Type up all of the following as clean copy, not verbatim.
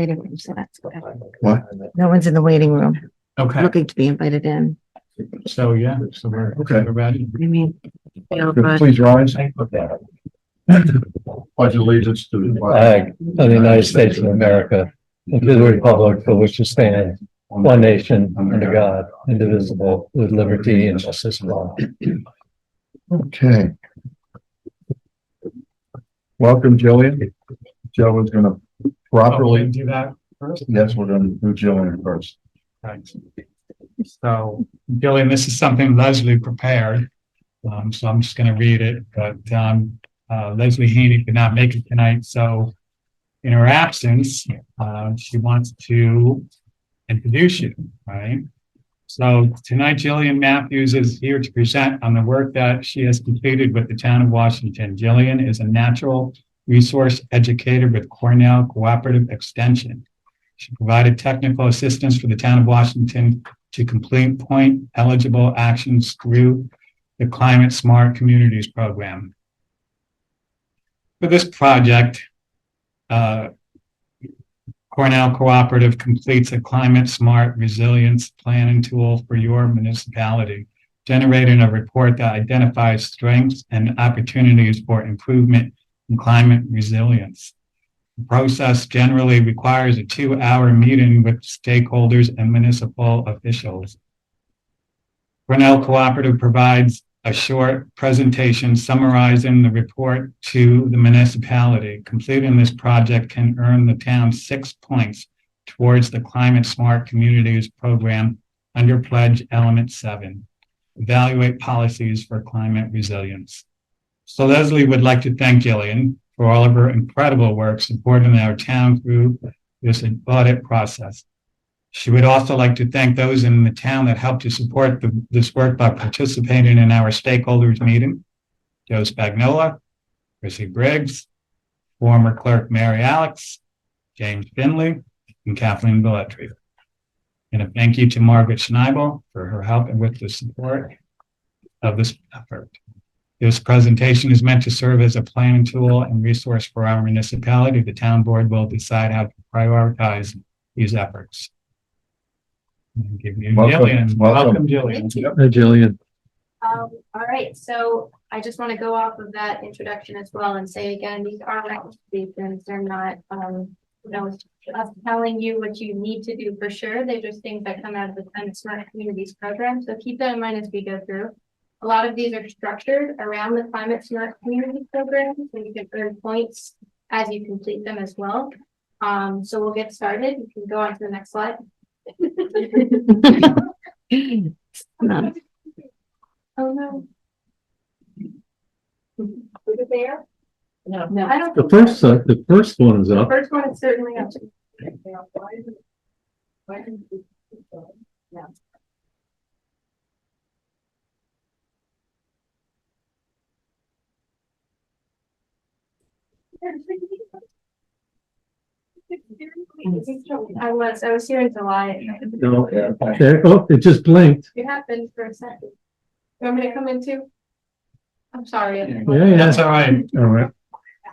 waiting room, so that's good. What? No one's in the waiting room Okay, looking to be invited in. so yeah, so we're Okay. we're ready. I mean, feel good. Please rise. Pledge allegiance to the flag of the United States of America and to the republic for which it stands, one nation, under God, indivisible, with liberty and justice for all. Okay. Welcome, Jillian. Jillian's gonna Oh, we'll properly, do that first. yes, we're gonna do Jillian first. Right. So, Gillian, this is something Leslie prepared. So I'm just gonna read it, but Leslie Haney could not make it tonight, so in her absence, she wants to introduce you, right? So tonight, Jillian Matthews is here to present on the work that she has completed with the town of Washington. Jillian is a natural resource educator with Cornell Cooperative Extension. She provided technical assistance for the town of Washington to complete point eligible actions through the Climate Smart Communities program. For this project, Cornell Cooperative completes a climate smart resilience planning tool for your municipality, generating a report that identifies strengths and opportunities for improvement in climate resilience. The process generally requires a 2-hour meeting with stakeholders and municipal officials. Cornell Cooperative provides a short presentation summarizing the report to the municipality. Completing this project can earn the town 6 points towards the Climate Smart Communities program under Pledge Element 7. Evaluate policies for climate resilience. So Leslie would like to thank Jillian for all of her incredible work supporting our town through this audit process. She would also like to thank those in the town that helped to support this work by participating in our stakeholders meeting. Joe Spagnola, Chrissy Briggs, former clerk Mary Alex, James Finley, and Kathleen Belletri. And a thank you to Margaret Schneibel for her help and with the support of this effort. This presentation is meant to serve as a planning tool and resource for our municipality. The town board will decide how to prioritize these efforts. I'll give you Welcome. Jillian. Welcome. Jillian. Hi, Jillian. All right, so I just want to go off of that introduction as well and say again, these are recommendations. They're not, us telling you what you need to do for sure. They're just things that come out of the Climate Smart Communities program. So keep that in mind as we go through. A lot of these are structured around the Climate Smart Communities program, so you can earn points as you complete them as well. So we'll get started. You can go on to the next slide. No. Oh no. Is it there? No. I don't. The first one is The up. first one is certainly up. Yeah. I was here in July. No, there, oh, it just blinked. It happened for a second. You want me to come in too? I'm sorry. Yeah. That's all right. All right.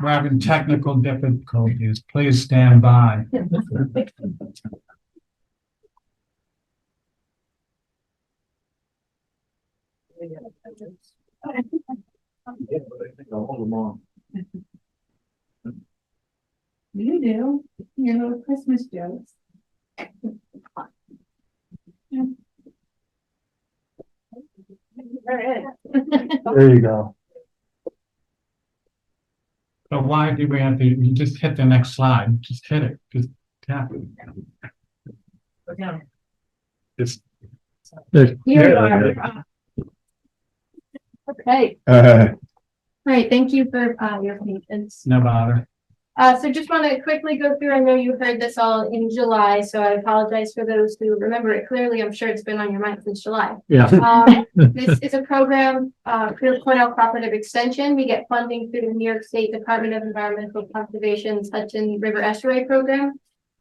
We're having technical difficulties. Please stand by. Hold them on. You do, your little Christmas jokes. There you go. But why do we have to, you just hit the next slide, just hit it, just tap it. Just, There- Here you there- are. Okay, Uh, all right, thank you for your patience. no bother. So just want to quickly go through, I know you heard this all in July, so I apologize for those who remember it clearly. I'm sure it's been on your mind since July. Yeah. This is a program, through Cornell Cooperative Extension. We get funding through the New York State Department of Environmental Conservation's Hudson River Estuary Program.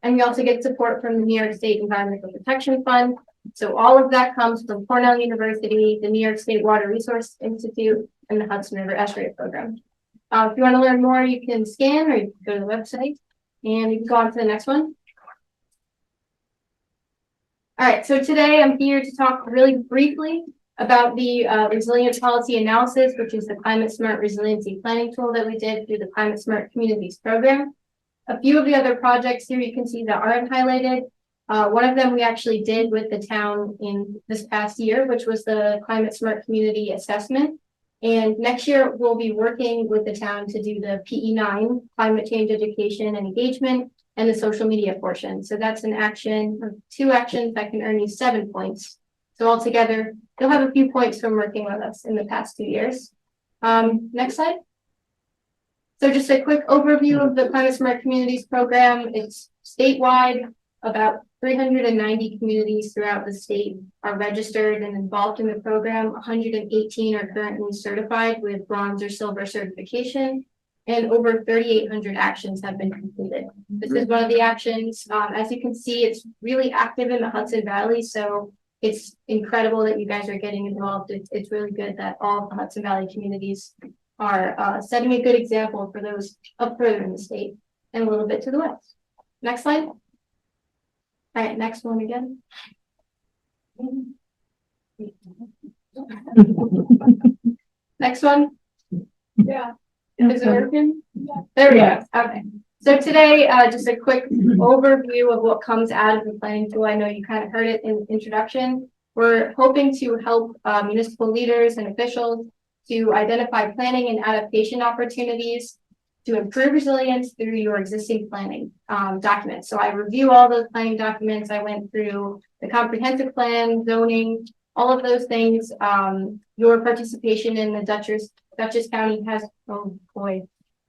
And we also get support from the New York State Environmental Protection Fund. So all of that comes from Cornell University, the New York State Water Resource Institute, and the Hudson River Estuary Program. If you want to learn more, you can scan or you can go to the website, and you can go on to the next one. All right, so today I'm here to talk really briefly about the resilient policy analysis, which is the climate smart resiliency planning tool that we did through the Climate Smart Communities program. A few of the other projects here you can see that aren't highlighted. One of them we actually did with the town in this past year, which was the Climate Smart Community Assessment. And next year we'll be working with the town to do the PE9, climate change education and engagement, and the social media portion. So that's an action, or 2 actions that can earn you 7 points. So altogether, you'll have a few points from working with us in the past 2 years. Next slide. So just a quick overview of the Climate Smart Communities program. It's statewide. About 390 communities throughout the state are registered and involved in the program. 118 are currently certified with bronze or silver certification, and over 3,800 actions have been completed. This is one of the actions. As you can see, it's really active in the Hudson Valley, so it's incredible that you guys are getting involved. It's really good that all of the Hudson Valley communities are setting a good example for those up further in the state and a little bit to the west. Next slide. All right, next one again. Next one. Yeah. Is it working? There we go. Okay. So today, just a quick overview of what comes out of the planning tool. I know you kind of heard it in the introduction. We're hoping to help municipal leaders and officials to identify planning and adaptation opportunities to improve resilience through your existing planning documents. So I review all those planning documents. I went through the comprehensive plan, zoning, all of those things. Your participation in the Dutchess County has, oh boy,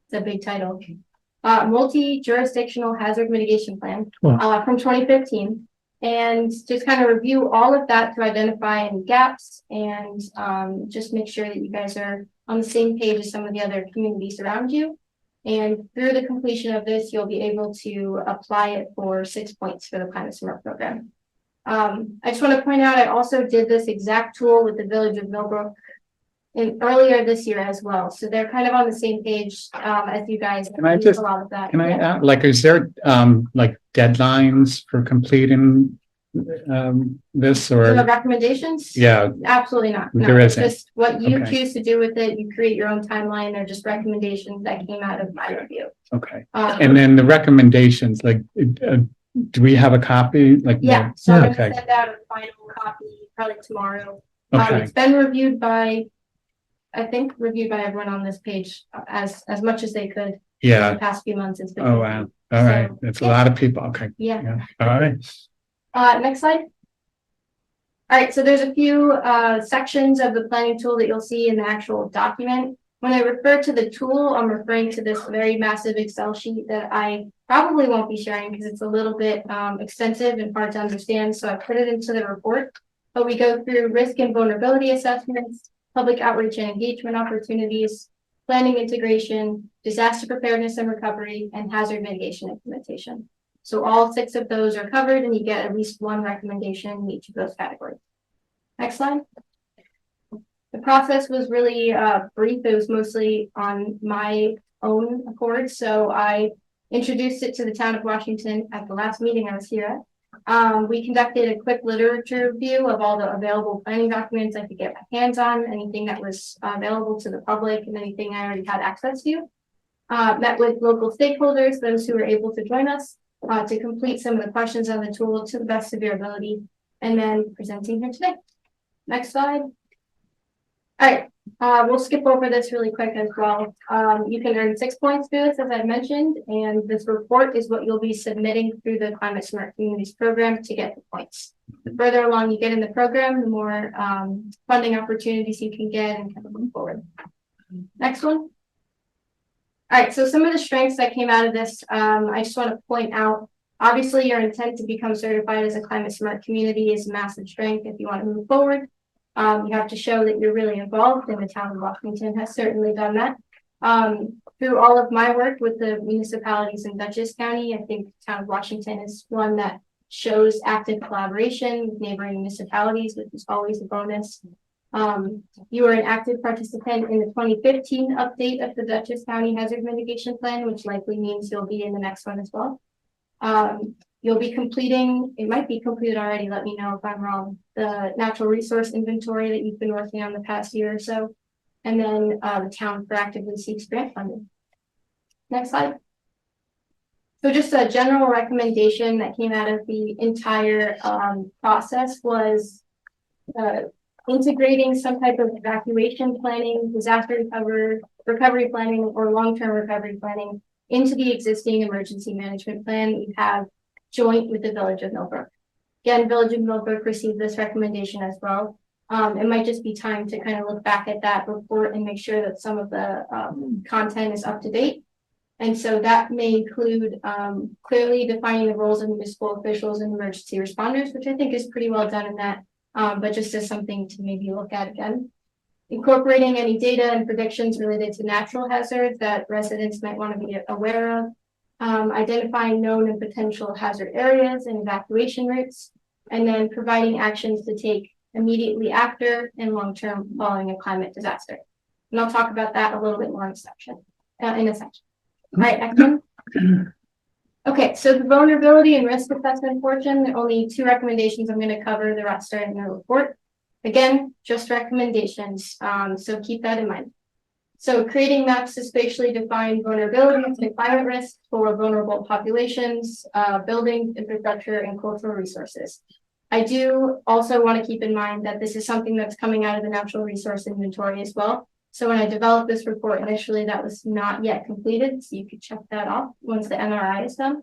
it's a big title. Multi-jurisdictional hazard mitigation plan from 2015. And just kind of review all of that to identify any gaps and just make sure that you guys are on the same page as some of the other communities around you. And through the completion of this, you'll be able to apply it for 6 points for the Climate Smart program. I just want to point out, I also did this exact tool with the Village of Millbrook earlier this year as well. So they're kind of on the same page as you guys. Can I use just- a lot of that. Can I, Yeah. like, is there, like deadlines for completing, this Do you have or, recommendations? yeah, Absolutely not. No, There it's isn't. just what you Okay. choose to do with it. You create your own timeline. They're just recommendations that came out of my review. okay. Um, And then the recommendations, like, do we have a copy? Like, Yeah, so I'm okay, gonna send out a final copy probably tomorrow. okay, It's been reviewed by, I think, reviewed by everyone on this page as much as they could in yeah. the past few months. It's been. Oh, wow. All right. So, It's a yeah. lot of people. Okay. Yeah. Yeah. All right. Next slide. All right, so there's a few sections of the planning tool that you'll see in the actual document. When I refer to the tool, I'm referring to this very massive Excel sheet that I probably won't be sharing because it's a little bit extensive and hard to understand. So I put it into the report, but we go through risk and vulnerability assessments, public outreach and engagement opportunities, planning integration, disaster preparedness and recovery, and hazard mitigation implementation. So all 6 of those are covered and you get at least 1 recommendation in each of those categories. Next slide. The process was really brief. It was mostly on my own accord. So I introduced it to the town of Washington at the last meeting I was here at. We conducted a quick literature review of all the available planning documents I could get my hands on, anything that was available to the public and anything I already had access to. Met with local stakeholders, those who were able to join us to complete some of the questions on the tool to the best of your ability, and then presenting here today. Next slide. All right, we'll skip over this really quick as well. You can earn 6 points through this, as I mentioned, and this report is what you'll be submitting through the Climate Smart Communities program to get the points. The further along you get in the program, the more funding opportunities you can get and kind of move forward. Next one. All right, so some of the strengths that came out of this, I just want to point out, obviously your intent to become certified as a climate smart community is a massive strength if you want to move forward. You have to show that you're really involved, and the town of Washington has certainly done that. Through all of my work with the municipalities in Dutchess County, I think the town of Washington is one that shows active collaboration with neighboring municipalities, which is always a bonus. You are an active participant in the 2015 update of the Dutchess County Hazard Mitigation Plan, which likely means you'll be in the next one as well. You'll be completing, it might be completed already, let me know if I'm wrong, the natural resource inventory that you've been working on the past year or so. And then the town proactively seeks grant funding. Next slide. So just a general recommendation that came out of the entire process was integrating some type of evacuation planning, disaster recovery planning, or long-term recovery planning into the existing emergency management plan you have joint with the Village of Millbrook. Again, Village of Millbrook received this recommendation as well. It might just be time to kind of look back at that report and make sure that some of the content is up to date. And so that may include clearly defining the roles of municipal officials and emergency responders, which I think is pretty well done in that, but just as something to maybe look at again. Incorporating any data and predictions related to natural hazards that residents might want to be aware of. Identifying known and potential hazard areas and evacuation routes, and then providing actions to take immediately after and long-term following a climate disaster. And I'll talk about that a little bit more in a section. All right, next one. Okay, so the vulnerability and risk assessment portion, there are only 2 recommendations I'm going to cover, the rest are in the report. Again, just recommendations, so keep that in mind. So creating maps to spatially define vulnerabilities and climate risk for vulnerable populations, building infrastructure, and cultural resources. I do also want to keep in mind that this is something that's coming out of the natural resource inventory as well. So when I developed this report initially, that was not yet completed, so you could check that off once the NRI is done.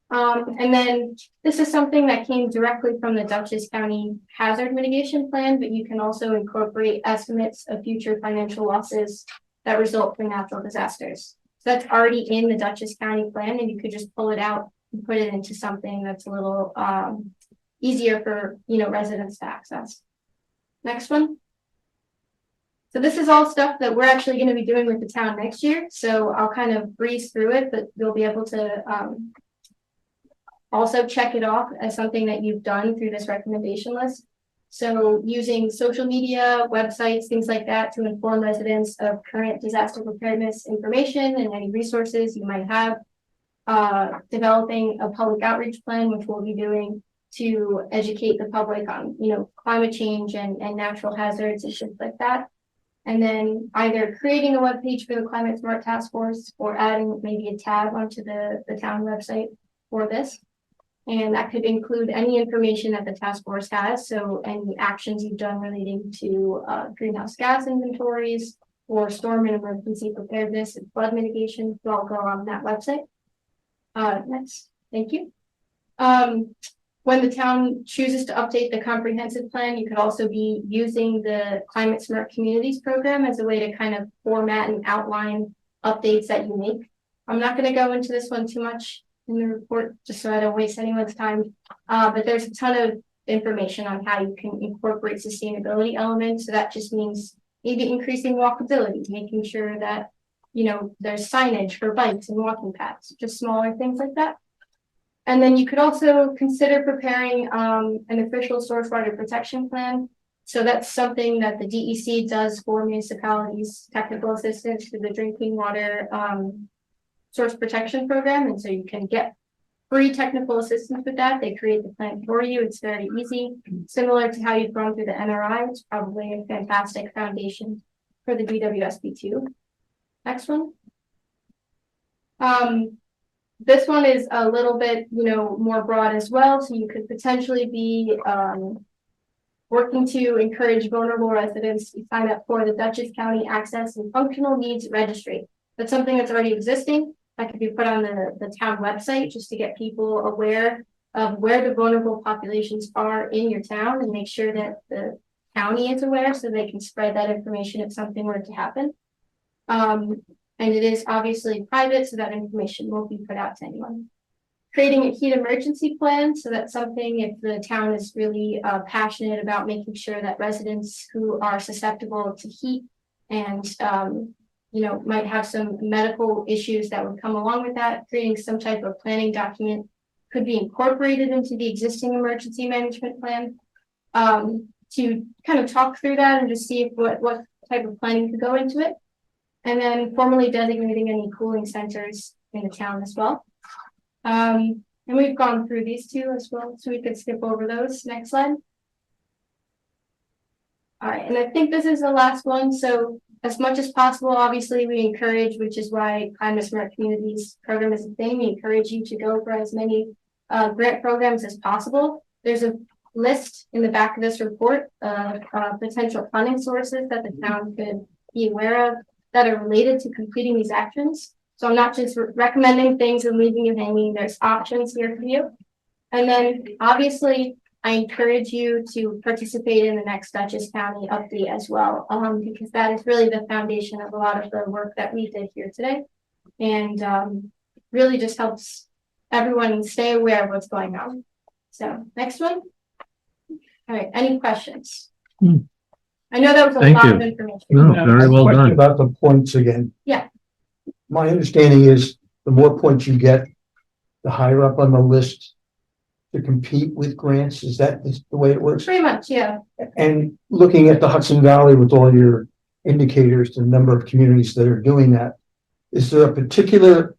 And then this is something that came directly from the Dutchess County Hazard Mitigation Plan, but you can also incorporate estimates of future financial losses that result from natural disasters. So that's already in the Dutchess County plan, and you could just pull it out and put it into something that's a little easier for residents to access. Next one. So this is all stuff that we're actually going to be doing with the town next year. So I'll kind of breeze through it, but you'll be able to also check it off as something that you've done through this recommendation list. So using social media, websites, things like that to inform residents of current disaster preparedness information and any resources you might have. Developing a public outreach plan, which we'll be doing to educate the public on, climate change and natural hazards and shit like that. And then either creating a webpage for the Climate Smart Task Force or adding maybe a tab onto the town website for this. And that could include any information that the task force has. So any actions you've done relating to greenhouse gas inventories or storm and emergency preparedness and flood mitigation will all go on that website. Next, thank you. When the town chooses to update the comprehensive plan, you could also be using the Climate Smart Communities program as a way to kind of format and outline updates that you make. I'm not going to go into this one too much in the report, just so I don't waste anyone's time. But there's a ton of information on how you can incorporate sustainability elements. So that just means maybe increasing walkability, making sure that, there's signage for bikes and walking paths, just smaller things like that. And then you could also consider preparing an official source water protection plan. So that's something that the DEC does for municipalities, technical assistance to the drinking water source protection program. And so you can get free technical assistance with that. They create the plan for you. It's very easy. Similar to how you've gone through the NRI, it's probably a fantastic foundation for the DWSP2. Next one. This one is a little bit, more broad as well. So you could potentially be working to encourage vulnerable residents to sign up for the Dutchess County Access and Functional Needs Registry. That's something that's already existing. That could be put on the town website just to get people aware of where the vulnerable populations are in your town and make sure that the county is aware so they can spread that information if something were to happen. And it is obviously private, so that information won't be put out to anyone. Creating a heat emergency plan, so that's something if the town is really passionate about making sure that residents who are susceptible to heat and might have some medical issues that would come along with that, creating some type of planning document could be incorporated into the existing emergency management plan to kind of talk through that and just see if what type of planning could go into it. And then formally designating any cooling centers in the town as well. And we've gone through these two as well, so we could skip over those. Next slide. All right, and I think this is the last one. So as much as possible, obviously, we encourage, which is why Climate Smart Communities program is a thing. We encourage you to go for as many grant programs as possible. There's a list in the back of this report of potential funding sources that the town could be aware of that are related to completing these actions. So I'm not just recommending things and leaving you hanging. There's options here for you. And then obviously, I encourage you to participate in the next Dutchess County update as well, because that is really the foundation of a lot of the work that we did here today. And really just helps everyone stay aware of what's going on. So next one. All right, any questions? I know that was a Thank lot you. of information. No, very well Question done. about the points again. Yeah. My understanding is the more points you get, the higher up on the list to compete with grants. Is that the way it works? Pretty much, yeah. And looking at the Hudson Valley with all your indicators, the number of communities that are doing that, is there a particular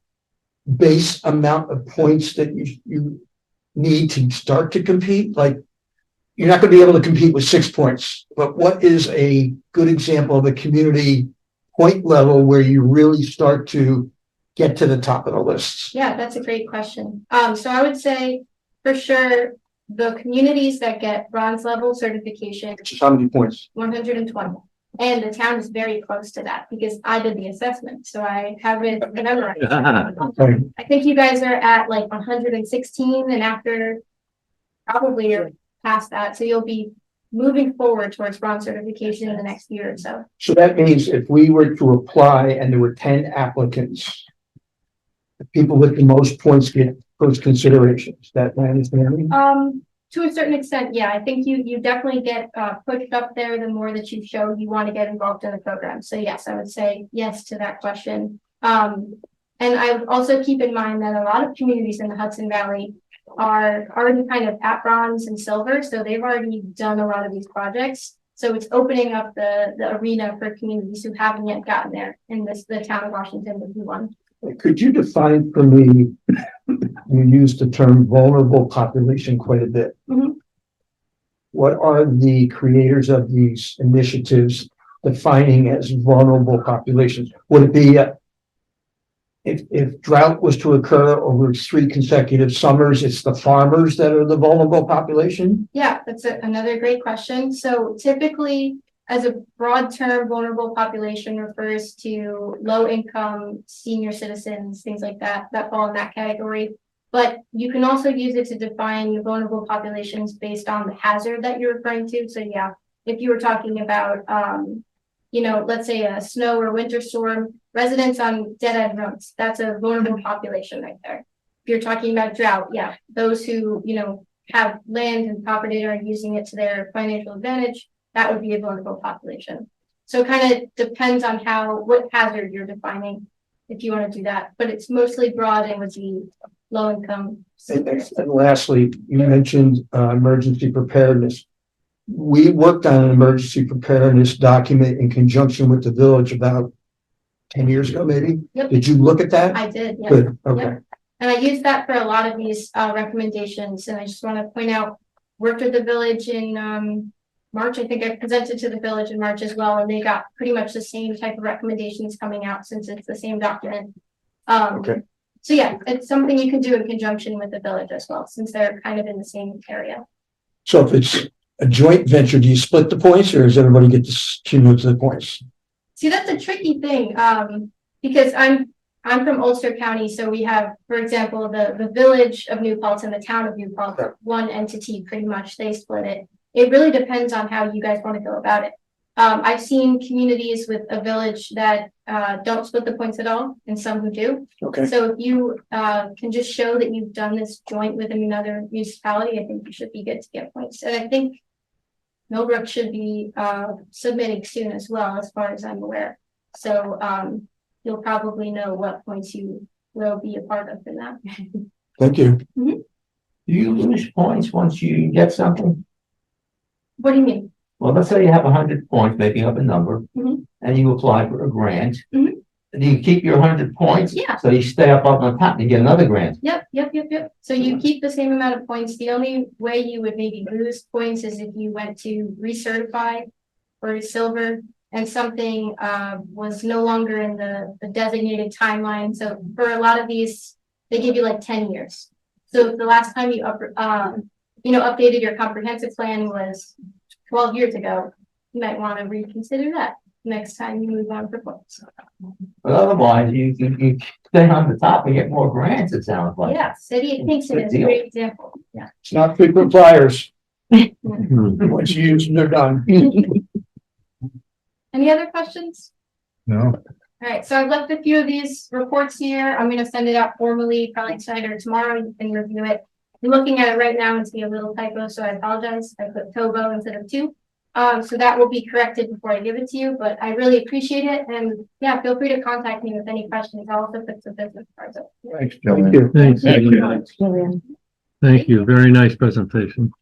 base amount of points that you need to start to compete? Like, you're not going to be able to compete with 6 points, but what is a good example of a community point level where you really start to get to the top of the lists? Yeah, that's a great question. So I would say for sure, the communities that get bronze level certification, Which is how many points? 120. And the town is very close to that because I did the assessment, so I have it memorized. Okay. I think you guys are at like 116 and after probably you're past that. So you'll be moving forward towards bronze certification in the next year or so. So that means if we were to apply and there were 10 applicants, the people with the most points get first consideration. Is that my understanding? To a certain extent, yeah, I think you definitely get pushed up there the more that you show you want to get involved in the program. So yes, I would say yes to that question. And I would also keep in mind that a lot of communities in the Hudson Valley are already kind of at bronze and silver, so they've already done a lot of these projects. So it's opening up the arena for communities who haven't yet gotten there in the town of Washington would be one. Could you define for me, you used the term vulnerable population quite a bit. Mhm. What are the creators of these initiatives defining as vulnerable populations? Would it be if drought was to occur over 3 consecutive summers, it's the farmers that are the vulnerable population? Yeah, that's another great question. So typically, as a broad term, vulnerable population refers to low income senior citizens, things like that fall in that category. But you can also use it to define vulnerable populations based on the hazard that you're referring to. So yeah, if you were talking about, let's say a snow or winter storm, residents on dead-end roads, that's a vulnerable population right there. If you're talking about drought, yeah, those who, have land and property and are using it to their financial advantage, that would be a vulnerable population. So it kind of depends on what hazard you're defining if you want to do that, but it's mostly broad and would be low income. And lastly, you mentioned emergency preparedness. We worked on an emergency preparedness document in conjunction with the village about 10 years ago, maybe. Yep. Did you look at that? I did, yeah. Good. Okay. Yep. And I used that for a lot of these recommendations. And I just want to point out, worked with the village in March. I think I presented to the village in March as well, and they got pretty much the same type of recommendations coming out since it's the same document. Okay. So yeah, it's something you can do in conjunction with the village as well, since they're kind of in the same area. So if it's a joint venture, do you split the points or does everybody get the cumulative points? See, that's a tricky thing, because I'm from Ulster County, so we have, for example, the village of New Paltz and the town of New Paltz, one entity pretty much, they split it. It really depends on how you guys want to go about it. I've seen communities with a village that don't split the points at all, and some who do. Okay. So if you can just show that you've done this joint with another municipality, I think you should be good to get points. And I think Millbrook should be submitting soon as well, as far as I'm aware. So you'll probably know what points you will be a part of in that. Thank you. Do you lose points once you get something? What do you mean? Well, let's say you have 100 points, making up a number, Mhm. and you apply for a grant. Mhm. Do you keep your 100 points? Yeah. So you stay up on top and you get another grant. Yep. So you keep the same amount of points. The only way you would maybe lose points is if you went to recertify or silver and something was no longer in the designated timeline. So for a lot of these, they give you like 10 years. So if the last time you updated your comprehensive plan was 12 years ago, you might want to reconsider that next time you move on for points. But otherwise, you stay on the top and get more grants, it sounds like. Yeah, City of Kingston is a great example. Yeah. It's not frequent flyers. Once you use them, they're done. Any other questions? No, All right, so I've left a few of these reports here. I'm gonna send it out formally, probably tonight or tomorrow. You can review it. I'm looking at it right now and see a little typo, so I apologize. I put Tobo instead of 2. So that will be corrected before I give it to you, but I really appreciate it. And yeah, feel free to contact me with any questions. I'll also put some business cards up. thanks, Thank Jillian. you. Thanks. Thank you. Jillian. Thank you. Very nice presentation.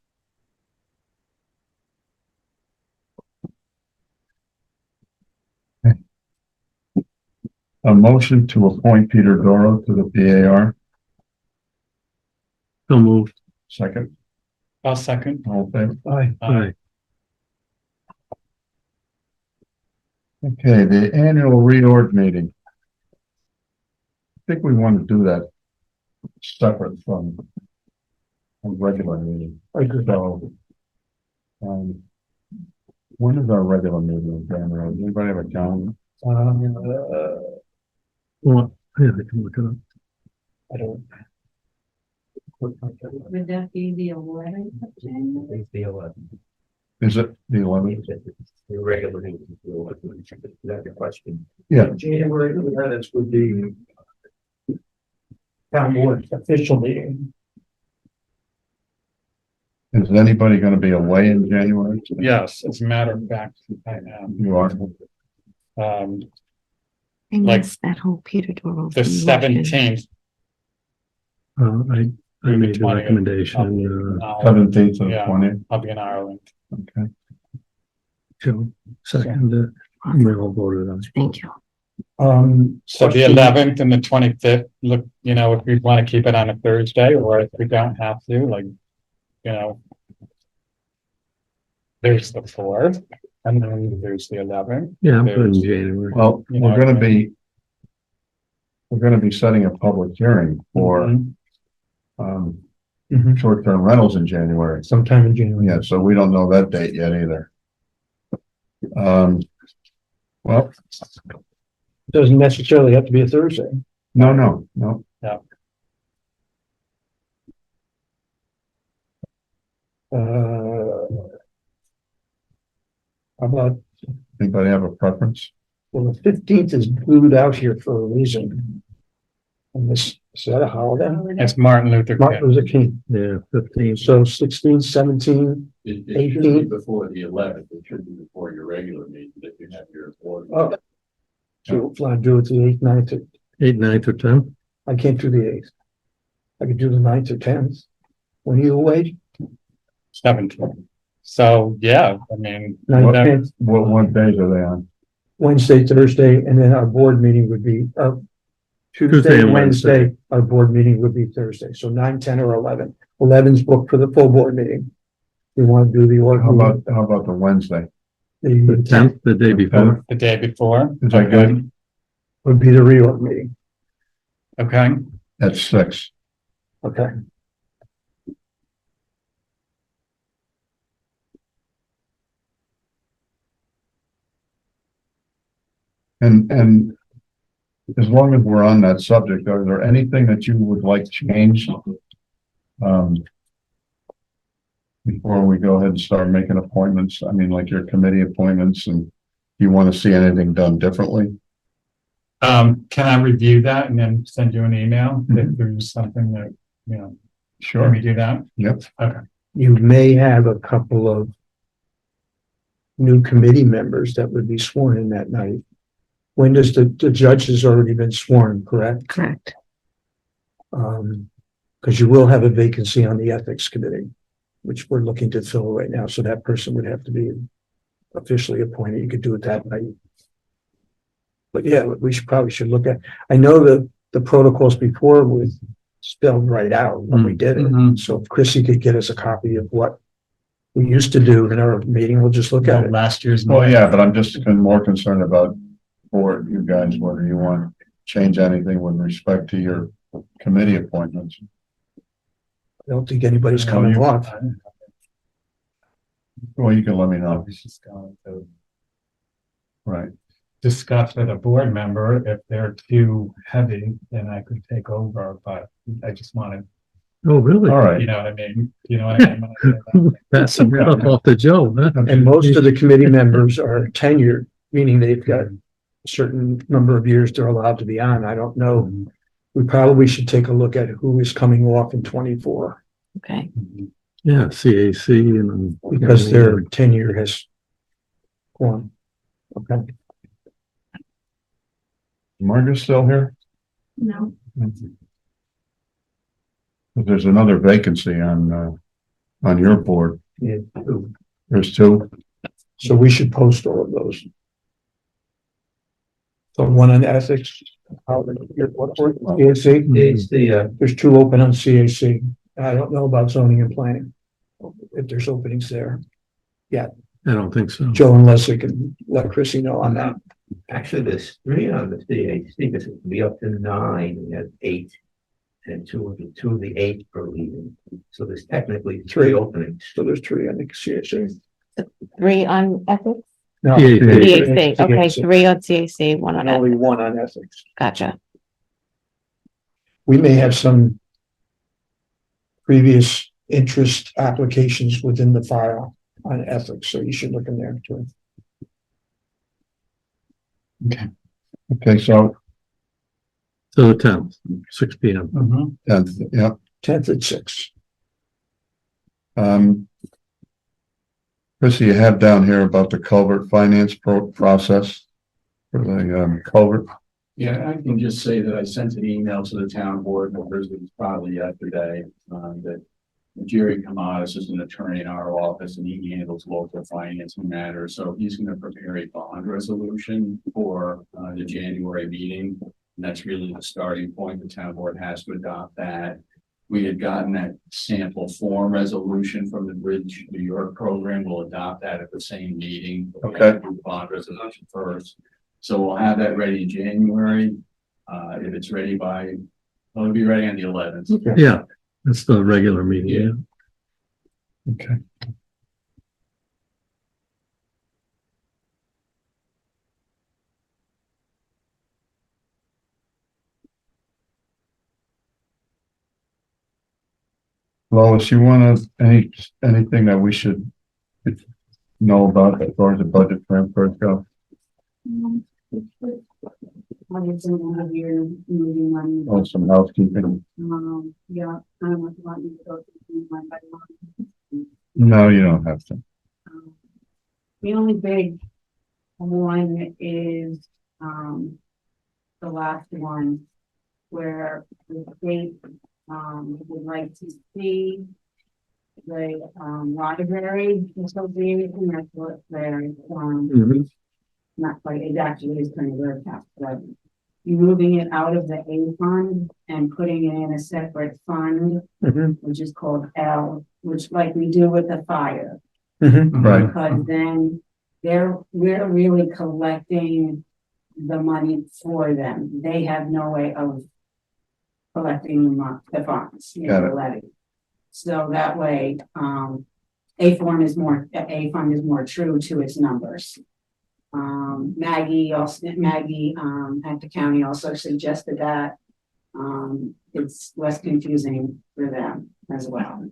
A motion to appoint Peter Doro to the PAR, So moved. second, I'll second. all in favor? Bye. Aye. Okay, the annual reorg meeting. I think we want to do that separate from a regular meeting. I agree. So, when is our regular meeting in January? Does anybody have a calendar? Well, yeah, I can look it up. I don't. Would that be the 11th of January? It's the 11th. Is it the 11th? The regular meeting is the 11th. Is that your question? Yeah, January 11th would be town board official meeting. is anybody going to be away in January? Yes, as a matter of fact, I am. You are. I Like, missed that whole Peter Doro. The thing. 17th. I made the 20th. recommendation, I'll 17th and Yeah. 20th, I'll be in Ireland. okay. Joe, second, we all voted on. Thank you. So the question- 11th and the 25th, look, if we want to keep it on a Thursday, or if we don't have to, like, there's the 4th, and then there's the 11th. Yeah, I'm putting There's- January. Well, You we're know, gonna be setting a public hearing for, Mhm. short-term rentals in January. Sometime in January. Yeah, so we don't know that date yet either. Well, Doesn't necessarily have to be a Thursday. no. How about, Anybody have a preference? well, the 15th is glued out here for a reason. And this, is that a holiday? It's Martin Luther Martin King. Luther King. Yeah, 15. So 16, 17, It should be 18th. before the 11th, it should be before your regular meeting, that you have your board. Oh. So if I do it the 8th, 9th, 8, 9th, or 10th. I can't do the 8th. I could do the 9th or 10th. When are you away? 17th. So, yeah, I mean, 9th, whatever. 10th, What days are they on? Wednesday, Thursday, and then our board meeting would be, Tuesday Tuesday, and Wednesday. Wednesday, our board meeting would be Thursday, so 9, 10, or 11. 11's booked for the full board meeting. We want to do the org. How about the Wednesday? The The 10th 10th, the day before. The day before. Is that good? would be the reorg meeting. Okay, At 6. Okay. And as long as we're on that subject, are there anything that you would like changed? Before we go ahead and start making appointments, I mean, like your committee appointments, and you want to see anything done differently? can I review that and then send you an email if Mhm. there's something that, can Sure. we do that? Yep. Okay. You may have a couple of new committee members that would be sworn in that night. When does the judge has already been sworn, correct? Correct. Because you will have a vacancy on the ethics committee, which we're looking to fill right now, so that person would have to be officially appointed. You could do it that night. But yeah, we should look at, I know the protocols before was spelled right out when we did it. Mhm. So if Chrissy could get us a copy of what we used to do in our meeting, we'll just look at it. Last year's. Well, yeah, but I'm just more concerned about for you guys, whether you want to change anything with respect to your committee appointments. I don't think anybody's coming off. Well, you can let me know. Right. Discuss with a board member, if they're too heavy, then I could take over, but I just wanted, Oh, really? All right. you know what I mean? You know what I mean? when I say that? That's some stuff off the Joe, huh? And most of the committee members are tenured, meaning they've got a certain number of years they're allowed to be on. I don't know. We probably should take a look at who is coming off in 24 Okay. Yeah, CAC and. because their tenure has gone. Okay. Margaret's still here? No. There's another vacancy on your board. Yeah. There's two. So we should post all of those. So one on ethics. CAC, It's the, there's two open on CAC. I don't know about zoning and planning. If there's openings there. I don't think so. Joe and Leslie can let Chrissy know on that. actually, there's 3 on the CAC, because it can be up to 9, we have 8. And two of the 8 are leaving, so there's technically 3 openings. So there's 3 on the CAC. 3 on ethics? No, CAC, okay, CAC. 3 on CAC, 1 on And only ethics. 1 on ethics. Gotcha. We may have some previous interest applications within the file on ethics, so you should look in there too. Okay, so So the 10th, 6 P.M. Mhm. 10th, yeah. 10th at 6. Chrissy, you have down here about the culvert finance process for the culvert. Yeah, I can just say that I sent an email to the town board members, it was probably yesterday, that Jerry Kamatis is an attorney in our office and he handles local financing matters. So he's going to prepare a bond resolution for the January meeting. And that's really the starting point. The town board has to adopt that. We had gotten that sample form resolution from the Bridge New York program. We'll adopt that at the same meeting. Okay. Do the bond resolution first. So we'll have that ready in January. If it's ready by, well, it'll be ready on the 11th. Yeah, that's the regular meeting. Yeah. Okay. Lois, you want to, anything that we should know about as far as the budget transfers go? Obviously, we'll have your meeting on, Oh, some housekeeping? yeah, I don't know if you want me to go through one by one. No, you don't have to. The only big one is, the last one where the state, would like to see the, library association, that's what they're, not quite, it actually is kind of very tough, but you're moving it out of the A fund and putting it in a separate fund, which is called L, which like we do with the fire. Right. Because then we're really collecting the money for them. They have no way of collecting the funds, you Got know, it. the levy. So that way, A fund is more true to its numbers. Maggie at the county also suggested that, it's less confusing for them as well.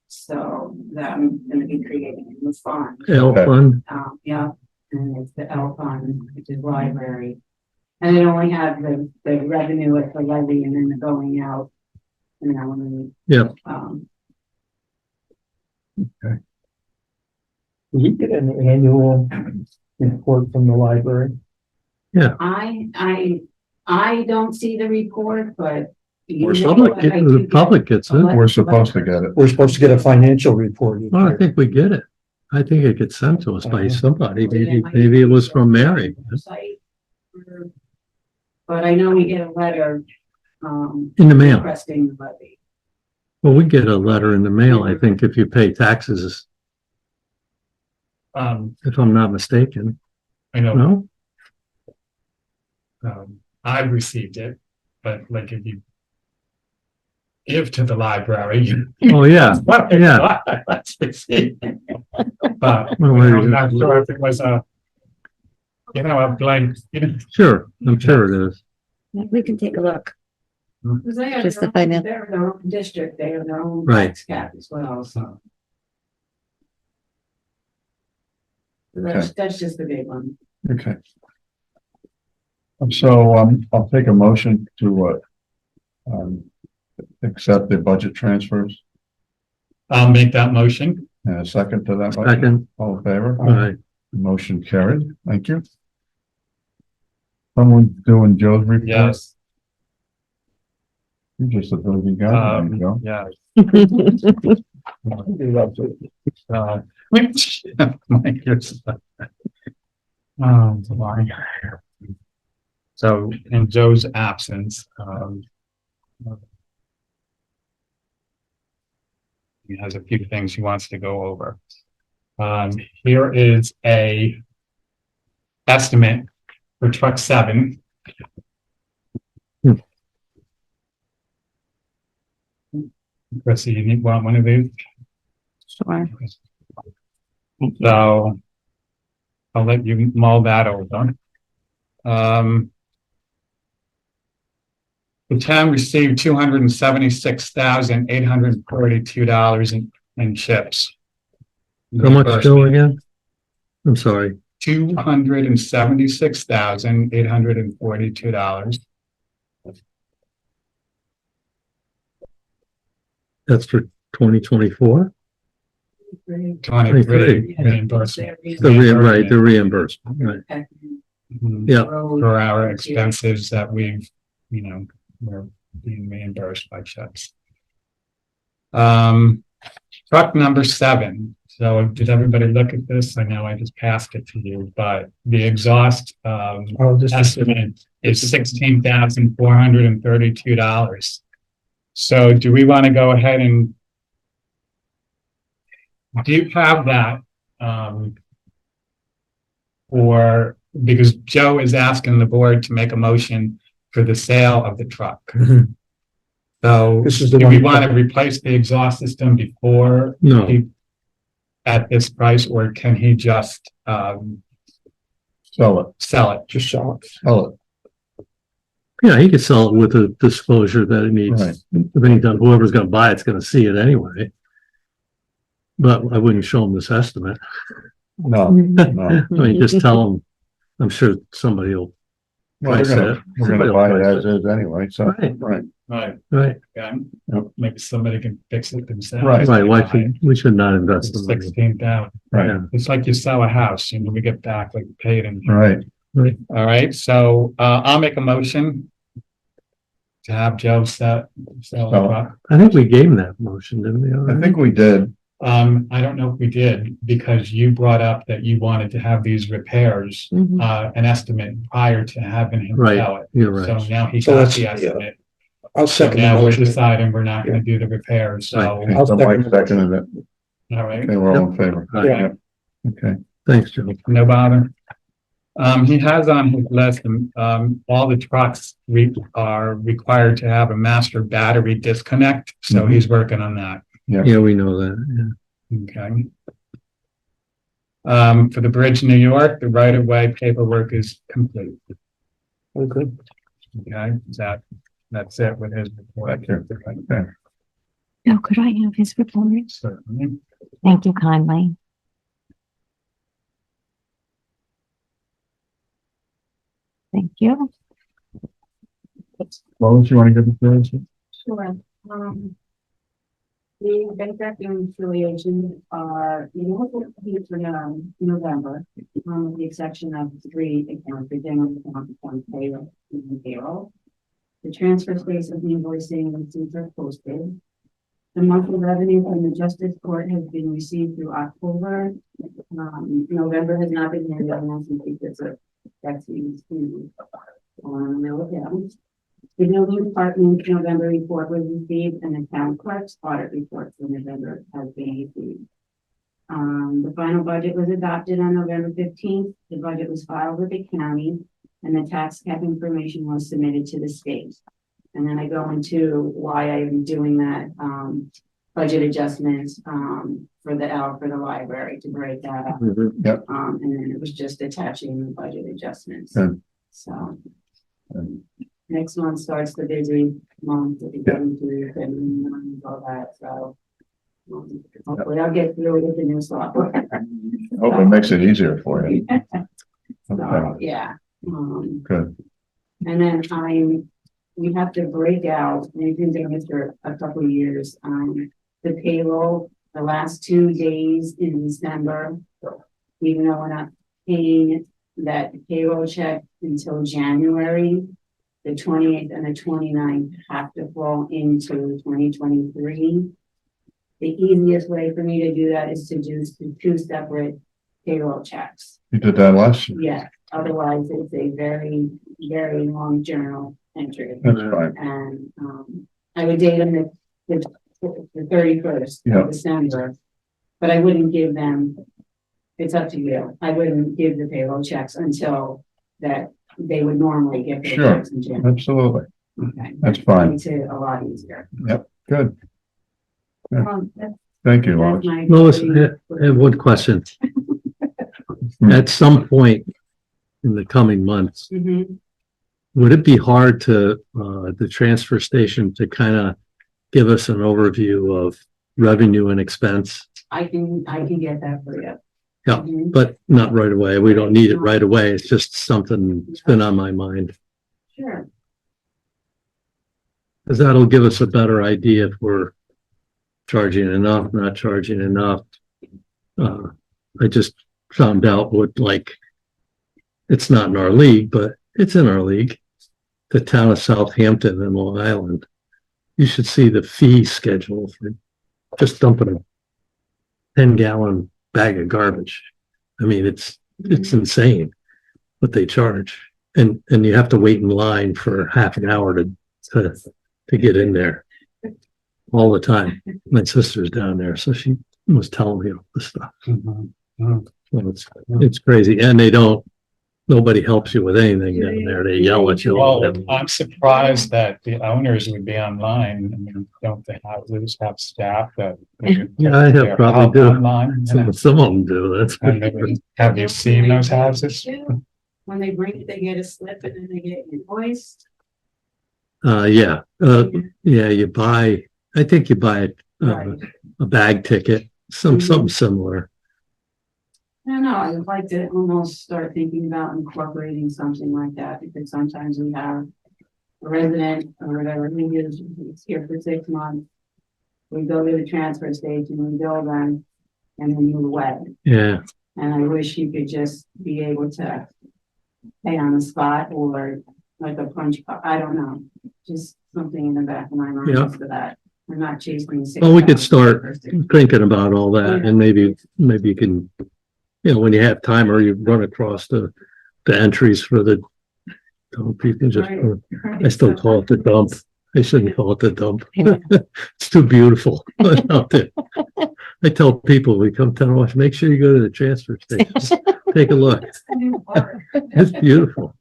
So that I'm gonna be creating a new fund, L fund, yeah, and it's the L fund, which is library. And it only have the revenue at the levy and then the going out, you know, and, yeah, You get an annual report from the library. I don't see the report, but. you know, I do the get- public gets it. We're supposed to get it. We're supposed to get a financial report. each Well, I year. think we get it. I think it gets sent to us by Uh-huh. somebody. Maybe it was from Mary. Site for But I know we get a letter, In the mail. requesting the levy. Well, we get a letter in the mail, I think, if you pay taxes, if I'm not mistaken. I know, No? I've received it, but like if you give to the library. Oh, yeah, yeah. Let's receive. But, Well, I'm not sure if it was a blank, Sure, I'm sure it is. We can take a look. Because they have Just their to find own, out. they're their own district, they have their own Right. tax cap as well, so. Okay. That's just the big one. Okay. So, I'll take a motion to, accept the budget transfers I'll make that motion. and a second to that. motion. Second, All in favor? all right. Motion carried. Thank you. Someone doing Joe's report? Yes. You're just a busy guy. There you go. Yeah. So in Joe's absence, he has a few things he wants to go over. Here is a estimate for truck 7. Chrissy, you want one of these? Sure. So I'll let you mull that over. The town received $276,842 in chips. How much, Joe, again? I'm sorry. $276,842. That's for 2024? 23 reimbursement. Right, the reimbursement, right. Yeah. For our expenses that we've, we're being reimbursed by checks. Truck number 7. So did everybody look at this? I know I just passed it to you, but the exhaust estimate is $16,432. So do we want to go ahead and do you have that? Or because Joe is asking the board to make a motion for the sale of the truck. So This is the do we one- want to replace the exhaust system before No, he, at this price, or can he just Sell it, sell it? Just sell it. sell it. yeah, he could sell it with a disclosure that it needs, Right. whoever's gonna buy it's gonna see it anyway. But I wouldn't show him this estimate. No, no. I mean, just tell him, I'm sure somebody will, Well, Price it. we're gonna buy it as is anyway, so, Right. right. Right. right, Yeah. Yep. Maybe somebody can fix it themselves. Right. right, we should not invest in money. 16,000. Right. Yeah. It's like you sell a house, we get back like paid and. Right. All right, so I'll make a motion to have Joe sell the truck. I think we gave him that motion, didn't we? I already? think we did. I don't know if we did, because you brought up that you wanted to have these repairs, Mhm. an estimate prior to having him Right. sell it. You're So right. now he So got that's- the yeah. estimate. I'll So second the now we're motion. deciding we're not gonna do the repairs, so, Right. I'll So Mike second it. seconded it. all right, Okay, we're all in favor. Right. Yeah. Okay, Thanks, Joe. no bother. He has on his list, all the trucks are required to have a master battery disconnect, so Mhm. he's working on that. Yeah, we know that, yeah. Okay. For the bridge in New York, the right-of-way paperwork is complete. Oh, good. Okay, that's it with his report. Thank you. Okay. Oh, could I have his report? Certainly. Thank you kindly. Thank you. Lois, you wanna give it to us? Sure. The bank reconciliation are, for November, with the exception of 3 accounts, the general account, one payroll, and payroll. The transfer station invoicing receipts are posted. The monthly revenue from the justice court has been received through October. November has not been handled, and I think because of that's used to Mill Hill. The building department's November report was received and the town clerk's audit report for November has been received. The final budget was adopted on November 15th. The budget was filed with the county and the tax cap information was submitted to the state. And then I go into why I'm doing that, budget adjustments, for the library to break that up. Yep. And then it was just attaching the budget adjustments. Good. So And next month starts the busy month with the getting through and all that, so. Hopefully I'll get through it with the new software. Hope it makes it easier for you. So, Okay, yeah. good. And then we have to break out, and we've been doing this for a couple of years, the payroll, the last 2 days in December. Even though we're not paying that payroll check until January, the 28th and the 29th have to fall into 2023. The easiest way for me to do that is to do two separate payroll checks. You did that last year? Yeah, otherwise it's a very, very long journal entry. That's fine. And, I would date them the 31st Yeah. of December, but I wouldn't give them, it's up to you. I wouldn't give the payroll checks until that they would normally get their Sure. checks in January. Absolutely. Okay. That's fine. Makes it a lot easier. Good. That's Thank you, Lois. my. Lois, I have one question. At some point in the coming months, Mhm. would it be hard to, the transfer station to kind of give us an overview of revenue and expense? I can get that for you. Yeah. Mhm. But not right away. We don't need it right away. It's just something that's been on my mind. Sure. Because that'll give us a better idea if we're charging enough, not charging enough. I just found out what, like, it's not in our league, but it's in our league. The town of Southampton in Long Island. You should see the fee schedule for just dumping a 10-gallon bag of garbage. I mean, it's insane what they charge. And you have to wait in line for half an hour to get in there all the time. My sister's down there, so she was telling me all this stuff. Well, it's crazy. And nobody helps you with anything down there. They yell at you. Well, I'm surprised that the owners would be online. I mean, don't they have staff that? Yeah, I have probably do. Online, Some of them do, that's. and have you seen those houses? When they bring it, they get a slip and then they get invoiced. Yeah, I think you buy Right. a bag ticket, something similar. I don't know, I would like to almost start thinking about incorporating something like that, because sometimes we have a resident or whatever, who is here for 6 months. We go to the transfer station, we bill them, and then move away. Yeah, And I wish you could just be able to pay on the spot or like a punch card, I don't know, just something in the back of my mind Yeah. for that. We're not chasing. well, we could start thinking about all that, and maybe you can, when you have time or you run across the entries for the dump, you can just, I still call it the dump. I shouldn't call it the dump. It's too beautiful out there. I tell people, we come to watch, make sure you go to the transfer station. Just take a look. It's beautiful.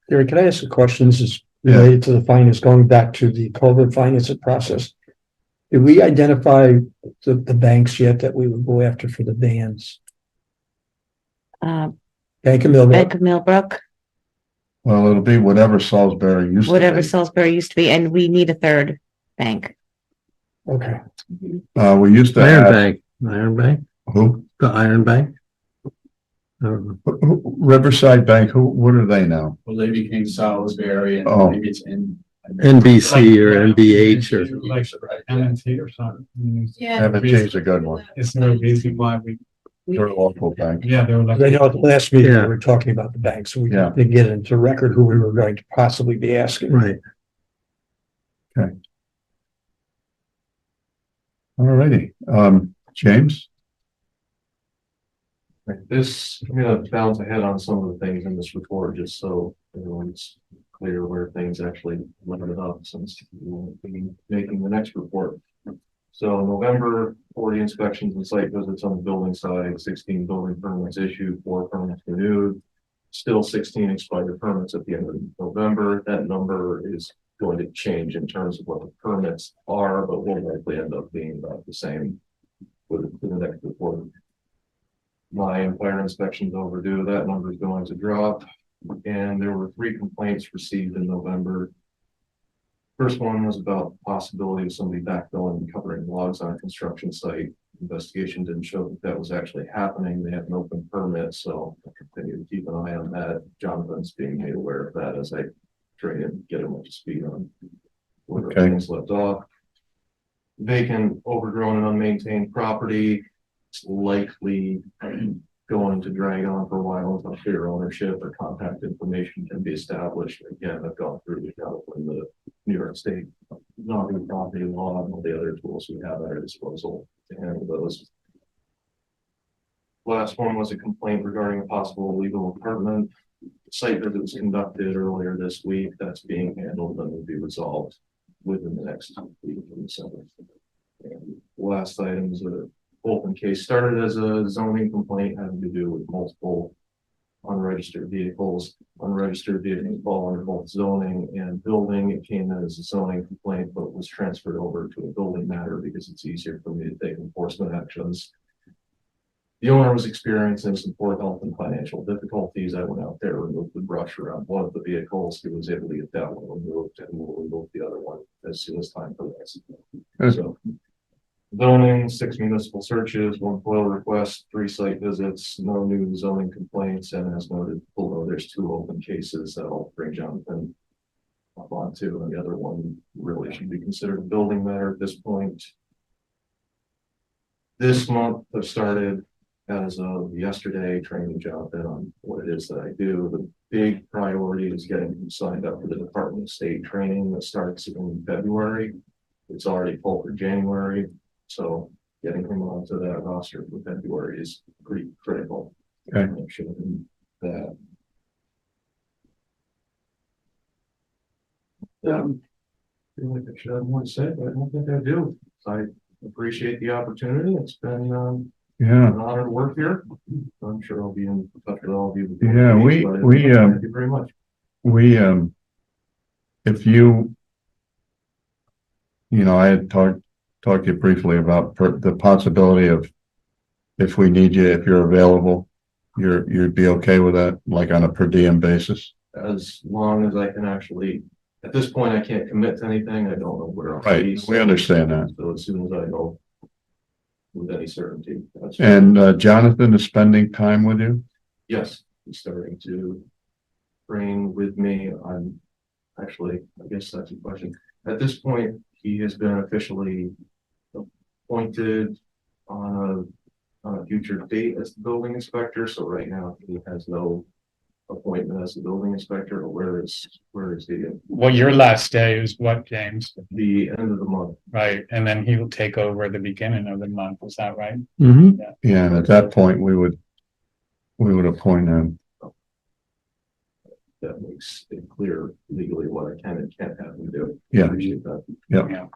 Gary, can I ask a question? This is Yeah. related to the finance, going back to the COVID financing process. Did we identify the banks yet that we would go after for the bans? Bank of Millville, Bank of Millbrook, Well, it'll be whatever Salisbury used to whatever be. Salisbury used to be, and we need a third bank. okay. We used to have, Iron Bank, who? the Iron Bank. I don't know. Riverside Bank, what are they now? Well, they became Salisbury and Oh. maybe it's in. NBC or NBH or, Like M&T or something. I mean, Yeah. M&T's a good one. Is there a reason why They're a local bank. yeah, they were like. I know at the last meeting, we Yeah. were talking about the banks, so we Yeah. didn't get into record who we were going to possibly be asking. right. All righty. James? This, I'm gonna bounce ahead on some of the things in this report, just so everyone's clear where things actually limited up, since we won't be making the next report. So November, 40 inspections and site visits on the building side, 16 building permits issued, 4 permits renewed. Still 16 expired permits at the end of November. That number is going to change in terms of what the permits are, but will likely end up being about the same for the next report. My fire inspections overdue, that number is going to drop. And there were 3 complaints received in November. First one was about the possibility of somebody backfilling and covering logs on a construction site. Investigation didn't show that that was actually happening. They have an open permit, so I continue to keep an eye on that. Jonathan's being made aware of that as I try and get him up to speed on where Okay. things left off. Vacant, overgrown and unmaintained property. It's likely going to drag on for a while until clear ownership or contact information can be established. Again, I've gone through the New York State non-property law and all the other tools we have at our disposal to handle those. Last one was a complaint regarding a possible illegal apartment. Site visit was conducted earlier this week. That's being handled and will be resolved within the next week in December. And last item is a open case, started as a zoning complaint having to do with multiple unregistered vehicles. Unregistered vehicles fall under both zoning and building. It came in as a zoning complaint, but was transferred over to a building matter because it's easier for me to take enforcement actions. The owner was experiencing some poor health and financial difficulties. I went out there, removed the brush around one of the vehicles. He was able to get that one removed, and we'll remove the other one as soon as time permits. So zoning, 6 municipal searches, 1 FOIL request, 3 site visits, no new zoning complaints, and as noted below, there's 2 open cases that I'll bring Jonathan up onto, and the other one really should be considered a building matter at this point. This month, I've started as of yesterday training Jonathan on what it is that I do. The big priority is getting him signed up for the Department of State training that starts in February. It's already full for January. So getting him onto that roster for February is pretty critical. Okay. Make sure that. I feel like I should have more to say, but I don't think I do. I appreciate the opportunity. It's been Yeah, an honor to work here. I'm sure I'll be in touch with all of you. Yeah, Thank you very much. If you I had talked to you briefly about the possibility of if we need you, if you're available, you'd be okay with that, like on a per diem basis? As long as I can actually, at this point, I can't commit to anything. I don't know where I'll be. Right, we understand that. So as soon as I know with any certainty. And Jonathan is spending time with you? Yes, he's starting to train with me. I'm actually, I guess that's a question. At this point, he has been officially appointed on a future date as the building inspector. So right now he has no appointment as the building inspector. Where is he? Well, your last day is what, James? The end of the month. Right, and then he will take over the beginning of the month, is that right? Mm-hmm. Yeah, and at that point, we would appoint him. That makes it clear legally what I can and can't have him do. Yeah. Appreciate that. Yeah.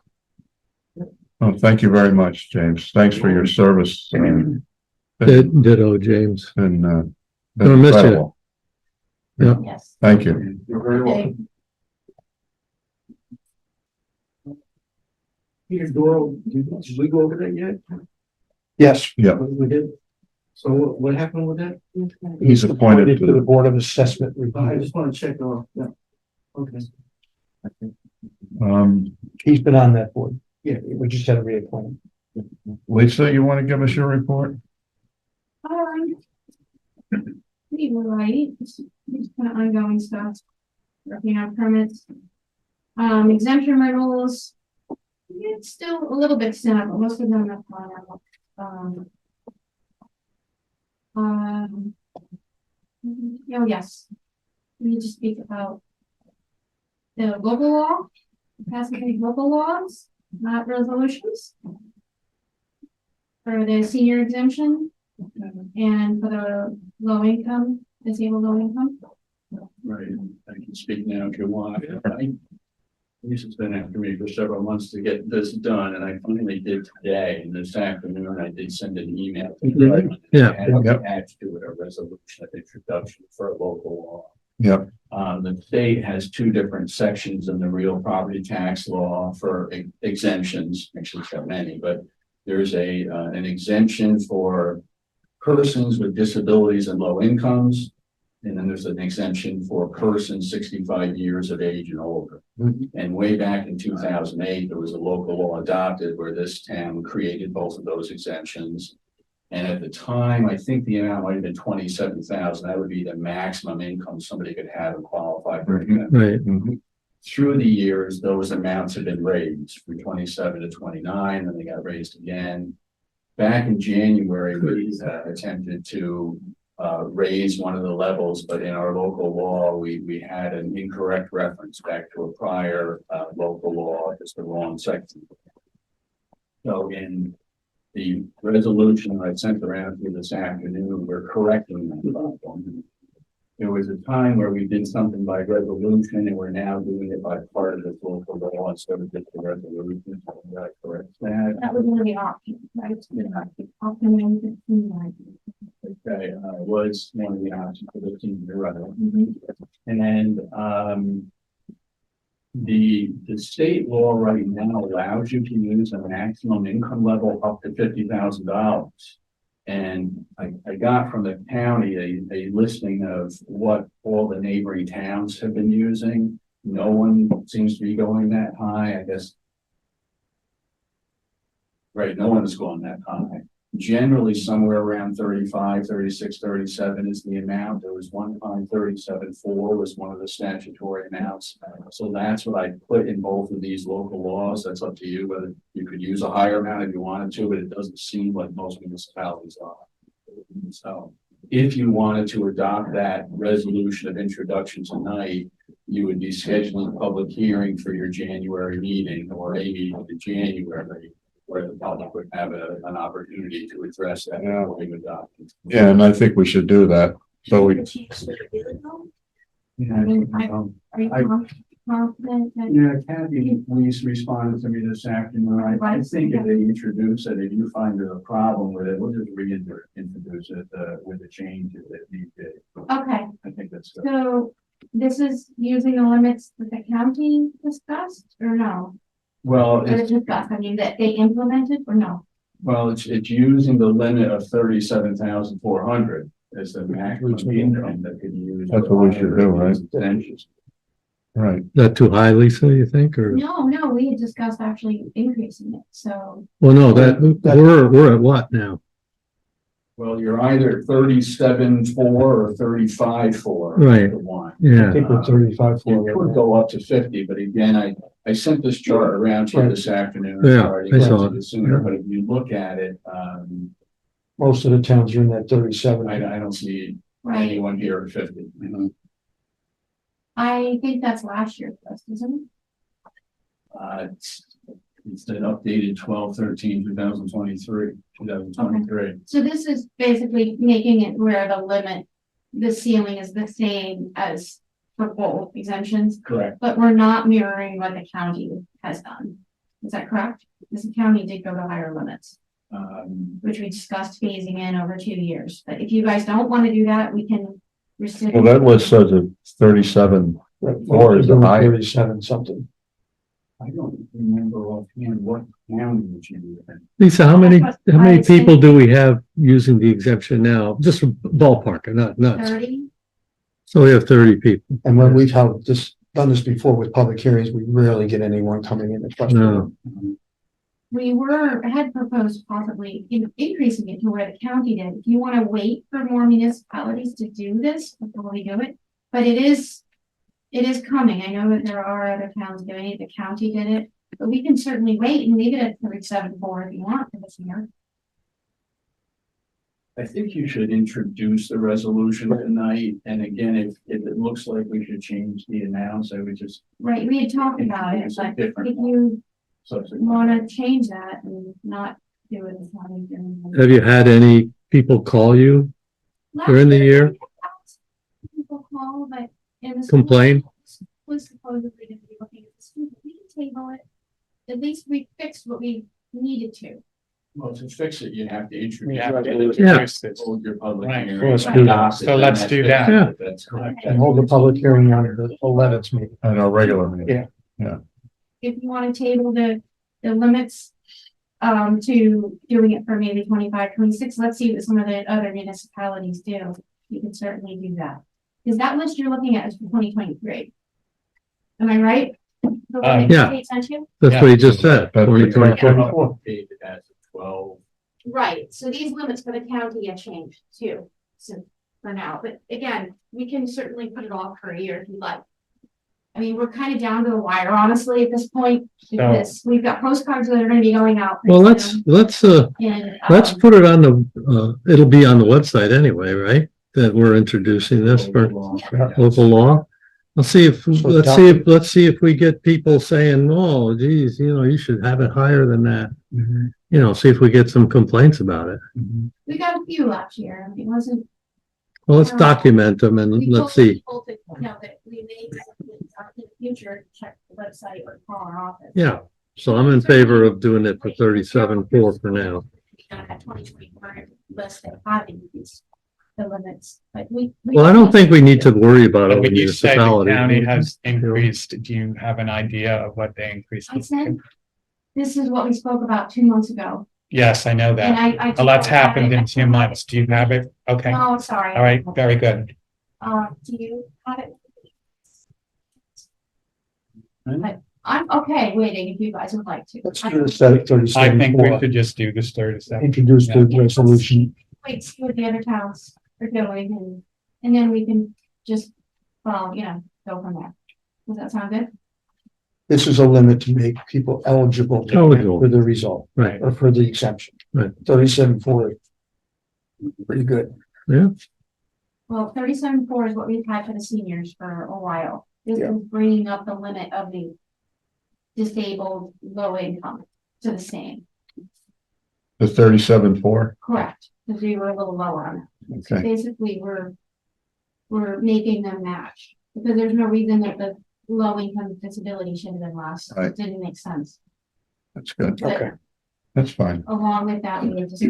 Oh, thank you very much, James. Thanks for your service. Ditto, James. Been Gonna miss you. incredible. Yes. Thank you. You're very welcome. Peter Doral, did we go over that yet? Yes. Yeah, We did. So what happened with that? he's appointed To the Board of Assessment Review. just want to check off, yeah. Okay. He's been on that board. Yeah, we just had to reappoint him. Lisa, you want to give us your report? Pretty right, just kind of ongoing stuff. Working on permits. Exemption rentals. It's still a little bit sad, but most of them are fine. Oh, yes. We need to speak about the local law, passing any local laws, not resolutions. For the senior exemption, And for the low income, disabled low income? Right, I can speak now if you want. Lisa's been after me for several months to get this done, and I finally did today, and this afternoon I did send an email. to Mhm. everyone. Yeah. And Yep. attached to it a resolution of introduction for a local law. Yep, The state has two different sections in the real property tax law for exemptions, actually it's got many, but there's an exemption for persons with disabilities and low incomes. And then there's an exemption for persons 65 years of age and older. And way back in 2008, there was a local law adopted where this town created both of those exemptions. And at the time, I think the amount might have been 27,000. That would be the maximum income somebody could have and qualify for an exemption. Right. mhm, Through the years, those amounts have been raised from 27 to 29, and they got raised again. Back in January, we attempted to raise one of the levels, but in our local law, we had an incorrect reference back to a prior local law, just the wrong section. So in the resolution I sent around to you this afternoon, we're correcting that problem. There was a time where we did something by resolution, and we're now doing it by part of the local law instead of just the resolution. So we gotta correct that. That was one of the options, right? Option one, 15, right? Okay, was one of the options for the team, you're right. Mhm. And the state law right now allows you to use a maximum income level up to $50,000. And I got from the county a listing of what all the neighboring towns have been using. No one seems to be going that high, I guess. Right, no one is going that high. Generally, somewhere around 35, 36, 37 is the amount. There was one time 37.4 was one of the statutory amounts. So that's what I put in both of these local laws. That's up to you whether you could use a higher amount if you wanted to, but it doesn't seem like most municipalities are. So if you wanted to adopt that resolution of introduction tonight, you would be scheduling a public hearing for your January meeting or a meeting in January, where the public would have an opportunity to address that before you adopt it. yeah, and I think we should do that. So we, I mean, Are you confident that? Yeah, Kathy, Reese responded to me this afternoon. I think if they introduce it, if you find there's a problem with it, we'll just reintroduce it with the changes that need to. Okay, I think that's good. so this is using the limits that the county discussed or no? Well, Or discussed, I mean, that they implemented or no? it's using the limit of 37,400 as the maximum income that could use. That's what we should do, right? Exemptions. right, Is that too high, Lisa, you think, or? No, we had discussed actually increasing it, so. Well, no, we're at what now? Well, you're either 37.4 or 35.4. Right. The one. I Yeah, think we're 35 You for could go up to 50, but again, I sent this chart around to you this afternoon. Yeah, Sorry, I saw got to it. you sooner, but if you look at it, most of the towns are in that 37. I don't see Right, anyone here at 50. I think that's last year's list, isn't it? It's an updated 2023. So this is basically making it where the limit, the ceiling is the same as for both exemptions, Correct. but we're not mirroring what the county has done. Is that correct? Because the county did go to higher limits, which we discussed phasing in over 2 years. But if you guys don't want to do that, we can rescind. well, that list says it's 37, Or is it high? 37 something. I don't remember offhand what county that you were in. Lisa, how many I see. people do we have using the exemption now? Just ballpark, not, 30? so we have 30 people. And when we've done this before with public hearings, we rarely get anyone coming in and questioning. No. We had proposed possibly increasing it to where the county did. If you want to wait for more municipalities to do this before we do it, but it is coming. I know that there are other towns doing it. The county did it, but we can certainly wait and leave it at 37.4 if you want for this year. I think you should introduce the resolution tonight, and again, if it looks like we should change the amounts, I would just. Right, we had talked about it, introduce a but different if you subsequent. want to change that and not do it as long as you're. Have you had any people call you during the year? People call, but. in the Complain? school Was supposedly going to be looking at the school, but we can table it. At least we fixed what we needed to. Well, to fix it, you have to introduce. We have to Yeah. introduce this. Hold your public Right. hearing. Let's do that. So let's do that. Yeah. That's correct. And hold the public hearing on the 11th meeting. At our regular meeting. Yeah. If you want to table the limits. To doing it for maybe 25, 26. Let's see what some of the other municipalities do. You can certainly do that. Because that list you're looking at is for 2023. Am I right? The one that Yeah. the state sent you? That's what he just said. That'd be 2024. Updated as of 12. Right, so these limits for the county have changed too, so for now, but again, we can certainly put it off for a year if you like. I mean, we're kind of down to the wire, honestly, at this point, because we've got postcards that are gonna be going out. pretty Well, let's soon, and, let's put it on the, it'll be on the website anyway, right? That we're introducing this for local law. Let's see if we get people saying, oh, geez, you should have it higher than that. See if we get some complaints about it. We got a few last year, I mean, it wasn't. Well, let's document them and we let's told see. people to, that we may, in the future, check the website or call our office. Yeah. So I'm in favor of doing it for 37.4 for now. That 2024 list that have increased the limits, but we. Well, I don't think we need to worry about But it. when you say the county has increased, do you have an idea of what they increased? I said, this is what we spoke about 2 months ago, Yes, I know and that. I. A lot's happened in 2 months. Do you have it? Okay, all Oh, sorry. right, very good. Do you have it? I'm okay waiting if you guys would like to. Let's do this at I think we 37.4. should just do this 37. Introduce the resolution. Wait, see what the other towns are doing, and then we can just, well, go from there. Does that sound good? This is a limit to make people eligible Eligible. for the result. Right. Or for the exemption. Right. 37.4. Pretty good. Well, 37.4 is what we've had for the seniors for a while. This Yeah. is bringing up the limit of the disabled, low income to the same. The 37.4. Correct, because we were a little lower on it. So Okay. basically, we're making them match, because there's no reason that the low income disability should have been less. Right. It didn't make sense. That's good. But Okay. That's fine. along with that, we were just,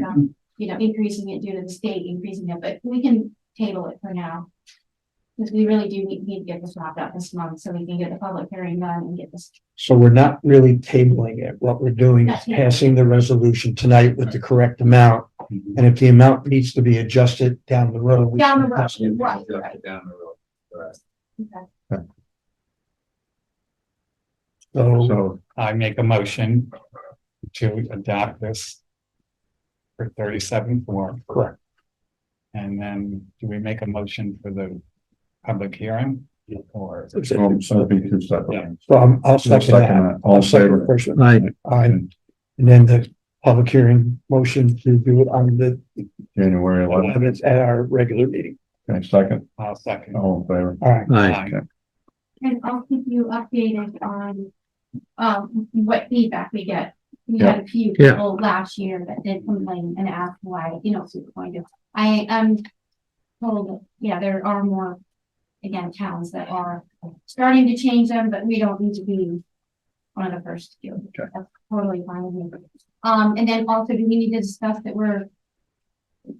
increasing it due to the state increasing it, but we can table it for now. Because we really do need to get this wrapped up this month, so we can get the public hearing done and get this. So we're not really tabling it. What we're doing is That's it. passing the resolution tonight with the correct amount. And if the amount needs to be adjusted down the road. we Down the can road, pass it. right, Down right. the road. Correct. Okay. So So I make a motion to adopt this for 37.4. correct. And then do we make a motion for the public hearing? Or, so it'll be two separate. So I'll second that. All in I'll second favor? the first one. Right. Aye. And then the public hearing motion to do it on the January 11th. 11th at our regular meeting. Okay, second. I'll second. All in favor? All right. Aye. And I'll keep you updated on, what feedback we get. We had a few Yeah. people last year that did complain and ask why, super pointed. I am told, that, there are more, again, towns that are starting to change them, but we don't need to be one of the first to do it. Okay. That's totally fine with me. And then also, do we need to discuss that we're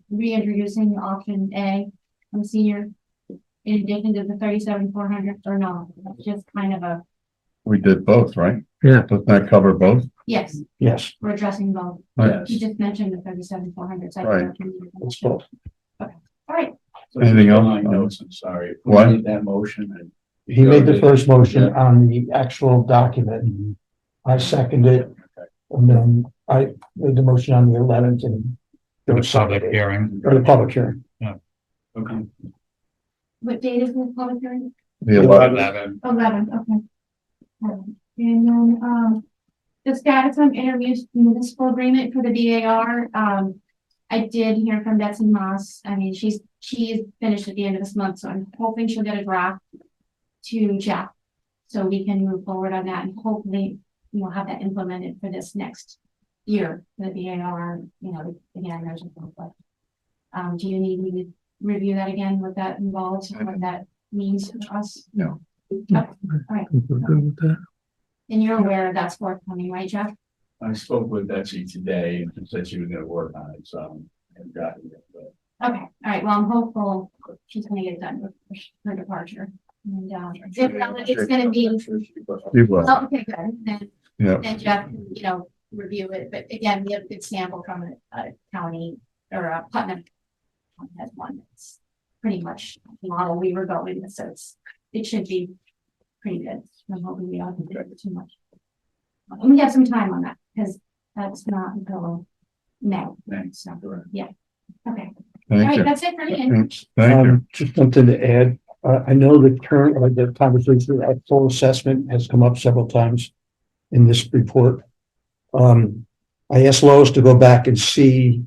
reintroducing option A from senior in addition to the 37,400 or not? That's just kind of a, We did both, right? Yeah. Doesn't that cover both? yes, Yes, we're addressing both. Right. You just mentioned the 37,400. So I Right. think we need to- it's both. All right, So Anything else? my notes, I'm sorry. If we What? made that motion and. He made the first motion on the actual document. I seconded, and then I made the motion on the 11th and. For the public hearing. Or the public hearing. Okay. what date is the public hearing? The 11th. 11, okay. And then, the status on interviews municipal agreement for the DAR, I did hear from Betsy Moss. I mean, she's finished at the end of this month, so I'm hoping she'll get a draft to Jeff. So we can move forward on that and hopefully we'll have that implemented for this next year, for the DAR, again, there's a conflict. Do you need me to review that again, what that involves, and what that means to us? No. Okay, all right, We're good with that. and you're aware that's forthcoming, right, Jeff? I spoke with Betsy today and she said she was gonna work on it, so I haven't gotten it, but. Okay, all right, well, I'm hopeful she's gonna get it done with her departure. And, if not, it's gonna be, You will, oh, okay, good, then yeah, then Jeff, can, review it, but again, we have a good sample from a county or a Putnam. Has one that's pretty much the model we were going with, so it should be pretty good. I'm hoping we don't do it too much. And we have some time on that, because that's not until May, Thanks. so, yeah, okay. All thank right, you. that's it for me. Thank you. Just something to add. I know the current, or the conversation, our full assessment has come up several times in this report. I asked Lois to go back and see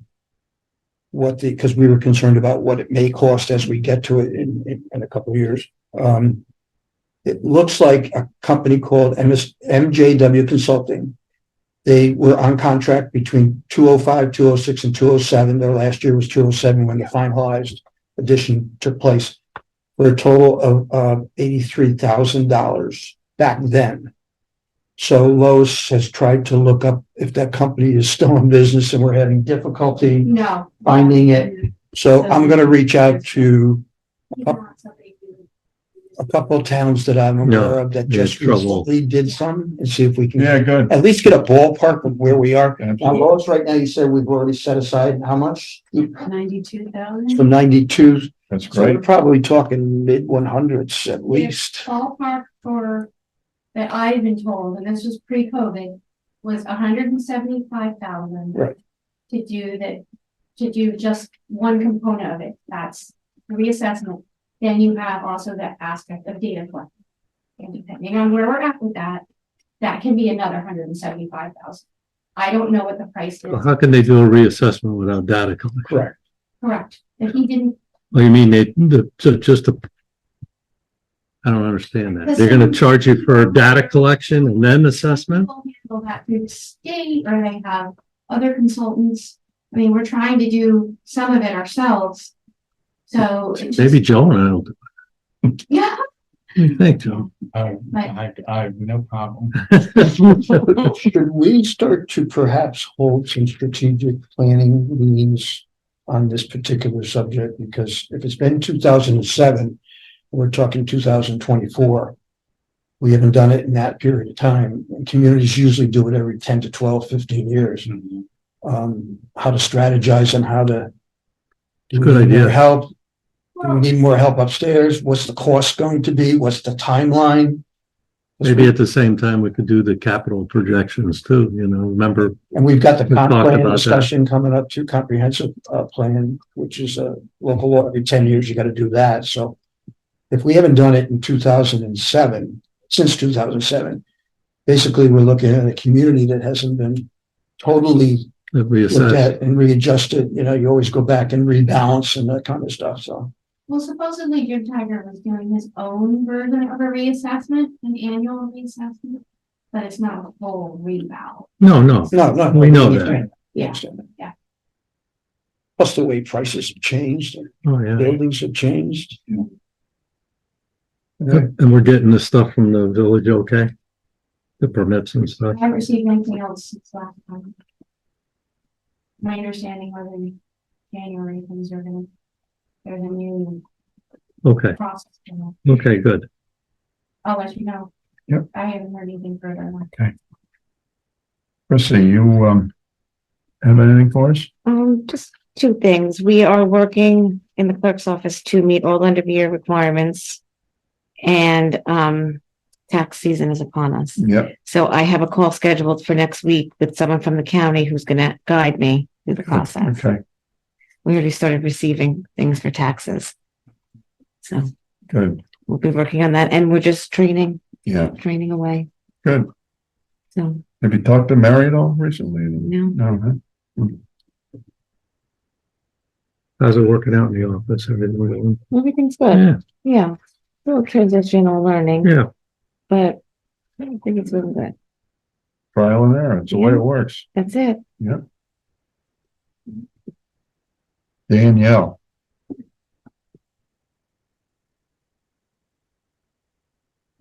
because we were concerned about what it may cost as we get to it in a couple of years. It looks like a company called MJW Consulting. They were on contract between 205, 206, and 207. Their last year was 207 when the finalized addition took place, for a total of $83,000 back then. So Lois has tried to look up if that company is still in business, and we're having difficulty No. finding it. So I'm going to reach out to a couple of towns that I'm aware of that Yeah, just trouble. recently did some, and see if we can Yeah, good. at least get a ballpark of where we are. Now, Absolutely. Lois, right now, you said we've already set aside how much? 92,000. For 92. That's So we're great. probably talking mid 100s at least. Ballpark for, that I've been told, and this was pre-COVID, was 175,000. Right. To do just one component of it, that's the reassessment. Then you have also that aspect of data collection. And depending on where we're at with that, that can be another 175,000. I don't know what the price Well, is. how can they do a reassessment without data collection? Correct. Correct. If he didn't, Well, you mean I don't understand that. They're gonna charge you for data collection and then assessment? people handle that through the state, or they have other consultants. I mean, we're trying to do some of it ourselves. So. it's just- Maybe Joe and I will. Yeah. What do you think, Joe? I have no problem. Should we start to perhaps hold some strategic planning meetings on this particular subject? Because if it's been 2007, we're talking 2024. We haven't done it in that period of time. And communities usually do it every 10 to 12, 15 years. How to strategize and how to. Do we Good need more idea. help? Do we need more help upstairs? What's the cost going to be? What's the timeline? Maybe at the same time, we could do the capital projections too, remember, And we've got the We comp talked plan about that. discussion coming up too, comprehensive plan, which is a local law. Every 10 years, you got to do that. So if we haven't done it in 2007, since 2007, basically we're looking at a community that hasn't been totally looked reassess. at and readjusted. You always go back and rebalance and that kind of stuff. So Well, supposedly Jim Tiger was doing his own version of a reassessment, an annual reassessment, but it's not a full reval. No. no, We know that. Yeah, that. yeah. Plus the way prices have changed, and Oh, yeah. buildings have changed. And we're getting the stuff from the village, okay? The permits and stuff. I haven't received anything else since last time. My understanding was in January, things are gonna, there's a new Okay, process. okay, good. I'll let you know. Yep. I haven't heard anything further. Chrissy, you, have anything for us? Just two things. We are working in the clerk's office to meet all end of year requirements. And, tax season is upon us. Yep. So I have a call scheduled for next week with someone from the county who's gonna guide me through the process. Okay, We already started receiving things for taxes. So good. we'll be working on that, and we're just training Yeah, away. good. So, Have you talked to Mary at all recently? no, No, huh? How's it working out in the office? Everything? everything's good. Yeah, Yeah. Little transitional learning, yeah. but I don't think it's really good. Trial and error. It's the way it works. That's it. Yeah. Danielle.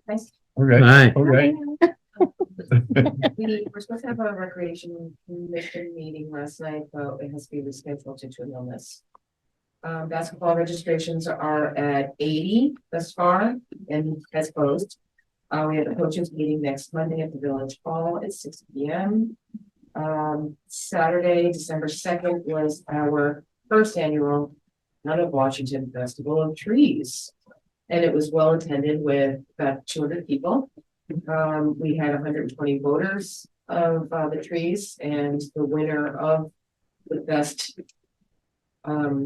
Nice. Okay, Aye. okay. We're supposed to have a recreation commission meeting last night, but it has to be rescheduled due to an illness. Basketball registrations are at 80 thus far and has closed. We have a coaches meeting next Monday at the Village Hall at 6 p.m. Saturday, December 2nd was our first annual Town of Washington Festival of Trees. And it was well attended with about 200 people. We had 120 voters of the trees, and the winner of the best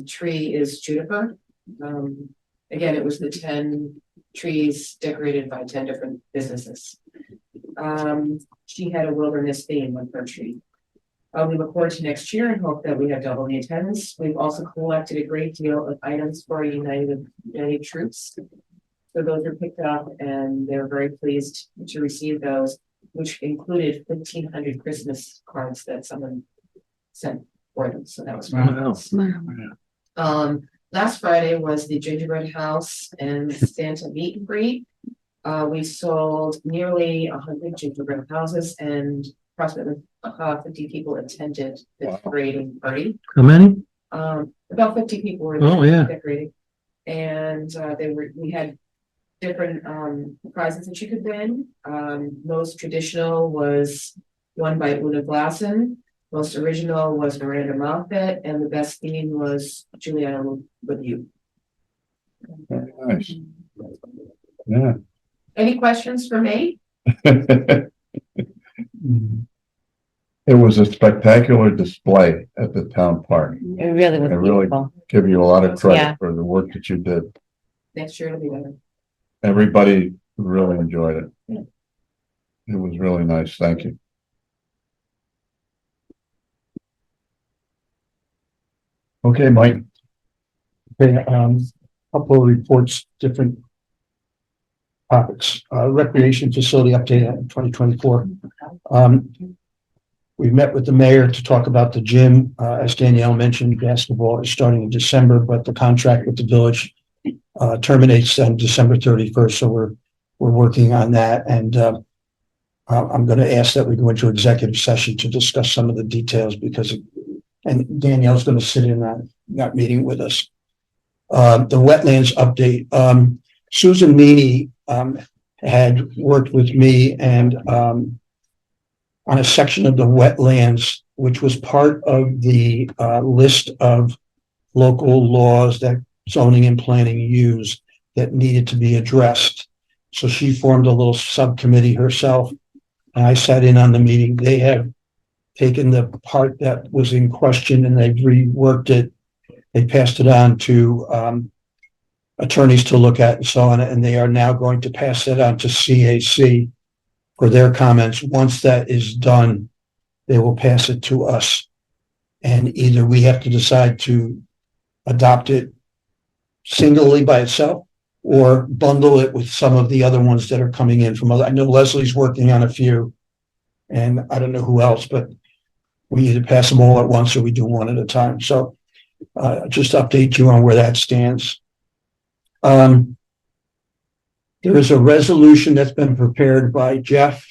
tree is juniper. Again, it was the 10 trees decorated by 10 different businesses. She had a wilderness theme with her tree. We look forward to next year and hope that we have double the attendance. We've also collected a great deal of items for United Troops. So those are picked up and they're very pleased to receive those, which included 1,500 Christmas cards that someone sent for them. So that was Wow. last Friday was the gingerbread house and Santa meet and greet. We sold nearly 100 gingerbread houses and approximately 50 people attended the decorating party. How many? About 50 people were Oh, yeah. decorating. And we had different prizes that you could win. Most traditional was won by Una Glassen. Most original was Miranda Moffat, and the best theme was Juliana with You. Very nice. Yeah. Any questions for me? It was a spectacular display at the town park. It really was I really- beautiful. Give you a lot of credit Yeah. for the work that you did. Next year it'll be better. Everybody really enjoyed it. Yeah. It was really nice. Thank you. Okay, Mike. Okay, couple of reports, different topics. Recreation facility update in 2024. We met with the mayor to talk about the gym. As Danielle mentioned, basketball is starting in December, but the contract with the village terminates on December 31st. So we're working on that. And I'm going to ask that we go into executive session to discuss some of the details and Danielle's going to sit in on that meeting with us. The wetlands update. Susan Meany had worked with me and on a section of the wetlands, which was part of the list of local laws that zoning and planning use that needed to be addressed. So she formed a little subcommittee herself, and I sat in on the meeting. They have taken the part that was in question and they've reworked it. They passed it on to attorneys to look at and so on, and they are now going to pass it on to CAC for their comments. Once that is done, they will pass it to us. And either we have to decide to adopt it singly by itself or bundle it with some of the other ones that are coming in from other. I know Leslie's working on a few and I don't know who else, but we either pass them all at once or we do one at a time. So just update you on where that stands. There is a resolution that's been prepared by Jeff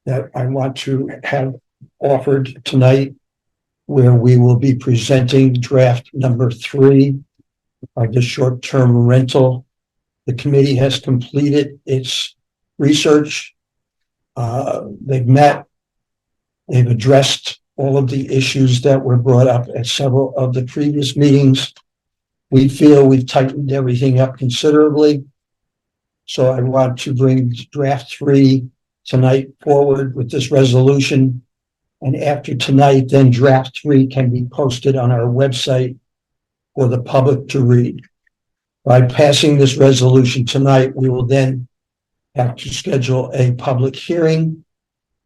that I want to have offered tonight, where we will be presenting draft number 3 of the short-term rental. The committee has completed its research. They've met, they've addressed all of the issues that were brought up at several of the previous meetings. We feel we've tightened everything up considerably. So I want to bring draft 3 tonight forward with this resolution. And after tonight, then draft 3 can be posted on our website for the public to read. By passing this resolution tonight, we will then have to schedule a public hearing.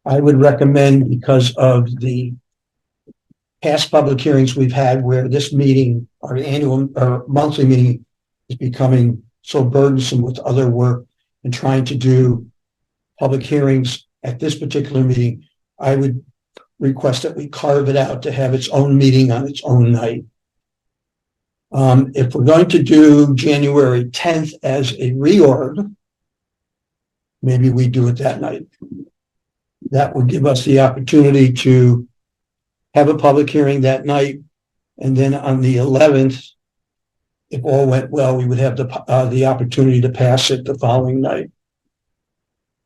I would recommend, because of the past public hearings we've had where this meeting, our annual or monthly meeting, is becoming so burdensome with other work and trying to do public hearings at this particular meeting, I would request that we carve it out to have its own meeting on its own night If we're going to do January 10th as a reorg, maybe we do it that night. That would give us the opportunity to have a public hearing that night. And then on the 11th, if all went well, we would have the opportunity to pass it the following night.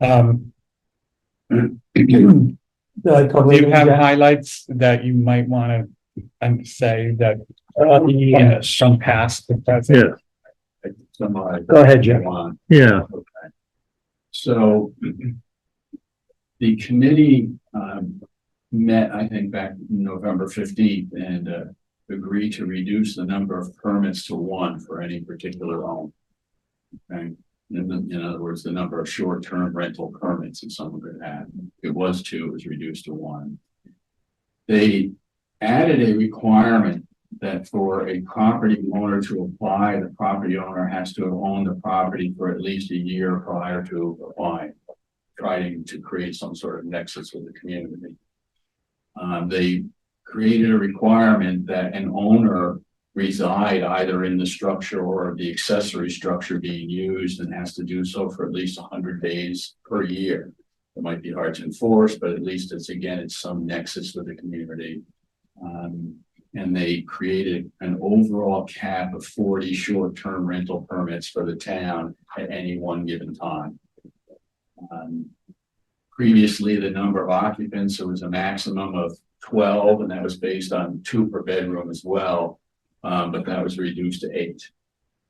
Do Did I cover you have that? highlights that you might want to say that from past to present? Yeah, Go ahead, Jeff. yeah, So the committee met, I think, back November 15th and agreed to reduce the number of permits to one for any particular home. Okay. In other words, the number of short-term rental permits that someone could have. It was 2, it was reduced to 1. They added a requirement that for a property owner to apply, the property owner has to have owned the property for at least a year prior to applying, trying to create some sort of nexus with the community. They created a requirement that an owner reside either in the structure or the accessory structure being used and has to do so for at least 100 days per year. It might be hard to enforce, but at least it's some nexus with the community. And they created an overall cap of 40 short-term rental permits for the town at any one given time. Previously, the number of occupants, there was a maximum of 12, and that was based on 2 per bedroom as well. But that was reduced to 8.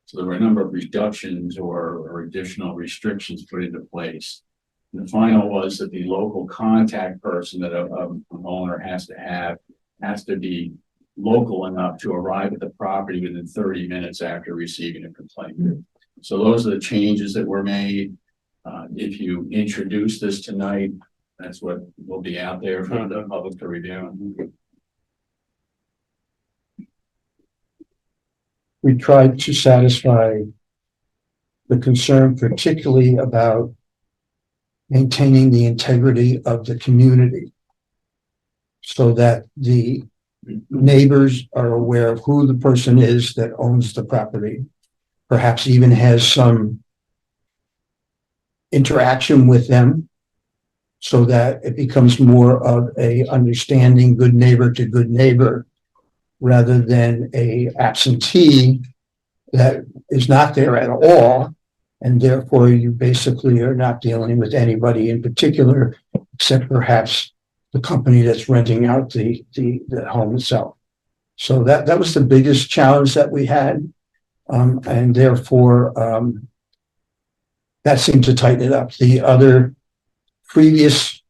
So there were a number of reductions or additional restrictions put into place. And the final was that the local contact person that an owner has to be local enough to arrive at the property within 30 minutes after receiving a complaint. So those are the changes that were made. If you introduce this tonight, that's what will be out there for the public to review. We tried to satisfy the concern, particularly about maintaining the integrity of the community so that the neighbors are aware of who the person is that owns the property, perhaps even has some interaction with them so that it becomes more of a understanding good neighbor to good neighbor rather than a absentee that is not there at all. And therefore you basically are not dealing with anybody in particular, except perhaps the company that's renting out the home itself. So that was the biggest challenge that we had. And therefore, that seemed to tighten it up. The other previous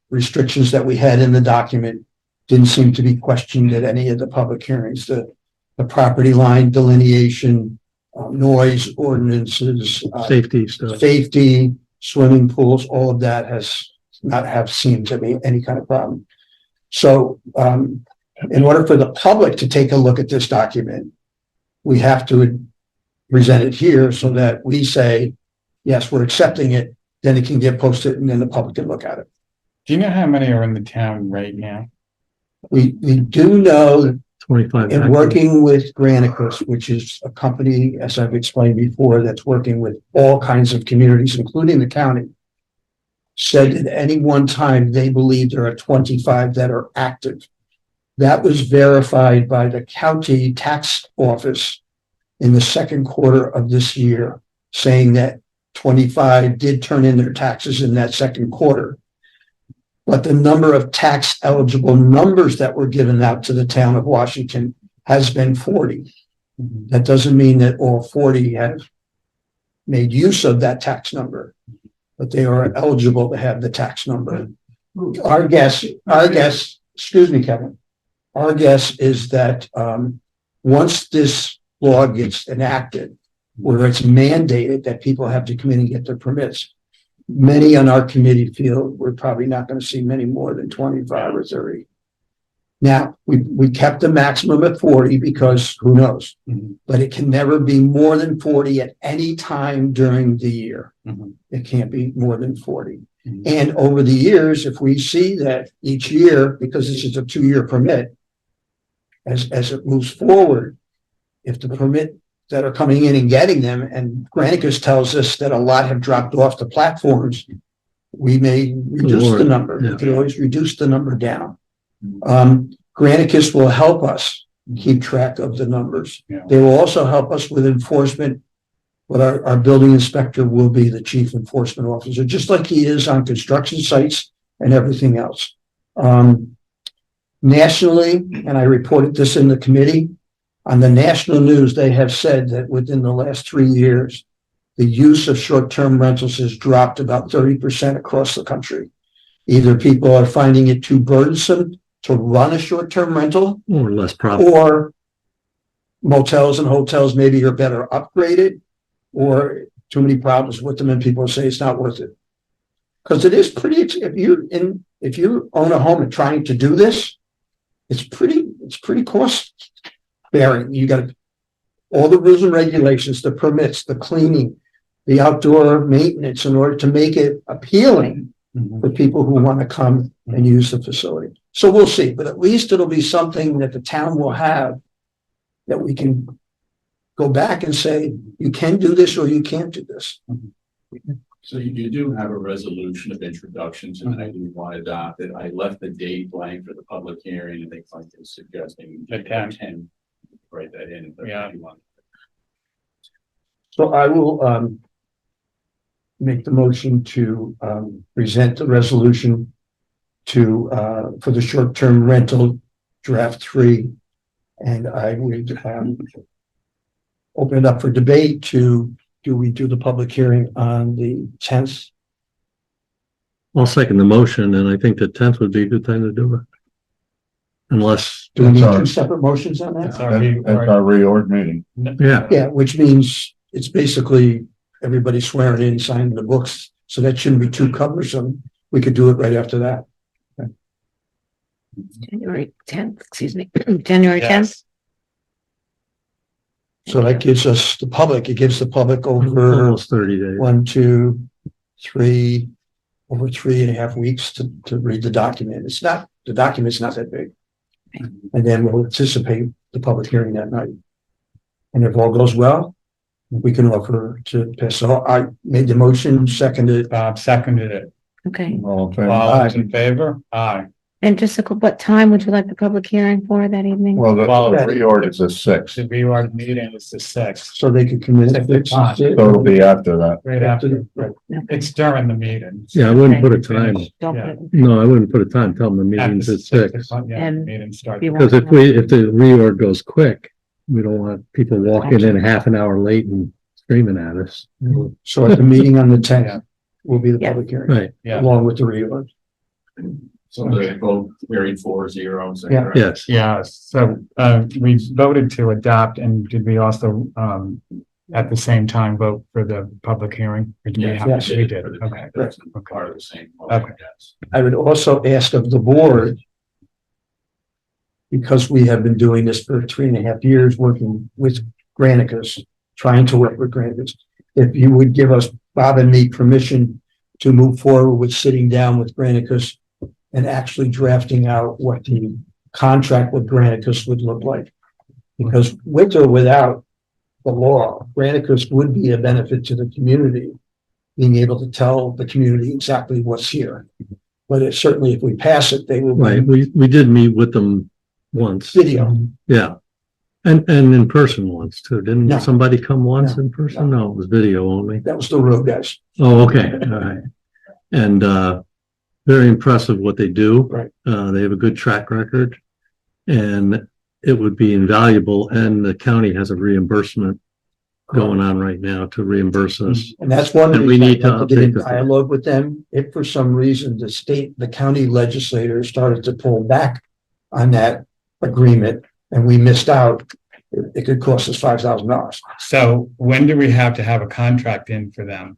restrictions that we had in the document didn't seem to be questioned at any of the public hearings. The property line delineation, noise ordinances, safety stuff. safety, swimming pools, all of that has not have seemed to be any kind of problem. So in order for the public to take a look at this document, we have to present it here so that we say, yes, we're accepting it, then it can get posted and then the public can look at it. Do you know how many are in the town right now? We do know that 25. in working with Granicus, which is a company, as I've explained before, that's working with all kinds of communities, including the county, said at any one time they believe there are 25 that are active. That was verified by the county tax office in the second quarter of this year, saying that 25 did turn in their taxes in that second quarter. But the number of tax eligible numbers that were given out to the town of Washington has been 40. That doesn't mean that all 40 have made use of that tax number, but they are eligible to have the tax number. Our guess, excuse me, Kevin, our guess is that once this law gets enacted, where it's mandated that people have to come in and get their permits, many on our committee feel we're probably not going to see many more than 25 or 30. Now, we kept the maximum at 40 because who knows, but it can never be more than 40 at any time during the year. It can't be more than 40. And over the years, if we see that each year, because this is a 2-year permit, as it moves forward, if the permit that are coming in and getting them, and Granicus tells us that a lot have dropped off the platforms, we may reduce the number. We Yeah. can always reduce the number down. Granicus will help us keep track of the numbers. Yeah. They will also help us with enforcement. But our building inspector will be the chief enforcement officer, just like he is on construction sites and everything else. Nationally, and I reported this in the committee, on the national news, they have said that within the last 3 years, the use of short-term rentals has dropped about 30% across the country. Either people are finding it too burdensome to run a short-term rental, Or less profit. or motels and hotels maybe are better upgraded, or too many problems with them and people say it's not worth it. Because it is pretty, if you own a home and trying to do this, it's pretty cost bearing. You got all the rules and regulations, the permits, the cleaning, the outdoor maintenance in order to make it appealing for people who want to come and use the facility. So we'll see, but at least it'll be something that the town will have that we can go back and say, you can do this or you can't do this. So you do have a resolution of introduction tonight, you want to adopt it. I left the date blank for the public hearing, and they like to suggesting The 10th. 10. Write that in. If Yeah. you want. So I will make the motion to present the resolution to for the short-term rental draft 3. And I would open it up for debate to, do we do the public hearing on the 10th? I'll second the motion, and I think the 10th would be a good time to do it. Unless, Do we need That's two our- separate motions on that? That's our re- That's our reorg meeting. yeah, Yeah, which means it's basically everybody swearing in, signing the books. So that shouldn't be too cumbersome. We could do it right after that. January 10th, excuse me, January 10th. Yes. So that gives us the public, it gives the public over almost 30 days. 1, 2, 3, over 3.5 weeks to read the document. The document's not that big. And then we'll anticipate the public hearing that night. And if all goes well, we can offer to pass. So I made the motion, seconded. Bob seconded it. Okay. All in favor? All those in favor? Aye. And just what time would you like the public hearing for that evening? Well, the Well, reorg is the 6th, The reorg meeting is the 6th, So they could come in. Take the time. so it'll be after that. right after, Right. it's during the meeting. Yeah, I wouldn't put a time. Don't Yeah. put it- No, I wouldn't put a time. Tell them the After meeting's at 6 6. o'clock, yeah, And meeting starts. if you Because if the reorg goes quick, we don't want people walking in half an hour late and screaming at us. So at the meeting on the Yeah. 10th will be the Yeah. public hearing, Right, Yeah, along with the reorg. So they vote carried 4-0. is that Yeah. correct? yes. yeah, so, we voted to adopt, and did we also, at the same time vote for the public hearing? Or did we Yes, have- yes. We did, For the- okay. That's Okay. part of the same. Okay. Yes. I would also ask of the board, because we have been doing this for 3.5 years, working with Granicus, trying to work with Granicus, if you would give us, Bob and me, permission to move forward with sitting down with Granicus and actually drafting out what the contract with Granicus would look like. Because with or without the law, Granicus would be a benefit to the community, being able to tell the community exactly what's here. But it certainly, if we pass it, they will Right, be we did meet with them once. video. Yeah. And in person once too. No. Didn't somebody come once No. in person? No, it was video only. That was the road guys. Oh, okay, all right. And, very impressive what they do. Right. They have a good track record. And it would be invaluable, and the county has a reimbursement going on right now to reimburse us. And that's one And we reason need I'd like to get in update the- dialogue with them. If for some reason the county legislator started to pull back on that agreement and we missed out, it could cost us $5,000. So when do we have to have a contract in for them?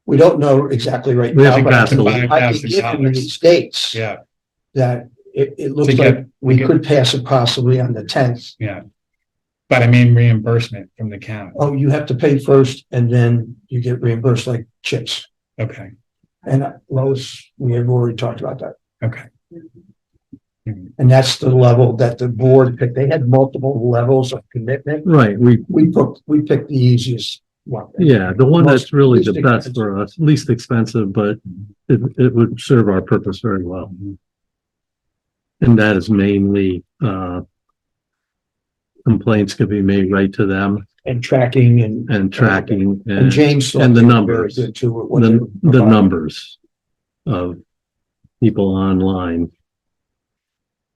We don't know exactly right We now, haven't but I passed can the- I can give him these dates Yeah, that it looks To get- like we could pass it possibly on the 10th. yeah. But I mean reimbursement from the county. Oh, you have to pay first and then you get reimbursed like chips. Okay, And Lois, we have already talked about that. okay. Mhm. And that's the level that the board picked. They had multiple levels of commitment. Right, We picked the easiest one. yeah, the one that's really the Least best expensive. for us, least expensive, but it would serve our purpose very well. And that is mainly, complaints could be made right to them And tracking and tracking and and James. thought and the they were numbers. very good too with what they the, were the providing. numbers of people online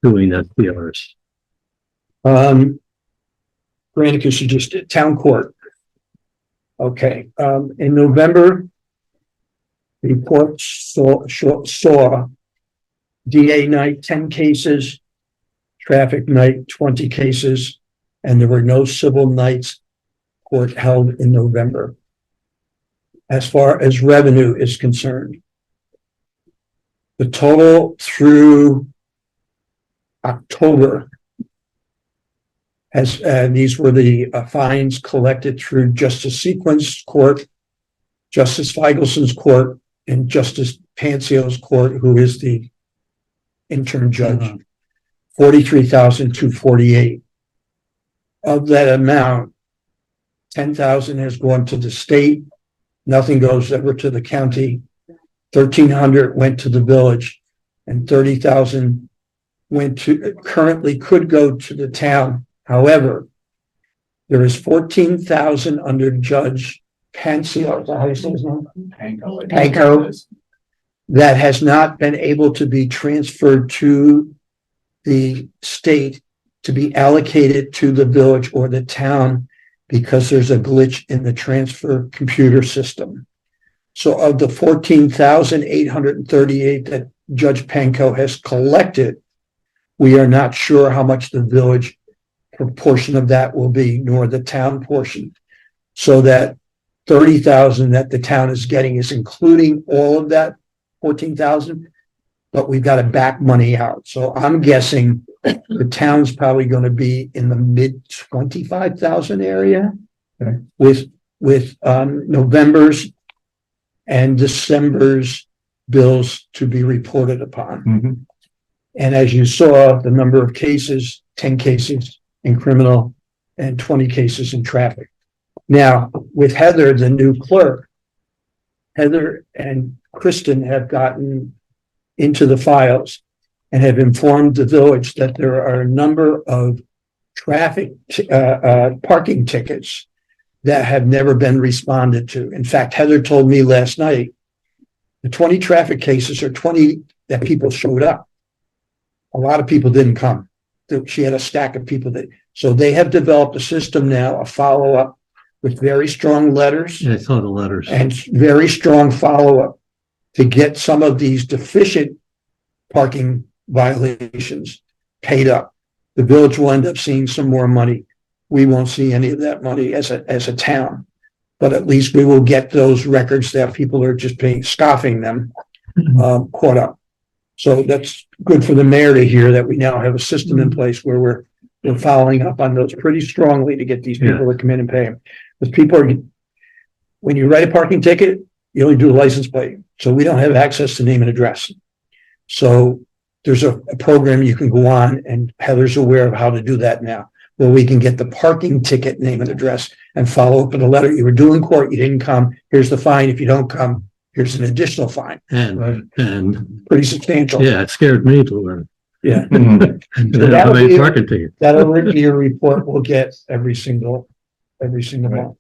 doing SPRs. Granicus, you just did town court. Okay, in November, the report saw DA night, 10 cases, traffic night, 20 cases, and there were no civil nights court held in November. As far as revenue is concerned, the total through October as these were the fines collected through Justice Sequin's court, Justice Feigelson's court, and Justice Pancio's court, who is the interim judge. 43,248. Of that amount, 10,000 has gone to the state. Nothing goes ever to the county. 1,300 went to the village, and 30,000 currently could go to the town. However, there is 14,000 under Judge Pancio, is that how you say his name? Panko, that has not been able to be transferred to the state to be allocated to the village or the town because there's a glitch in the transfer computer system. So of the 14,838 that Judge Panko has collected, we are not sure how much the village proportion of that will be, nor the town portion. So that 30,000 that the town is getting is including all of that 14,000, but we've got to back money out. So I'm guessing the town's probably going to be in the mid 25,000 area Okay. with November's and December's bills to be reported upon. Mhm. And as you saw, the number of cases, 10 cases in criminal and 20 cases in traffic. Now, with Heather, the new clerk, Heather and Kristen have gotten into the files and have informed the village that there are a number of parking tickets that have never been responded to. In fact, Heather told me last night, the 20 traffic cases are 20 that people showed up. A lot of people didn't come. She had a stack of people so they have developed a system now, a follow-up with very strong letters. Yeah, I saw the letters. And very strong follow-up to get some of these deficient parking violations paid up. The village will end up seeing some more money. We won't see any of that money as a town, but at least we will get those records that people are just scoffing them, caught up. So that's good for the mayor to hear that we now have a system in place where we're following up on those pretty strongly to get these people to come in and pay them. Because people when you write a parking ticket, you only do a license plate. So we don't have access to name and address. So there's a program you can go on, and Heather's aware of how to do that now, where we can get the parking ticket name and address and follow up with a letter. You were due in court, you didn't come. Here's the fine. If you don't come, here's an additional fine. And Pretty substantial. yeah, it scared me to learn. Yeah. Mhm. that'll How many be- parking tickets? That'll be your report we'll get every single month.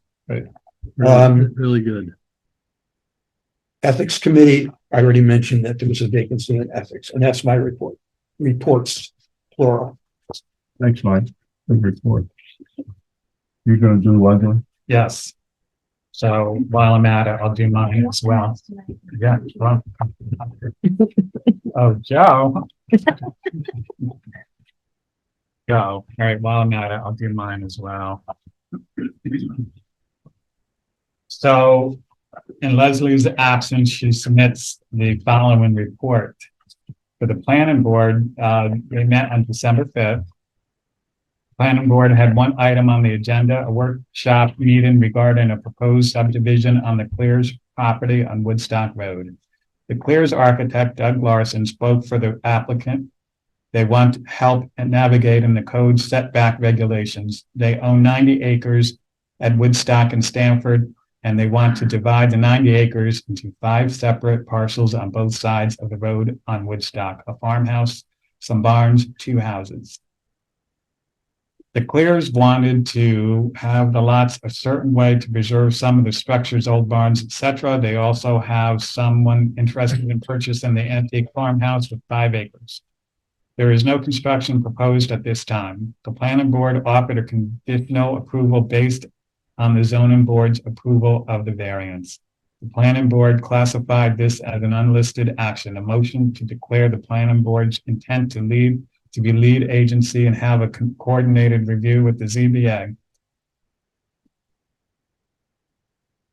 Really good. Ethics Committee, I already mentioned that there was a vacancy in ethics, and that's my report. Reports, plural. Thanks, Mike. Good report. You're gonna do Leslie? Yes. So while I'm at it, I'll do mine as well. Yeah. Well. Oh, Joe. Go. All right, while I'm at it, I'll do mine as well. So in Leslie's absence, she submits the following report. For the planning board, they met on December 5th. Planning board had one item on the agenda, a workshop meeting regarding a proposed subdivision on the Clears property on Woodstock Road. The Clears architect, Doug Larson, spoke for the applicant. They want help and navigate in the code setback regulations. They own 90 acres at Woodstock and Stanford, and they want to divide the 90 acres into 5 separate parcels on both sides of the road on Woodstock, a farmhouse, some barns, 2 houses. The Clears wanted to have the lots a certain way to preserve some of the structures, old barns, etc. They also have someone interested in purchasing the antique farmhouse with 5 acres. There is no construction proposed at this time. The planning board offered a conditional approval based on the zoning board's approval of the variance. The planning board classified this as an unlisted action, a motion to declare the planning board's intent to be lead agency and have a coordinated review with the ZBA.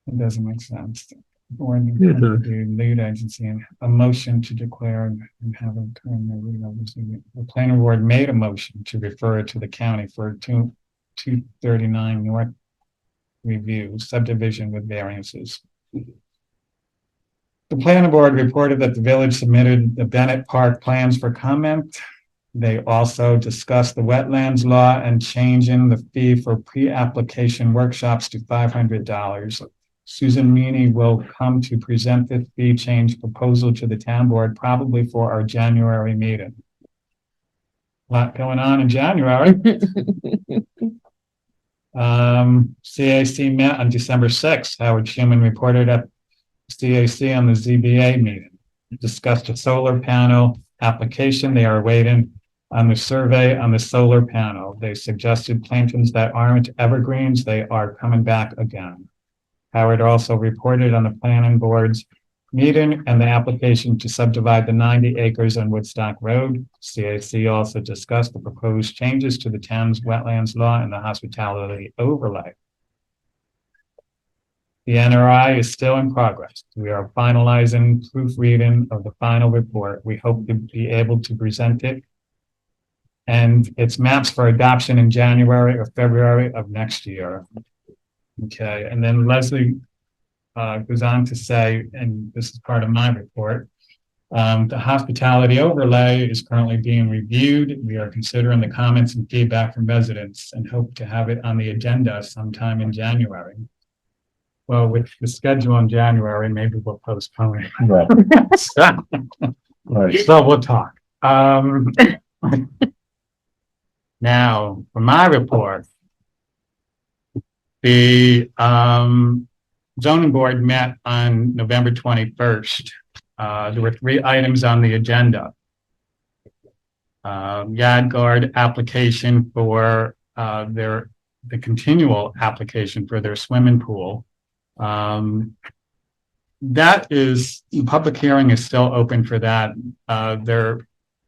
It doesn't make sense. Board It does. to be lead agency and a motion to declare and have a coordinated review. The planning board made a motion to refer it to the county for 239 North review subdivision with variances. The planning board reported that the village submitted the Bennett Park plans for comment. They also discussed the wetlands law and changing the fee for pre-application workshops to $500. Susan Meany will come to present this fee change proposal to the town board probably for our January meeting. A lot going on in January. CAC met on December 6th. Howard Schuman reported at CAC on the ZBA meeting. Discussed a solar panel application. They are waiting on the survey on the solar panel. They suggested plantings that aren't evergreens. They are coming back again. Howard also reported on the planning board's meeting and the application to subdivide the 90 acres on Woodstock Road. CAC also discussed the proposed changes to the town's wetlands law and the hospitality overlay. The NRI is still in progress. We are finalizing proofreading of the final report. We hope to be able to present it and its maps for adoption in January or February of next year. Okay, and then Leslie goes on to say, and this is part of my report, the hospitality overlay is currently being reviewed. We are considering the comments and feedback from residents and hope to have it on the agenda sometime in January. Well, with the schedule in January, maybe we'll postpone it. Right. Right. So we'll talk. Now, for my report, the zoning board met on November 21st. There were 3 items on the agenda. Yard guard application for the continual application for their swimming pool. That is, the public hearing is still open for that.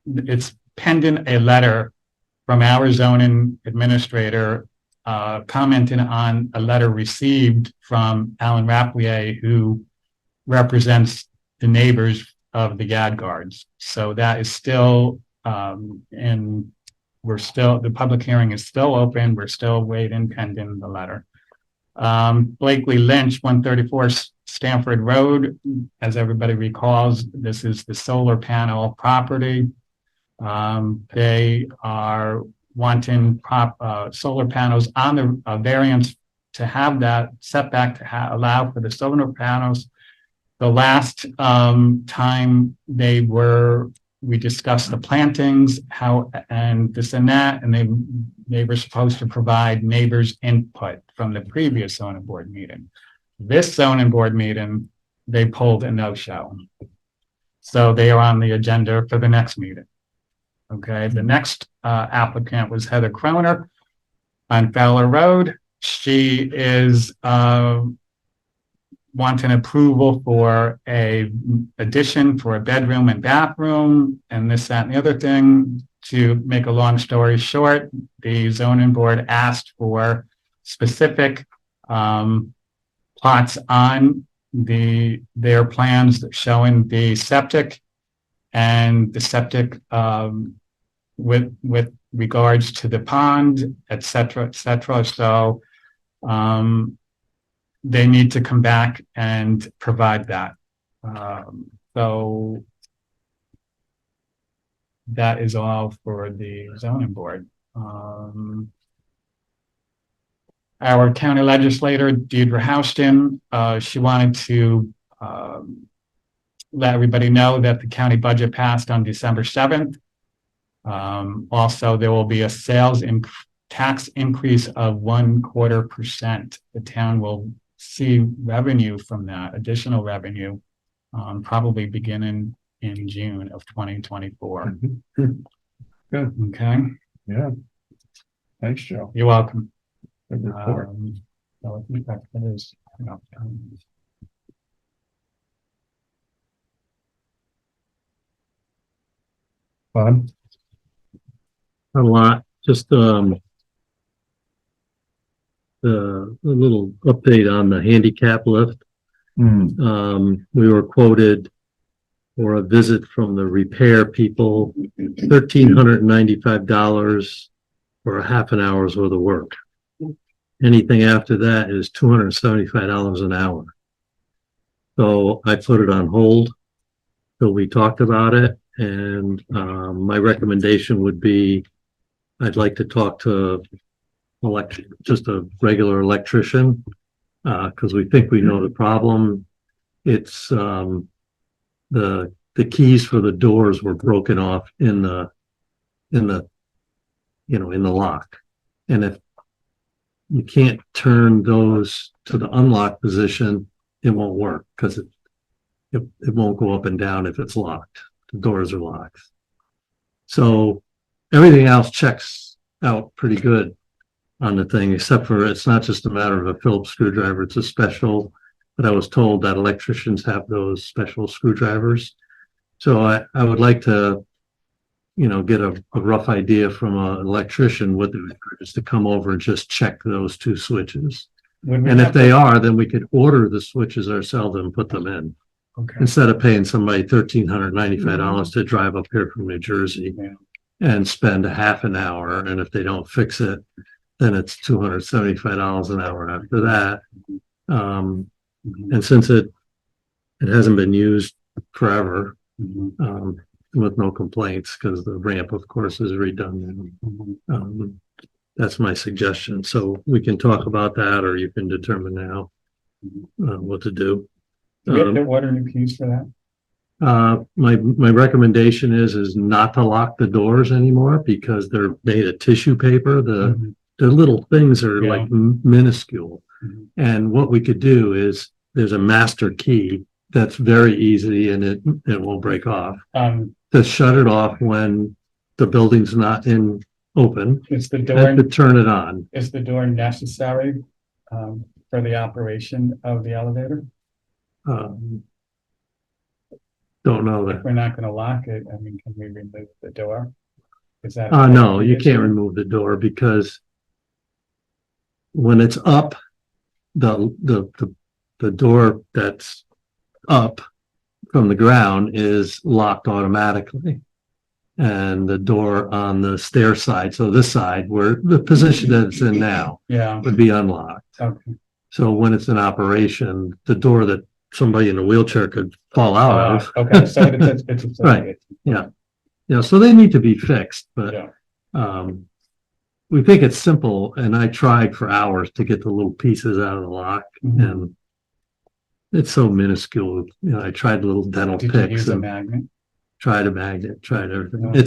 It's pending a letter from our zoning administrator commenting on a letter received from Alan Rapplier, who represents the neighbors of the yard guards. So that is still, and the public hearing is still open. We're still waiting pending the letter. Blakely Lynch, 134 Stanford Road. As everybody recalls, this is the solar panel property. They are wanting solar panels on the variance to have that setback to allow for the solar panels. The last time we discussed the plantings, how and this and that, and they were supposed to provide neighbors' input from the previous zoning board meeting. This zoning board meeting, they pulled a no-show. So they are on the agenda for the next meeting. Okay, the next applicant was Heather Croner on Fowler Road. She is wanting approval for a addition for a bedroom and bathroom and this, that, and the other thing. To make a long story short, the zoning board asked for specific plots on their plans showing the septic and the septic with regards to the pond, et cetera, et cetera. So they need to come back and provide that. So that is all for the zoning board. Our county legislator, Deidre Houston, she wanted to let everybody know that the county budget passed on December 7th. Also, there will be a tax increase of 0.25%. The town will see revenue from that, additional revenue, probably beginning in June of 2024. Good. Okay, Yeah. Thanks, Joe. you're welcome. Good report. So I think that is, Fun. A lot, just, the a little update on the handicap lift. We were quoted for a visit from the repair people, $1,395 for a half an hour's worth of work. Anything after that is $275 an hour. So I put it on hold till we talked about it, and my recommendation would be I'd like to talk to just a regular electrician, because we think we know the problem. It's the keys for the doors were broken off in the lock, and if you can't turn those to the unlock position, it won't work because it won't go up and down if it's locked. The doors are locked. So everything else checks out pretty good on the thing, except for it's not just a matter of a Phillips screwdriver, it's a special, but I was told that electricians have those special screwdrivers. So I would like to, get a rough idea from an electrician what the is to come over and just check those two switches. And if they are, then we could order the switches ourselves and put them in, okay, instead of paying somebody $1,395 to drive up here from New Jersey Yeah. and spend a half an hour. And if they don't fix it, then it's $275 an hour after that. And since it hasn't been used forever, with no complaints, because the ramp, of course, is redundant. That's my suggestion. So we can talk about that, or you can determine now what to do. Do we have to order new keys for that? My recommendation is not to lock the doors anymore because they're made of tissue paper. The little things are Yeah. like minuscule. Mhm. And what we could do is there's a master key that's very easy and it won't break off. To shut it off when the building's not open Is the and door, to turn it on. is the door necessary for the operation of the elevator? Um, Don't know If that. we're not gonna lock it, I mean, can we remove the door? Is that? No, you can't remove the door because when it's up, the door that's up from the ground is locked automatically. And the door on the stair side, so this side where the position that it's in now Yeah, would be unlocked. okay. So when it's in operation, the door that somebody in a wheelchair could fall out of. Okay, so it's. Right. So they need to be fixed, but Yeah. we think it's simple, and I tried for hours to get the little pieces out of the lock, Mhm. and it's so minuscule. I tried little dental Did you picks use a and magnet? tried a magnet, tried everything. Yeah.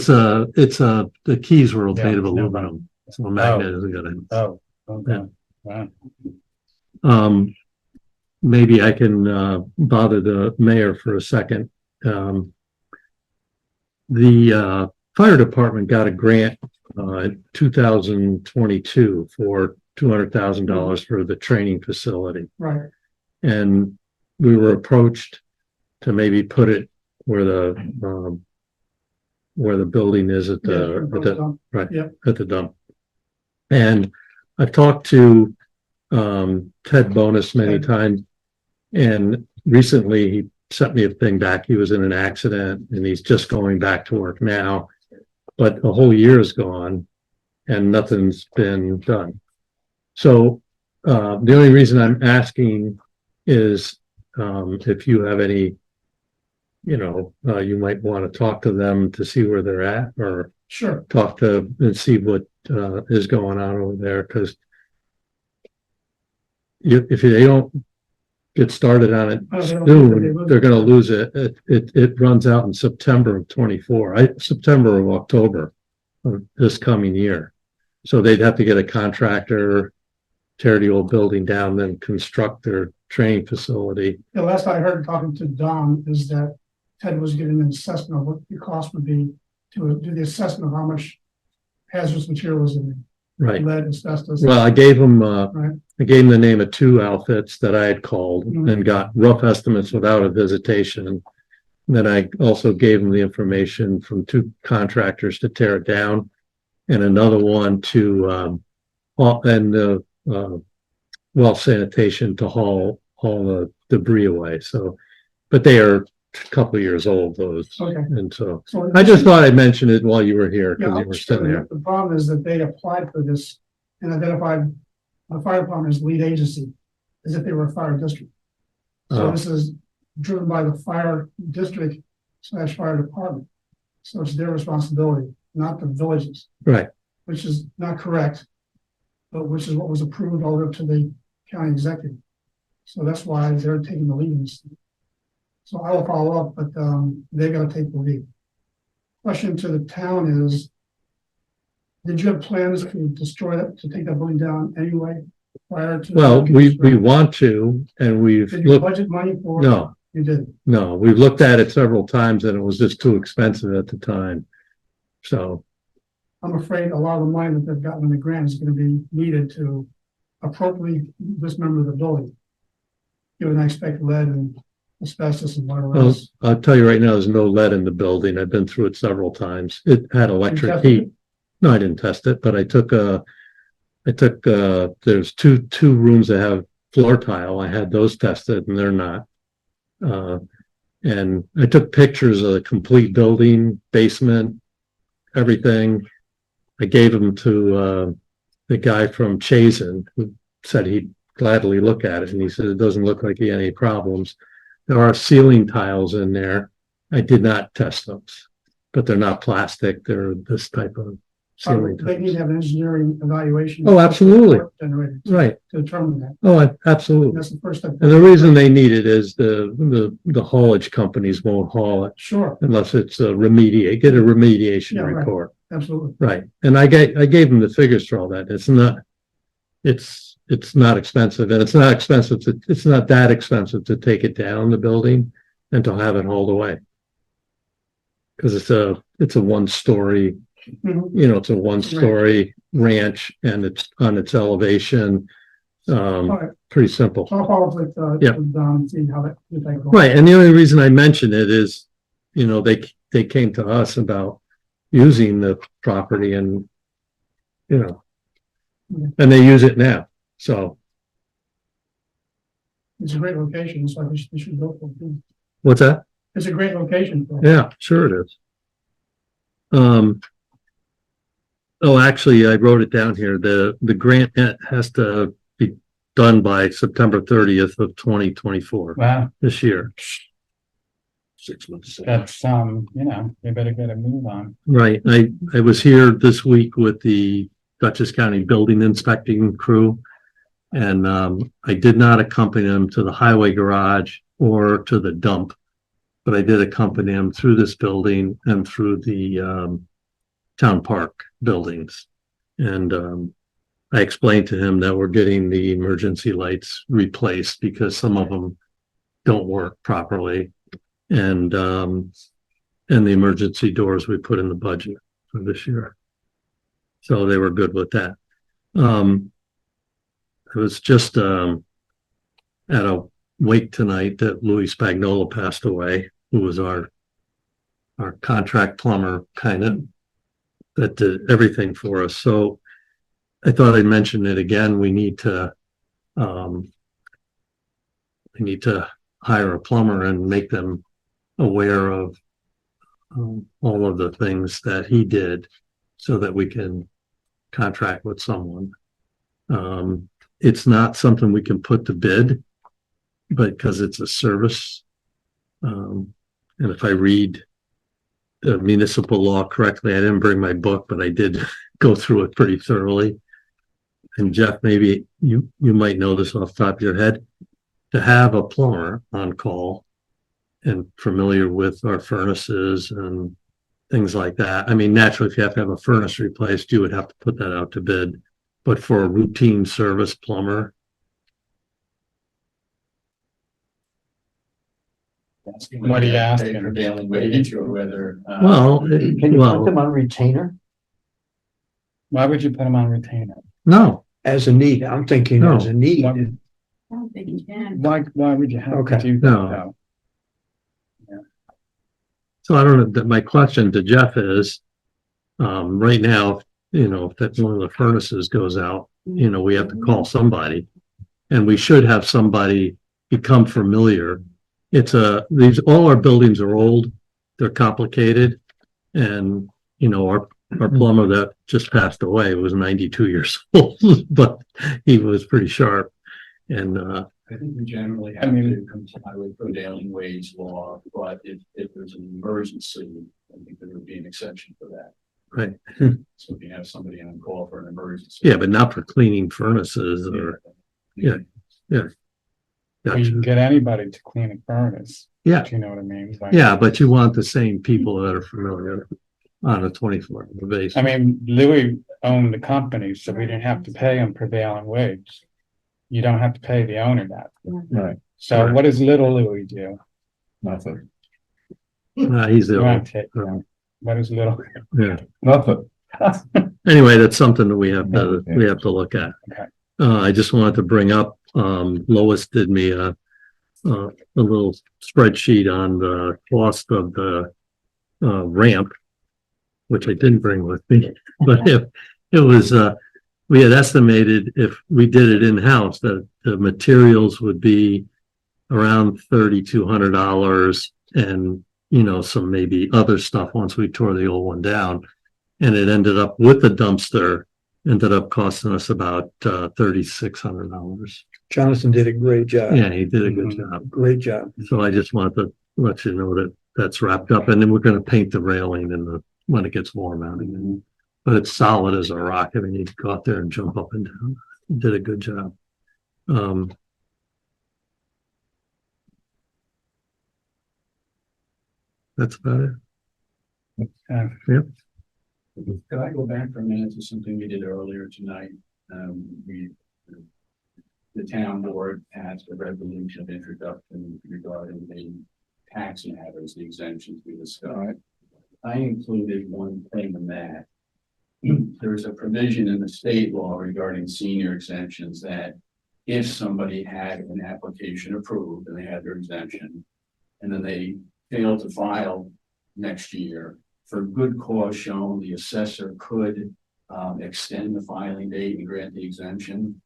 The keys were made of no aluminum, so a magnet isn't gonna. Oh, okay, wow. Maybe I can bother the mayor for a second. The fire department got a grant in 2022 for $200,000 for the training facility. Right. And we were approached to maybe put it where the building is at the dump. And I've talked to Ted Bonus many times, and recently he sent me a thing back. He was in an accident and he's just going back to work now, but a whole year is gone and nothing's been done. So the only reason I'm asking is if you have any you might want to talk to them to see where they're at, or Sure. talk to and see what is going on over there, because if they don't get started on it Oh, they don't- soon, they're gonna lose it. It runs out in September of 24, September of October of this coming year. So they'd have to get a contractor, tear the old building down, then construct their training facility. The last I heard talking to Don is that Ted was getting an assessment of what the cost would be to do the assessment of how much hazardous material was in Right. it, lead, asbestos. Well, I gave them, Right. I gave them the name of two outfits that I had called Mhm. and got rough estimates without a visitation. Then I also gave them the information from two contractors to tear it down, and another one to, well, sanitation to haul the debris away. So, but they are a couple of years old, those. Okay. And so So I just thought I'd mention it while you were here, Yeah, because you were sitting there. the problem is that they applied for this and identified the fire department as lead agency, as if they were a fire district. So Oh. this is driven by the fire district / fire department. So it's their responsibility, not the villages, Right. which is not correct, but which is what was approved all the way up to the county executive. So that's why they're taking the lead in this. So I will follow up, but they're gonna take the lead. Question to the town is, did you have plans to destroy that, to take that building down anyway? Prior to? Well, we want to, and we've Did you looked, budget money for? no, You did. no, we've looked at it several times and it was just too expensive at the time. So, I'm afraid a lot of the money that they've gotten in the grant is gonna be needed to appropriately dismember the building. Given I expect lead and asbestos and whatever well, else. I'll tell you right now, there's no lead in the building. I've been through it several times. It had electric tested heat. No, I didn't test it, but I took there's two rooms that have floor tile. I had those tested and they're not. And I took pictures of the complete building, basement, everything. I gave them to, the guy from Chazen, who said he'd gladly look at it. And he said, it doesn't look like he had any problems. There are ceiling tiles in there. I did not test those, but they're not plastic. They're this type of ceiling They need tiles. to have an engineering evaluation. Oh, absolutely. Generated Right. to determine that. Oh, absolutely. That's the first step. And the reason they need it is the haulage companies won't haul it Sure, unless it's get a remediation Yeah, right. report. absolutely. Right. And I gave them the figures for all that. It's not expensive, and it's not that expensive to take it down the building and to have it hauled away. Cause it's a one-story, Mhm. it's a one-story ranch and it's on its elevation. All right, Pretty simple. so I'll follow up with, Yeah. with Don and see how that. if that goes. Right, and the only reason I mention it is, they came to us about using the property and, and they use it now, so, It's a great location, so we should go for it. what's that? It's a great location. for it. Yeah, sure it is. Actually, I wrote it down here, the grant has to be done by September 30th of 2024, Wow, this year. 6 months. that's, they better get a move on. Right, I was here this week with the Dutchess County Building Inspecting crew. And I did not accompany them to the highway garage or to the dump. But I did accompany them through this building and through the town park buildings. And I explained to him that we're getting the emergency lights replaced because some of them don't work properly. And the emergency doors we put in the budget for this year. So they were good with that. I was just at a wake tonight that Louis Spagnola passed away, who was our contract plumber, kind of, that did everything for us. So I thought I'd mention it again. We need to hire a plumber and make them aware of all of the things that he did so that we can contract with someone. It's not something we can put to bid, but because it's a service, And if I read the municipal law correctly, I didn't bring my book, but I did go through it pretty thoroughly. And Jeff, maybe you might know this off the top of your head, to have a plumber on call and familiar with our furnaces and things like that. I mean, naturally, if you have to have a furnace replaced, you would have to put that out to bid. But for a routine service plumber, What are you asking? Prevailing wage or whether. well, Can you put well, them on retainer Why would you put them on retainer? no, as a need? I'm thinking as a need. Why, I don't think you can. why would you have to Okay. do that No. though? so I don't know, my question to Jeff is, right now, if that one of the furnaces goes out, we have to call somebody. And we should have somebody become familiar. All our buildings are old, they're complicated. And, our plumber that just passed away was 92 years old, but he was pretty sharp. And, I think we generally have to comply with prevailing wage law, but if there's an emergency, I think there would be an exception for that. right, So if you have somebody on call for an emergency. yeah, but not for cleaning furnaces or, yeah. Well, you gotcha. can get anybody to clean a furnace. Yeah. Do you know what I mean? Like- Yeah, but you want the same people that are familiar on a 24-hour basis. I mean, Louis owned the company, so we didn't have to pay him prevailing wage. You don't have to pay the owner that. Right, So Right. what does little Louis do? nothing, He's You the wanna old, take- What is little? yeah. nothing. Anyway, that's something that we have to look at. Okay. I just wanted to bring up, Lois did me a little spreadsheet on the cost of the ramp, which I didn't bring with me, but if it was, we had estimated if we did it in-house, that the materials would be around $3,200 and, some maybe other stuff once we tore the old one down. And it ended up with the dumpster, ended up costing us about $3,600. Jonathan did a great job. Yeah, he did a good job. Great job. So I just wanted to let you know that that's wrapped up, and then we're gonna paint the railing when it gets warm out again. But it's solid as a rock. I mean, you go out there and jump up and down. Did a good job. That's about it. Could I go back for a minute to something we did earlier tonight? The town board passed a resolution of introduction regarding the taxi matters, the exemptions we discussed. I included one thing in that. There's a provision in the state law regarding senior exemptions that if somebody had an application approved and they had their exemption, and then they failed to file next year, for good cause shown, the assessor could extend the filing date and grant the exemption.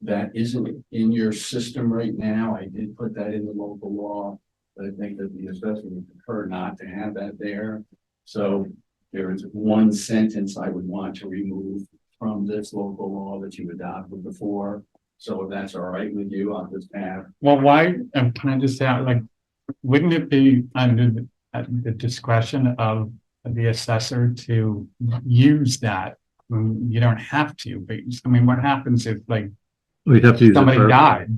That isn't in your system right now. I did put that in the local law, but I think that the assessor would prefer not to have that there. So there is one sentence I would want to remove from this local law that you adopted before. So if that's all right with you, I'll just have. Well, why, can I just add, like, wouldn't it be under the discretion of the assessor to use that? You don't have to, but I mean, what happens if like We'd have to use it somebody for- died?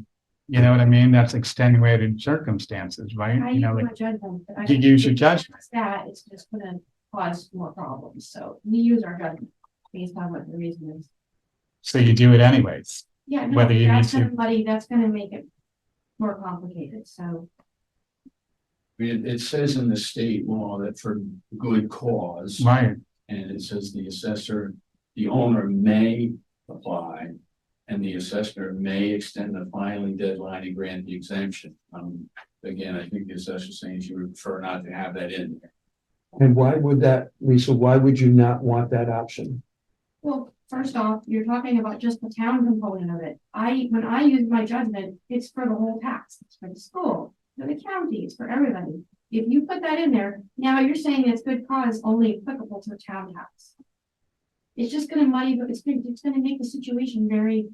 You know what I mean? That's extenuated circumstances, right? I You know, use like my judgment. but I you think use your if judgment. it's That it's just gonna cause more problems, so we use our judgment based on what the reason is. So you do it anyways. Yeah, no, Whether you that's need to- somebody, that's gonna make it more complicated, so. It says in the state law that for good cause. Right. And it says the assessor, the owner may apply. And the assessor may extend the filing deadline and grant the exemption. Again, I think the assessor is saying she would prefer not to have that in there. And why would that, Lisa, why would you not want that option? Well, first off, you're talking about just the town component of it. When I use my judgment, it's for the whole tax, it's for the school, for the county, it's for everybody. If you put that in there, now you're saying it's good cause only applicable to the town tax. It's just gonna muddy, but it's gonna make the situation very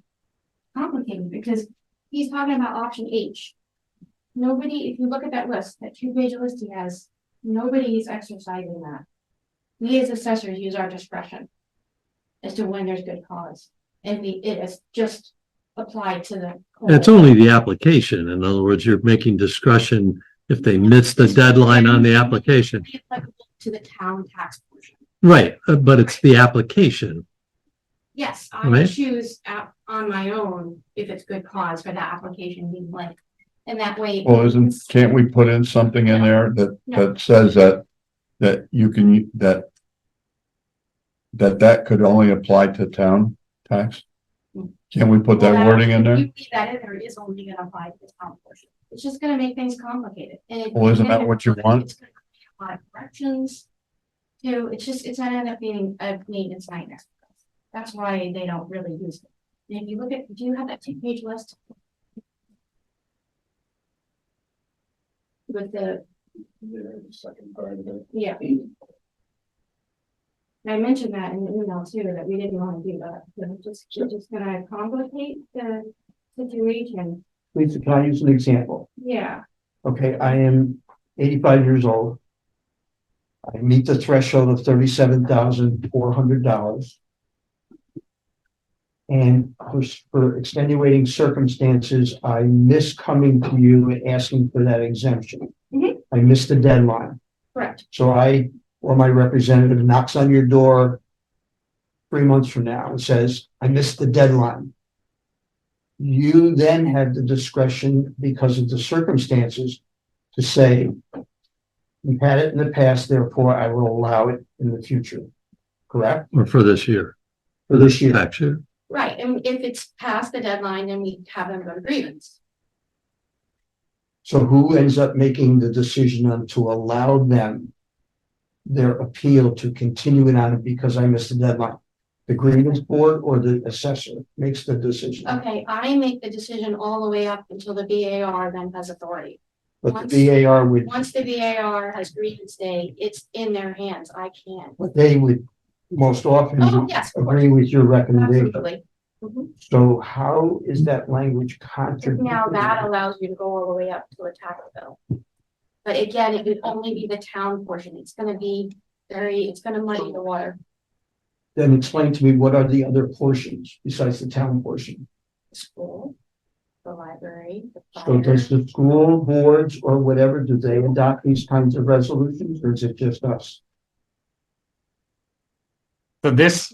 complicated because he's talking about option H. Nobody, if you look at that list, that 2-page list he has, nobody's exercising that. We as assessors use our discretion as to when there's good cause, and it is just applied to the. And it's only the application. In other words, you're making discretion if they miss the deadline on the application. Be applicable to the town tax portion. Right, but it's the application. Yes, I Right. would choose on my own if it's good cause for that application being blank. And that way. Well, can't we put in something in there that, No. that says that you can, that could only apply to town tax? Can we put that wording in there? If you leave that in there, it is only gonna apply to the town portion. It's just gonna make things complicated. Well, isn't that what you want? It's gonna create a lot of corrections. Too, it's gonna end up being a maintenance nightmare. That's why they don't really use it. And if you look at, do you have that 2-page list? With the, The second part of it. yeah. I mentioned that in the email too, that we didn't want to do that, it's just gonna complicate the situation, Lisa, can I use an example? yeah. Okay, I am 85 years old. I meet the threshold of $37,400. And for extenuating circumstances, I miss coming to you and asking for that exemption. Mhm. I missed the deadline. Correct, So I, or my representative knocks on your door 3 months from now and says, I missed the deadline. You then have the discretion because of the circumstances to say, we've had it in the past, therefore I will allow it in the future. Correct? Or for this year. For this year. Tax year. right, and if it's past the deadline, then we have them go to grievance. So who ends up making the decision on to allow them their appeal to continue it on because I missed the deadline? The grievance board or the assessor makes the decision? Okay, I make the decision all the way up until the VAR then has authority. But the VAR would, Once the VAR has grievance day, it's in their hands, I can't. but they would most often Oh, yes, of course. agree with your recommendation. Absolutely. Mhm. So how is that language contradictory? Now that allows you to go all the way up to a tax bill. But again, it would only be the town portion. It's gonna be it's gonna muddy the water. Then explain to me, what are the other portions besides the town portion? The school, the library, the So does fire. the school boards or whatever, do they adopt these kinds of resolutions or is it just us? So this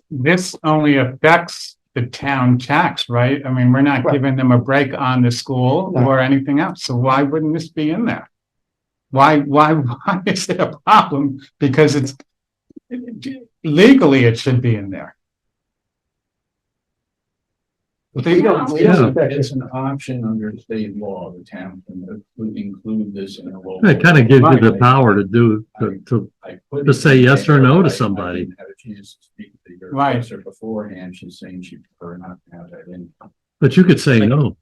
only affects the town tax, right? I mean, we're not Right. giving them a break on the school No. or anything else. So why wouldn't this be in there? Why is it a problem? Because it's legally, it should be in there. We don't affect It's it. an option under state law, the town can include this in a local. It kind of gives you the power to do, to I put to it say in yes or there, no to but I somebody. didn't have a chance to speak to your Right. assessor beforehand. She's saying she'd prefer not to have that in. but you could say no.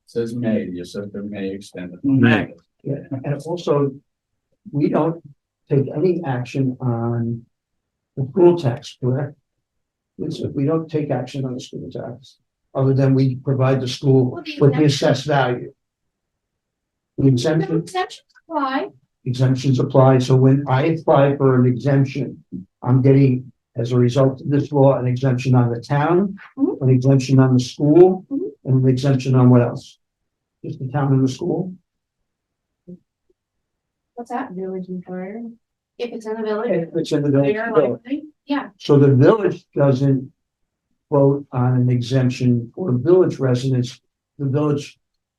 Says may, the assessor may extend it. May. Yeah, and also, we don't take any action on the school tax, correct? We don't take action on the school tax, other than we provide the school Well, the with the exemption- assessed value. The The exemption, exemptions apply. exemptions apply, so when I apply for an exemption, I'm getting, as a result of this law, an exemption on the town, Mhm. an exemption on the school, Mhm. and an exemption on what else? Just the town and the school? What's that? Village and fire. If it's in the village. If it's in the village. Fire, library, yeah, So the village doesn't vote on an exemption for village residents. The village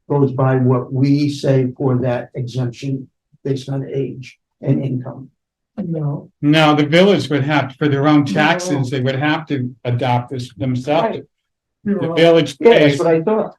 goes by what we say for that exemption based on age and income. No. No, the village would have, for their own taxes, they would have to adopt this themselves. The village Yeah, that's pays, what I thought.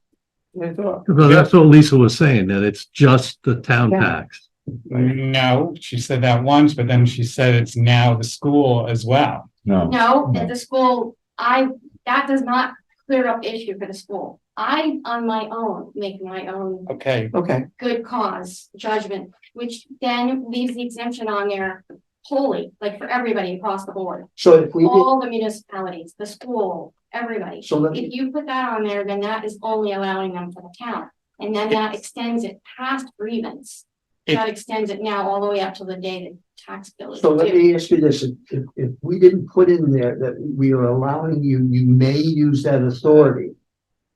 I thought. But that's what Lisa was saying, that it's just the town Yeah. tax. no, she said that once, but then she said it's now the school as well. No, no, at the school, that does not clear up the issue for the school. I, on my own, make my own Okay, Okay, good cause judgment, which then leaves the exemption on there wholly, like for everybody across the board. so if we did, All the municipalities, the school, everybody. so let If me, you put that on there, then that is only allowing them for the town. And then that extends it past grievance. That extends it now all the way up to the day the tax bill is So let due. me ask you this, if we didn't put in there that we are allowing you, you may use that authority.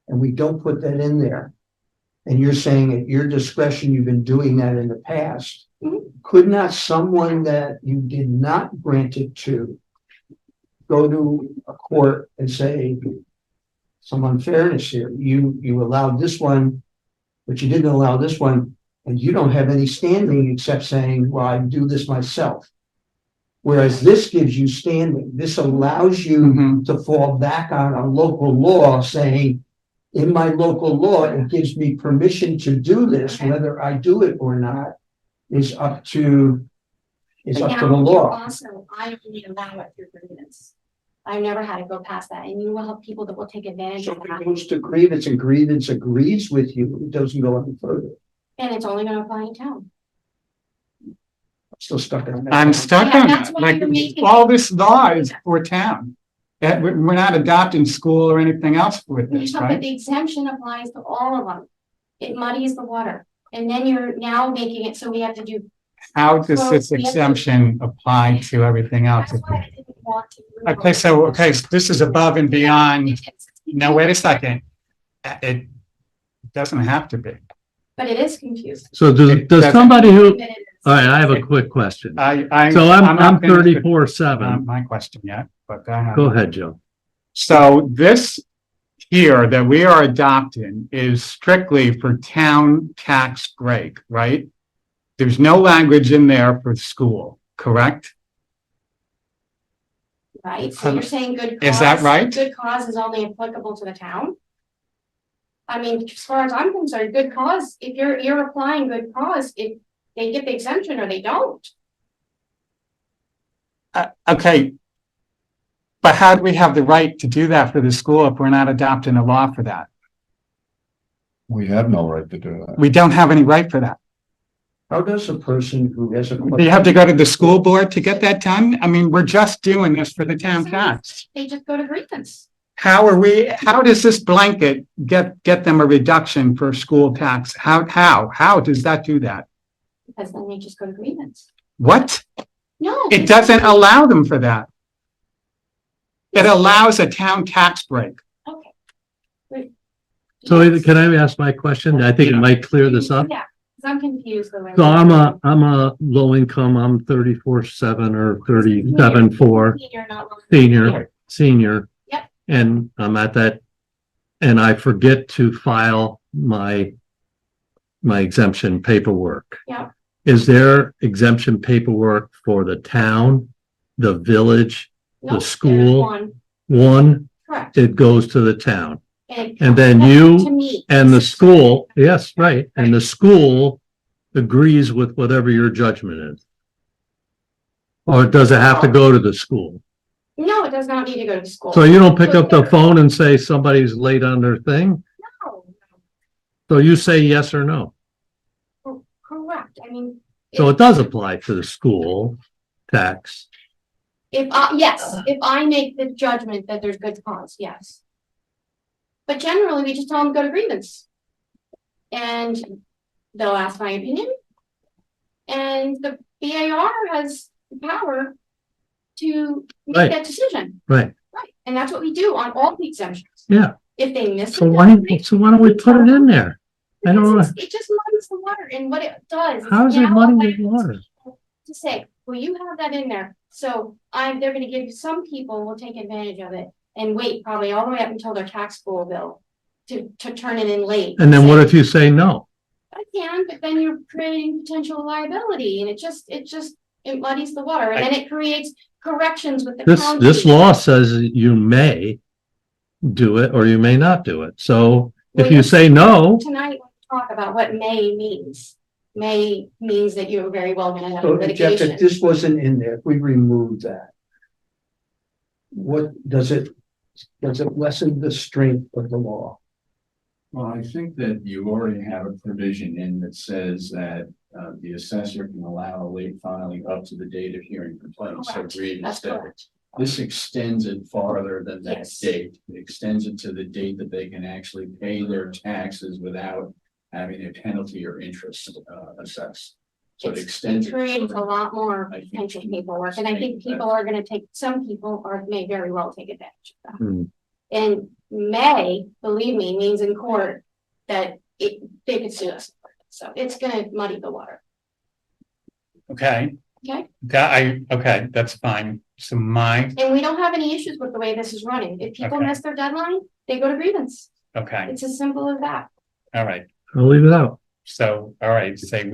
And we don't put that in there. And you're saying at your discretion, you've been doing that in the past. Mhm. Could not someone that you did not grant it to go to a court and say some unfairness here? You allowed this one, but you didn't allow this one, and you don't have any standing except saying, well, I do this myself. Whereas this gives you standing. This allows you Mhm. to fall back on a local law saying, in my local law, it gives me permission to do this, whether I do it or not is up to But the now, law. also, I only allow it through grievance. I've never had to go past that, and you will have people that will take advantage So of if that, it goes to grievance and grievance agrees with you, it doesn't go any further. and it's only gonna apply in town. I'm still stuck on that. I'm stuck Yeah, on that's that, why like, you're making- all this law is for town. We're not adopting school or anything else with this, Yeah, but right? the exemption applies to all of them. It muddies the water, and then you're now making it so we have to do, How does Well, this we have to- exemption apply to everything else? that's why I didn't want to. Okay, so this is above and beyond, no, wait a second. It doesn't have to be. But it is confusing. So does Doesn't- somebody who, But it is. all right, I have a quick question. So I'm I'm not finished with, 34/7. my question yet, but go ahead. Go ahead, Joe. So this here that we are adopting is strictly for town tax break, right? There's no language in there for school, correct? Right, so you're saying good cause. Is that right? Good cause is only applicable to the town? I mean, as far as I'm concerned, good cause, if you're applying good cause, if they get the exemption or they don't. Okay. But how do we have the right to do that for the school if we're not adopting a law for that? We have no right to do that. We don't have any right for that. How does a person who has a Do you have to go to the school board to get that done? I mean, we're just doing this for the town tax. They just go to grievance. How does this blanket get them a reduction for school tax? How does that do that? Because then they just go to grievance. What? No. It doesn't allow them for that. It allows a town tax break. Okay. So can I ask my question? I think it might clear this up. Yeah, because I'm confused. the way So we're- I'm a low income, I'm 34/7 or 37/4 Senior, not low. senior. Yep. And I'm at that, and I forget to file my exemption paperwork. Yep. Is there exemption paperwork for the town, the village, Nope, there's school- one. one, Correct. it goes to the town? And And then that's you up to me. and the school, yes, right, and the school agrees with whatever your judgment is? Or does it have to go to the school? No, it does not need to go to school. So you don't pick up the phone and say somebody's late on their thing? No, So you say yes or no? correct. I mean. So it does apply to the school tax. Yes, if I make the judgment that there's good cause, yes. But generally, we just tell them go to grievance. And they'll ask my opinion. And the BAR has the power to Right. make that decision. Right, Right, and that's what we do on all the exemptions. yeah. If they miss. So it, why don't we put it in there? I don't know. Because it just muddies the water, and what it does. How is it now muddy the allows water? people To say, well, you have that in there, so they're gonna give, some people will take advantage of it and wait probably all the way up until their tax school bill to turn it in late. And then what Say, if you say no? I can, but then you're creating potential liability, and it muddies the water, and then it creates corrections with the county. This law says you may do it or you may not do it. So if you say no, Tonight, we'll talk about what may means. May means that you're very well gonna have So Jeff, litigation. if this wasn't in there, if we removed that, what does it lessen the strength of the law? Well, I think that you already have a provision in that says that the assessor can allow a late filing up to the date of hearing complaints. So Correct. grievance That's day. correct. This extends it farther than that Yes. date. It extends it to the date that they can actually pay their taxes without having a penalty or interest, assessed. So it It extends. creates a lot more I think- potential paperwork, and I think people are gonna take, some people may very well take advantage of that. Hmm. And may, believe me, means in court that they could sue us. So it's gonna muddy the water, Okay, okay? okay, that's fine. So my, And we don't have any issues with the way this is running. If people Okay. miss their deadline, they go to grievance. okay, It's as simple as that. all right. I'll leave it out. So, all right, say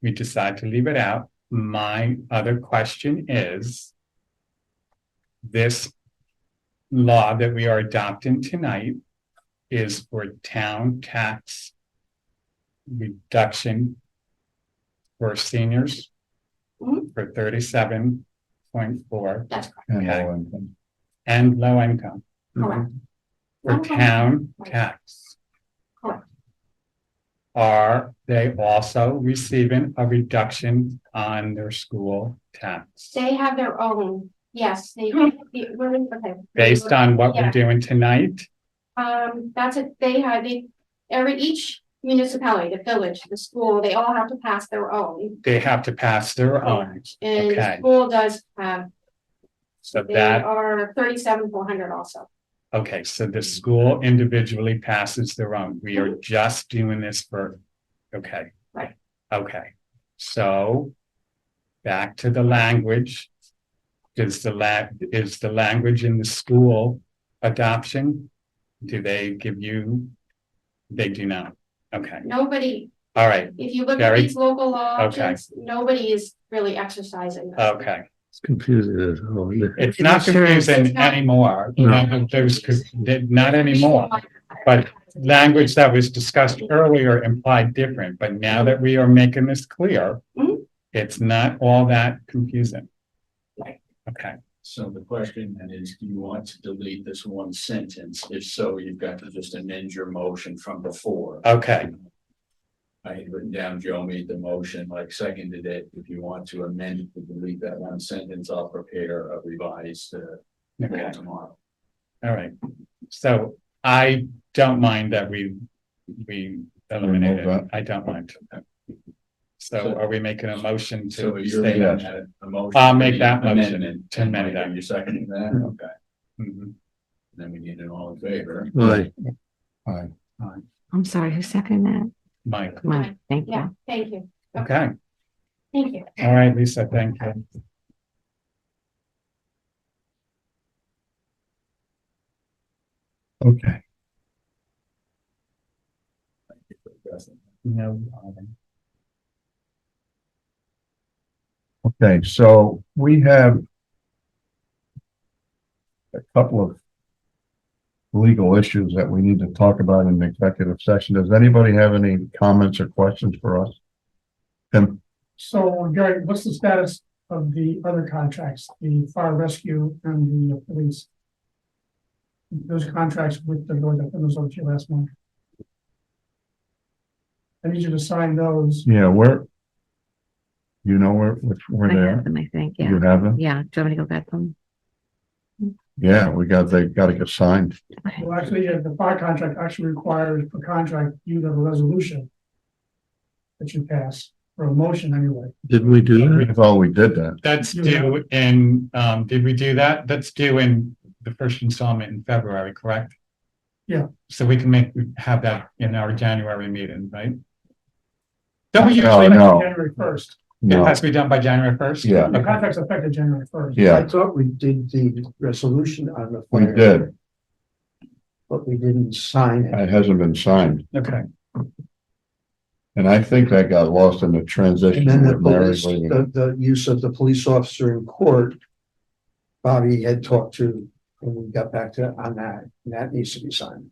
we decide to leave it out. My other question is this law that we are adopting tonight is for town tax reduction for seniors Mhm. for 37.4 That's correct. And Okay. low income. and low income Correct. for town tax. Correct. Are they also receiving a reduction on their school tax? They have their own, yes, okay. Based on what we're Yeah. doing tonight? That's it, each municipality, the village, the school, they all have to pass their own. They have to pass their own. And the Okay. school does have, So they that, are 37,400 also. okay, so the school individually passes their own. We are just doing this for, okay. Right. Okay, so back to the language. Is the language in the school adoption? Do they give you? They do not. Okay, Nobody, all right, if you look at Gary? these local law Okay. options, nobody is really exercising. that. okay. It's confusing as hell. It's not Sure. confusing It's not- anymore. No. Not anymore. But language that was discussed earlier implied different, but now that we are making this clear, Mhm. it's not all that confusing. Right. Okay, So the question then is, do you want to delete this one sentence? If so, you've got to just amend your motion from before. okay, I had written down, Joe made the motion, like seconded it. If you want to amend it to delete that one sentence, I'll prepare a revised, okay, tomorrow. all right. So I don't mind that we eliminate Remove it. I don't mind. So are we making a motion So to you're say making that? a motion. I'll for make the that motion amendment, to and amend Mike, that. are you seconding that? Okay, Mhm. then we need an all in favor. Right. Fine. I'm sorry, who seconded that? Mike, Mike, thank Yeah, you. thank you, okay, thank you. all right, Lisa, thank you. Okay, No. okay, so we have a couple of legal issues that we need to talk about in the executive session. Does anybody have any comments or questions for us? Tim? So, Gary, what's the status of the other contracts, the fire rescue and the police? Those contracts with the Lord that was over to you last month. I need you to sign those. Yeah, you know where I they are? have them, I think, yeah. You have them? Yeah, do you want me to go get them? Yeah, they gotta get signed. Well, actually, the fire contract actually requires per contract, you have a resolution that you pass, or a motion anyway. Did we do that? I thought we did that. That's due in, did we do that? That's due in the first installment in February, correct? Yeah. So we can have that in our January meeting, right? Don't we No, usually, no. January first. it No, has to be done by January first? Yeah. The contract's effective January first. yeah, I thought we did the resolution on the. we fire, did. But we didn't sign it. It hasn't been signed. Okay, And I think that got lost in the transition. And then the with Mary police, leaving. the use of the police officer in court. Bobby had talked to, when we got back to on that, and that needs to be signed.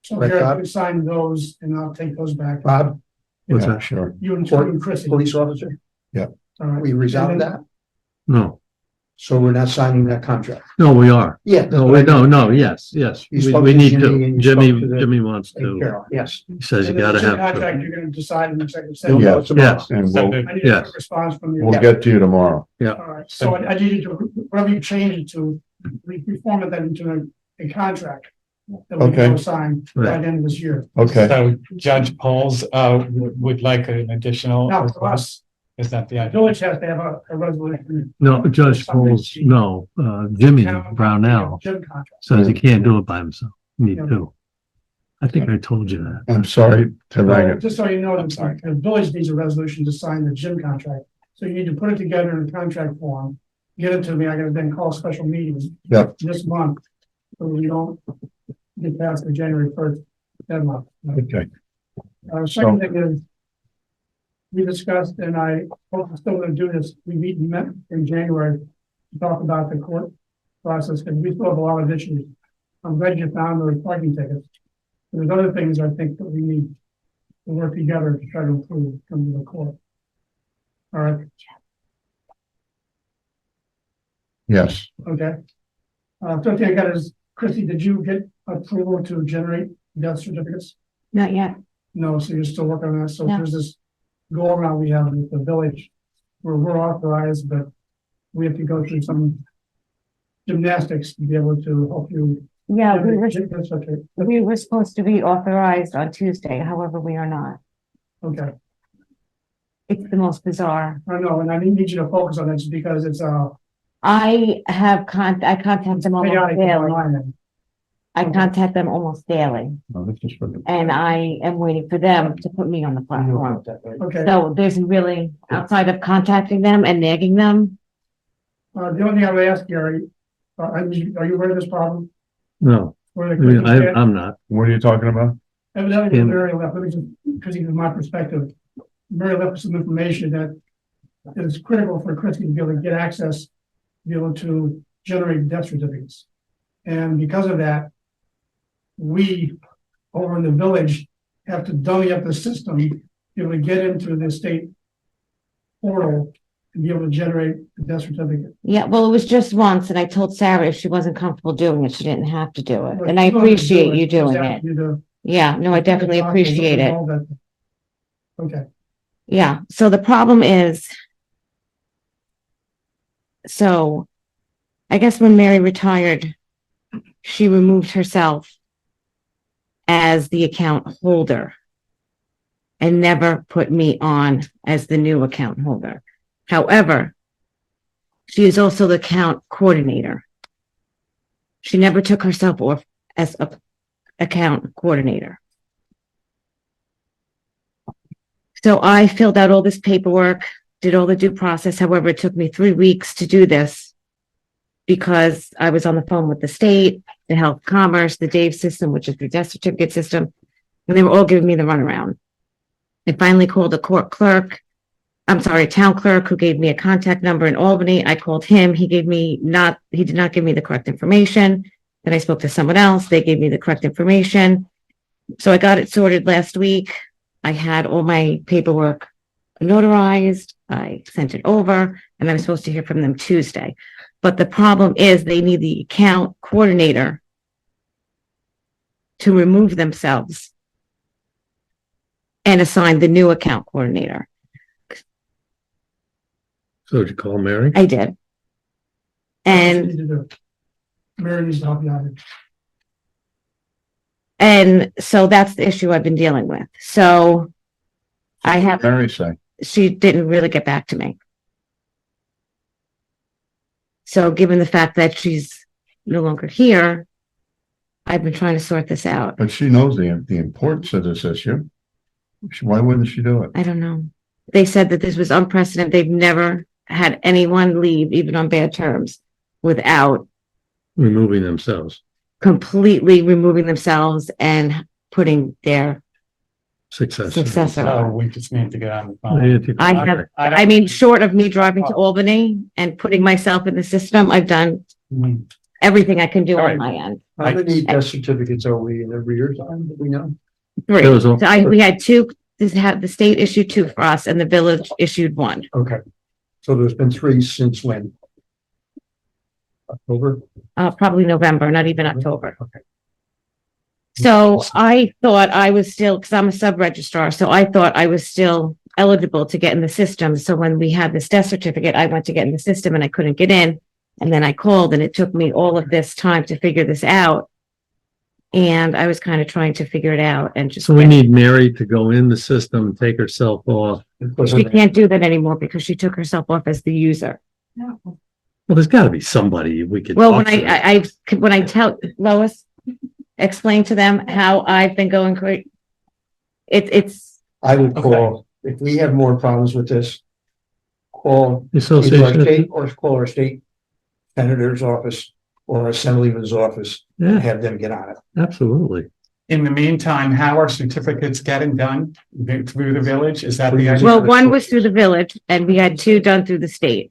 So Right, Gary, Bob? you sign those and I'll take those back. Bob, What's Yeah, that? sure. You and Chrissy. police officer, All right. we resolved And then- that, No, so we're not signing that contract. no, we are. Yeah. No, yes. You We spoke we to need Jimmy to. and you spoke to the- Jimmy wants Hey, to. Carol, yes. He says you And then gotta the have. Contract, to. you're gonna decide in the executive They'll session. know Yes, tomorrow. yes, and So we'll, the- I need a Yes. quick response from you. we'll get to you tomorrow. All right, so I need you to, whatever you change it to, we format that into a contract. that we Okay. can assign by the end of this year. Okay, So Judge Polls, would like an additional Now, for request. us, Is that the the idea? village has to have a resolution. No, Judge Pauls, no, Jimmy Brownell Gym contract. says he can't do it by himself. Me too. I think I told you that. I'm sorry to So, Megan. just so you know, I'm sorry. the village needs a resolution to sign the gym contract. So you need to put it together in a contract form, get it to me. I gotta then call a special meeting. Yep. This month. So we don't get past the January 1st deadline. Okay, Second thing is, we discussed, and I hope we're still gonna do this, we met in January to talk about the court process, because we still have a lot of issues. I'm glad you found those parking tickets. There's other things I think that we need to work together to try to improve from the court. All right, yes, okay. So thing I got is, Christie, did you get approval to generate death certificates? Not yet. No, so you're still working on that, so No. there's this go around we have with the village, where we're authorized, but we have to go through some gymnastics to be able to help you. Yeah, That's okay, we were supposed to be authorized on Tuesday, however, we are not. okay, It's the most bizarre. I know, and I need you to focus on this because it's I contact them almost chaotic daily. online, and I contact them almost daily, no, this is for the, and I am waiting for them to put me on the platform. okay. So there's really, outside of contacting them and nagging them, The only thing I would ask, Gary, are you aware of this problem? No, Where I the mean, Christie I'm not. what are you talking about? evidently, In- Mary left, let me just, because from my perspective, Mary left some information that is critical for Christie to be able to get access, to be able to generate death certificates. And because of that, we, over in the village, have to dummy up the system, be able to get into the state portal and be able to generate a death certificate. yeah, well, it was just once, and I told Sarah if she wasn't comfortable doing it, she didn't have to do it, But and I you don't have to do appreciate you it, just doing have it. to do the- Yeah, no, I definitely appreciate it. Okay, Yeah, so the problem is. So, I guess when Mary retired, she removed herself as the account holder and never put me on as the new account holder. However, she is also the account coordinator. She never took herself off as a account coordinator. So I filled out all this paperwork, did all the due process. However, it took me 3 weeks to do this because I was on the phone with the state, the Health Commerce, the DAVE system, which is the death certificate system, and they were all giving me the runaround. I finally called a town clerk who gave me a contact number in Albany. I called him. He did not give me the correct information. Then I spoke to someone else. They gave me the correct information. So I got it sorted last week. I had all my paperwork notarized. I sent it over, and I'm supposed to hear from them Tuesday. But the problem is they need the account coordinator to remove themselves and assign the new account coordinator. So did you call Mary? I did. And Mary needs to help you out. And so that's the issue I've been dealing with. So I have, Mary say, she didn't really get back to me. So given the fact that she's no longer here, I've been trying to sort this out. but she knows the importance of this issue. Why wouldn't she do it? I don't know. They said that this was unprecedented. They've never had anyone leave, even on bad terms, without Removing themselves. completely removing themselves and putting their Successor. successor. So on. we just need to get on the I phone. didn't think- I have, I mean, short of me driving to Albany and putting myself in the system, I've done Mhm. everything I can do All on right. my end. How many death certificates are we in arrears on, do we know? Three. There was a- So we had two, the state issued two for us and the village issued one. Okay. So there's been 3 since when? October? Probably November, not even October. Okay. So I thought I was still, because I'm a sub-registrar, so I thought I was still eligible to get in the system. So when we had this death certificate, I went to get in the system and I couldn't get in. And then I called and it took me all of this time to figure this out. And I was kind of trying to figure it out and just. So we need Mary to go in the system, take herself off. She can't do that anymore because she took herself off as the user. Well, there's gotta be somebody we could. Well, talk when to. when I tell Lois, explain to them how I've been going crazy. It's, I would call, if we have more problems with this, call The either our association, state or call our state senator's office or assemblyman's office and yeah, have them get on it. absolutely. In the meantime, how are certificates getting done through the village? Is that the idea? well, one was through the village and we had two done through the state.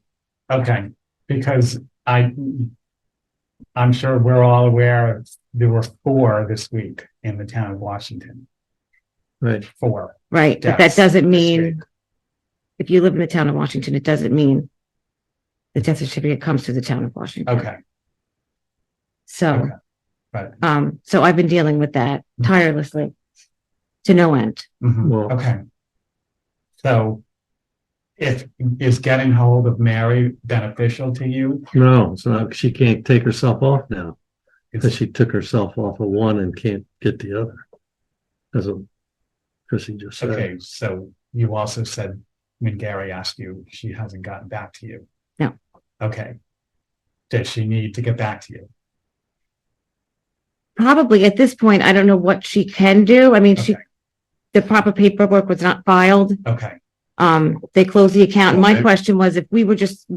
Okay, because I'm sure we're all aware there were 4 this week in the town of Washington. Right. 4. Right, but that Yes. doesn't mean, if you live in the town of Washington, it doesn't mean the death certificate comes to the town of Washington. Okay, So, okay. Right. so I've been dealing with that tirelessly to no end. Mhm. Well- Okay. So is getting hold of Mary beneficial to you? No, it's not, she can't take herself off now, because It's- she took herself off of one and can't get the other. That's what Chrissy just said. Okay, so you also said when Gary asked you, she hasn't gotten back to you. No. Okay. Does she need to get back to you? Probably at this point, I don't know what she can do. I mean, she, Okay. the proper paperwork was not filed. Okay, They closed the account. My Okay. question was if we were just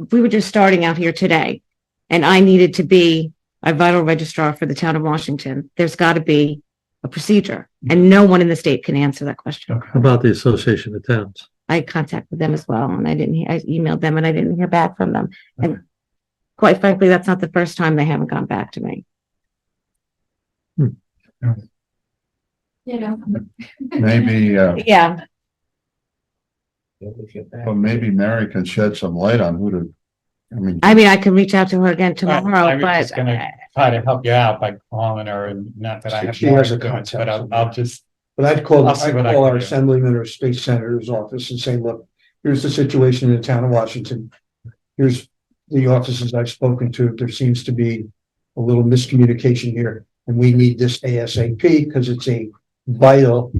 starting out here today and I needed to be a vital registrar for the town of Washington, there's got to be a procedure and no one in the state can answer that question. How okay. about the Association of Towns? I contacted them as well and I emailed them and I didn't hear back from them. And quite frankly, that's not the first time they haven't gone back to me. You know, Maybe, Yeah. well, maybe Mary can shed some light on who to, I mean, I can reach out to her again I tomorrow, was but just gonna try to help you out by calling her and not that I have. She more has a influence, contact But I'll just, But I'd call I'll see what I our can do. assemblyman or state senator's office and say, look, here's the situation in the town of Washington. Here's the offices I've spoken to. There seems to be a little miscommunication here. And we need this ASAP because it's a vital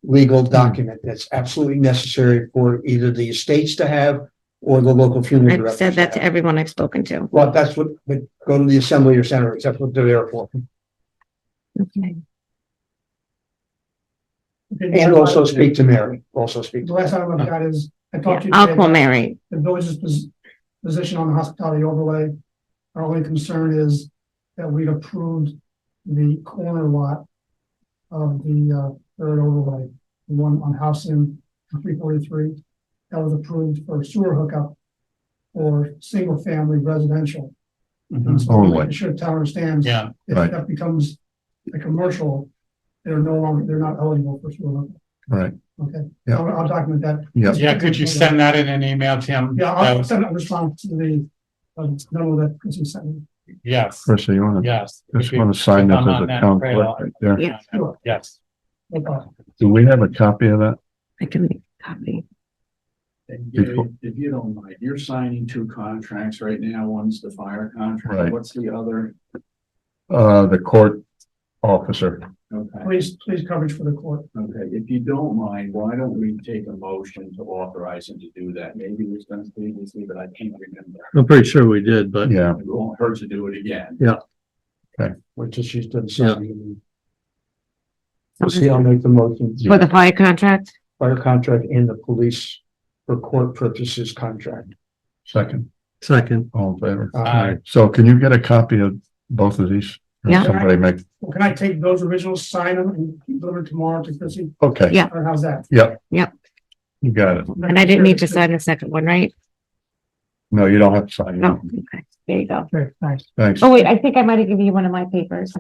legal document that's absolutely necessary for either the estates to have or the local funeral I've directors. said that to have. everyone I've spoken to. Well, that's what, but go to the assembly or senators. That's what they're there for. Okay. And also speak to Mary, also speak The to. last time I've got is, I talked to you. I'll today call about Mary. The village's position on the hospitality overlay. Our only concern is that we'd approved the corner lot of the third overlay, the one on Housing 343. That was approved for sewer hookup or single family residential. And so we're Only. making sure the town understands. yeah, If Right. that becomes a commercial, they're not eligible for sewer hookup. right, Okay, Yeah. I'll document that. yeah, could you send that in an email, Tim? Yeah, I'll send a response to the, memo that Chrissy sent me. Yes, Chrissy, you wanna, yes. just wanna sign this I'm as on a that town trail. clerk right there. Yeah. Sure, Yes. no problem. Do we have a copy of that? I can make a copy. If you don't mind, you're signing 2 contracts right now. One's the fire contract. Right. What's the other? The court officer. Okay, Please coverage for the court. okay. If you don't mind, why don't we take a motion to authorize him to do that? Maybe it was done previously, but I can't remember. I'm pretty sure we did, but Yeah, It won't hurt to do it again. Wait till she's done Yeah. signing. We'll see, I'll make the motion. For the fire contract? Fire contract and the police for court purposes contract. second, second, all in favor. Aye. So can you get a copy of both of these? Yeah. Somebody make, Well, can I take those originals, sign them and deliver tomorrow to Chrissy? okay. Yeah. Or how's that? Yep. Yep. You got it. And I didn't need to sign the second one, right? No, you don't have to sign No, it. okay, there you go. Okay, thanks. Thanks. Oh, wait, I think I might have given you one of my papers.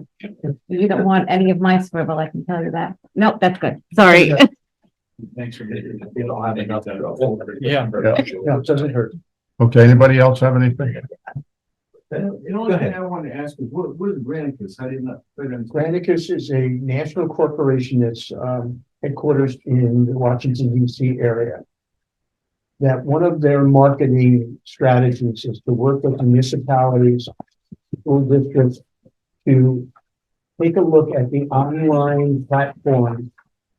You don't want any of my scribble, I can tell you that. Nope, that's good. Sorry. Thanks for making it. You don't have enough to hold it. Yeah. Yeah, it doesn't hurt. Okay, anybody else have anything? The only thing I wanted to ask is, what is Granicus? I did not. Granicus is a national corporation that's headquarters in the Washington DC area. That one of their marketing strategies is to work with municipalities, school districts to take a look at the online platforms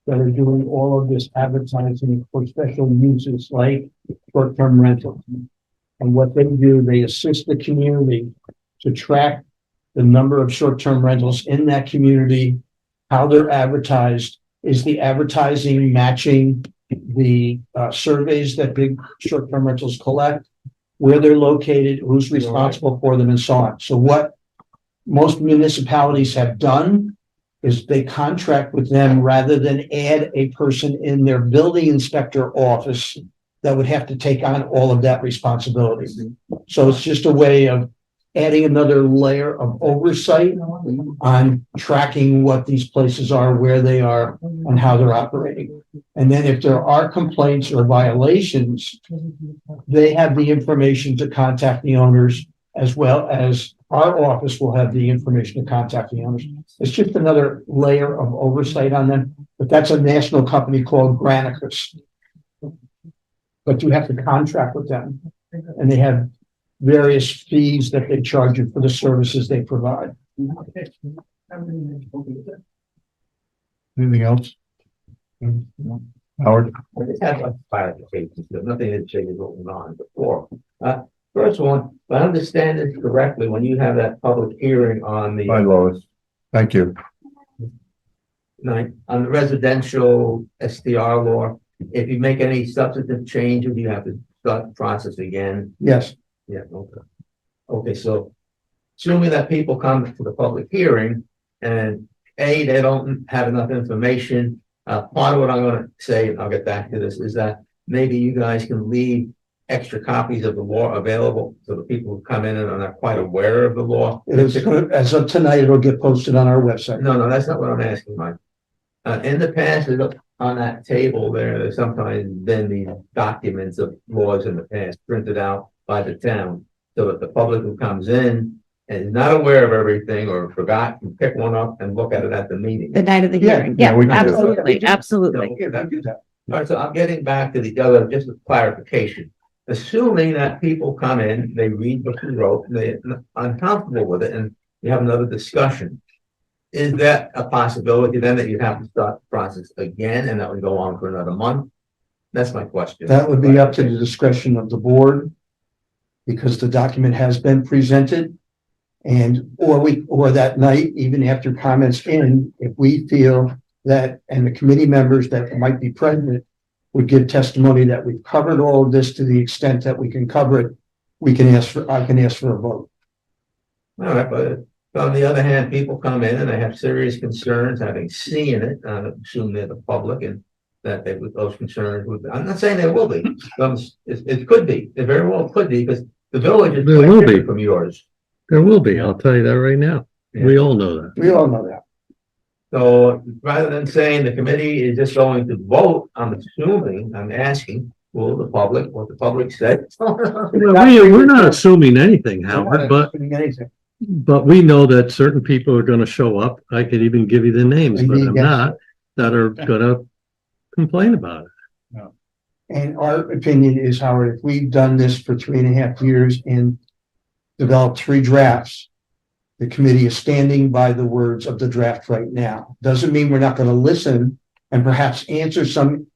that are doing all of this advertising for special uses like short-term rental. And what they do, they assist the community to track the number of short-term rentals in that community, how they're advertised. Is the advertising matching the surveys that big short-term rentals collect? Where they're located, who's responsible for them, and so on. So what most municipalities have done is they contract with them rather than add a person in their building inspector office that would have to take on all of that responsibility. So it's just a way of adding another layer of oversight on tracking what these places are, where they are, and how they're operating. And then if there are complaints or violations, they have the information to contact the owners, as well as our office will have the information to contact the owners. It's just another layer of oversight on them, but that's a national company called Granicus. But you have to contract with them, and they have various fees that they charge you for the services they provide. Anything else? Howard? I just have a clarification, so nothing that changes what went on before. First one, if I understand this correctly, when you have that public hearing on the Bye, Lois. Thank you. on the residential STR law, if you make any substantive changes, you have to start the process again. Yes, Yeah, okay. Okay, so assuming that people come to the public hearing and they don't have enough information, part of what I'm gonna say, and I'll get back to this, is that maybe you guys can leave extra copies of the law available so the people who come in and are not quite aware of the law. it is, as of tonight, it'll get posted on our website. No, that's not what I'm asking, Mike. In the past, on that table there's sometimes been these documents of laws in the past printed out by the town, so that the public who comes in and is not aware of everything or forgot, can pick one up and look at it at the meeting. The night of the Yeah, hearing. yeah, Yeah, we can do that. absolutely, absolutely. Okay, all right, so I'm getting back to the other, just a clarification. Assuming that people come in, they read what you wrote, they're uncomfortable with it, and you have another discussion. Is that a possibility then that you have to start the process again and that would go on for another month? That's my question. That would be up to the discretion of the board, because the document has been presented. And, or that night, even after comments in, if we feel that, and the committee members that might be present would give testimony that we've covered all of this to the extent that we can cover it, I can ask for a vote. All right, but on the other hand, people come in and they have serious concerns, having seen it, I assume they're the public, and that they would, those concerns would, I'm not saying they will be. It could be, it very well could be, because the village is There quite will be. different from yours. There will be, I'll tell you that right now. We all know that. We all know that. So rather than saying the committee is just going to vote, I'm assuming, I'm asking, will the public, what the public said? We're not assuming anything, Howard, but Anything. we know that certain people are gonna show up. I could even give you the names, but I'm not, that are gonna complain about it. And our opinion is, Howard, if we've done this for 3.5 years and developed 3 drafts, the committee is standing by the words of the draft right now. Doesn't mean we're not going to listen and perhaps answer some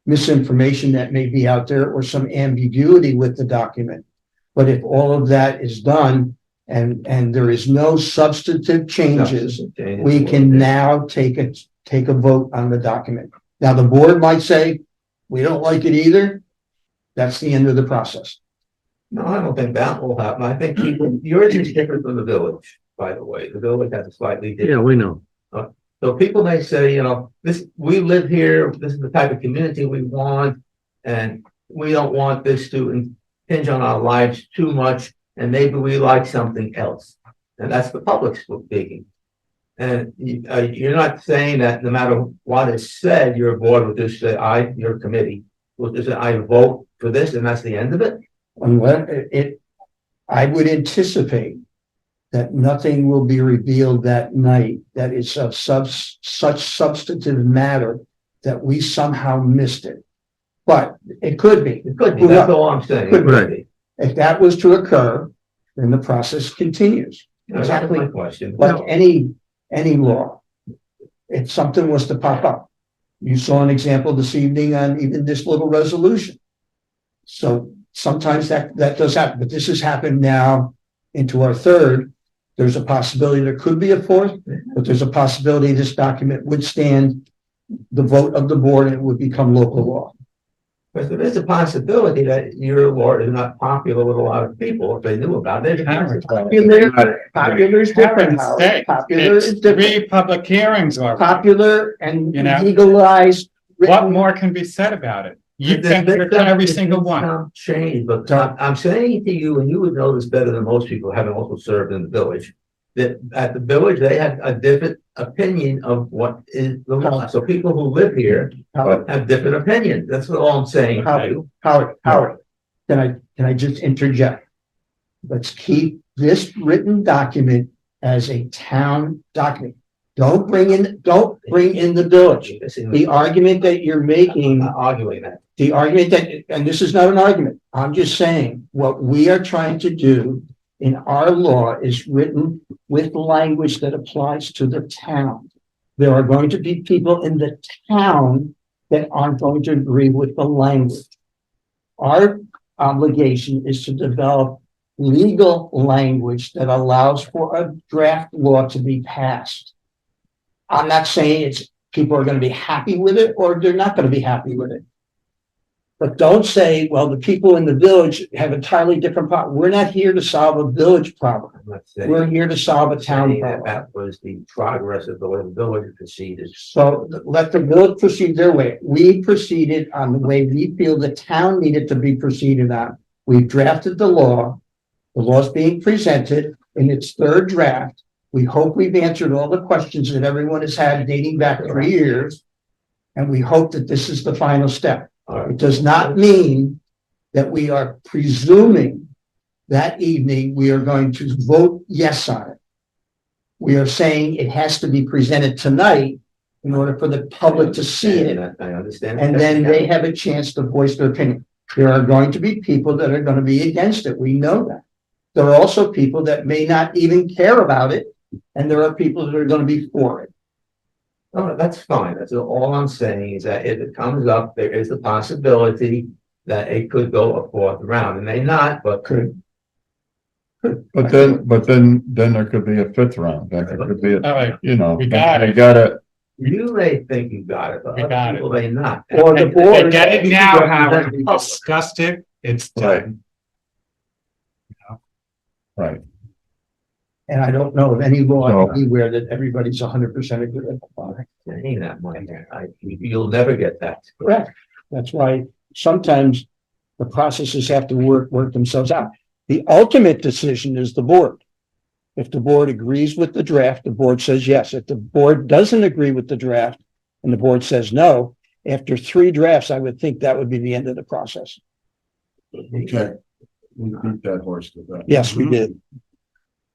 misinformation that may be out there or some ambiguity with the document. But if all of that is done and there is no substantive changes, we can now take a vote on the document. Now, the board might say, we don't like it either. That's the end of the process. No, I don't think that will happen. I think people, yours is different from the village, by the way. The village has a slightly different. Yeah, we know. So people may say, we live here, this is the type of community we want, and we don't want this to impinge on our lives too much, and maybe we like something else. And that's the public speaking. And you're not saying that no matter what is said, your board will just say, your committee will just say, I vote for this, and that's the end of it? I would anticipate that nothing will be revealed that night that is of such substantive matter that we somehow missed it. But it could be. It could be, that's all I'm saying. It could be. If that was to occur, then the process continues. That's my question. Like any any law. If something was to pop up. You saw an example this evening on even this little resolution. So sometimes that does happen, but this has happened now into our third. There's a possibility there could be a fourth, but there's a possibility this document would stand the vote of the board and it would become local law. But there is a possibility that your law is not popular with a lot of people if they knew about it. Popular is different, Howard. Popular It's is different. 3 public hearings already. Popular and You know? legalized. What more can be said about it? You've been here to every single one. Change, but I'm saying to you, and you would know this better than most people, having also served in the village, that at the village, they had a different opinion of what is the law. So people who live here have different opinions. That's all I'm saying to you. Howard, can I just interject? Let's keep this written document as a town document. Don't bring in the village. The argument that you're I'm making, not arguing that. the argument that, and this is not an argument, I'm just saying, what we are trying to do in our law is written with language that applies to the town. There are going to be people in the town that aren't going to agree with the language. Our obligation is to develop legal language that allows for a draft law to be passed. I'm not saying people are going to be happy with it or they're not going to be happy with it. But don't say, well, the people in the village have entirely different problem. We're not here to solve a village problem. I'm not saying- We're here to solve a town saying that problem. that was the progress of the way the village proceeded. So let the village proceed their way. We proceeded on the way we feel the town needed to be proceeded on. We've drafted the law. The law's being presented in its third draft. We hope we've answered all the questions that everyone has had dating back 3 years. And we hope that this is the final step. It does not mean that we are presuming that evening we are going to vote yes on it. We are saying it has to be presented tonight in order for the public to see it. I understand. And then they have a chance to voice their opinion. There are going to be people that are going to be against it. We know that. There are also people that may not even care about it. And there are people that are going to be for it. Oh, that's fine. That's all I'm saying is that if it comes up, there is a possibility that it could go a fourth round. It may not, but Could. But then there could be a fifth round. That could be, All right, you know, We got they it. gotta, you may think you got it, but You other got people may not. Or the And- board- get it now, Represent Howard. the We public. discussed it. It's Right. done. right. And I don't know of any law No. anywhere that everybody's 100% agree with. Saying that, Mike, you'll never get that. Correct. That's why sometimes the processes have to work themselves out. The ultimate decision is the board. If the board agrees with the draft, the board says yes. If the board doesn't agree with the draft and the board says no, after 3 drafts, I would think that would be the end of the process. Okay. We beat that horse to death. Yes, we did.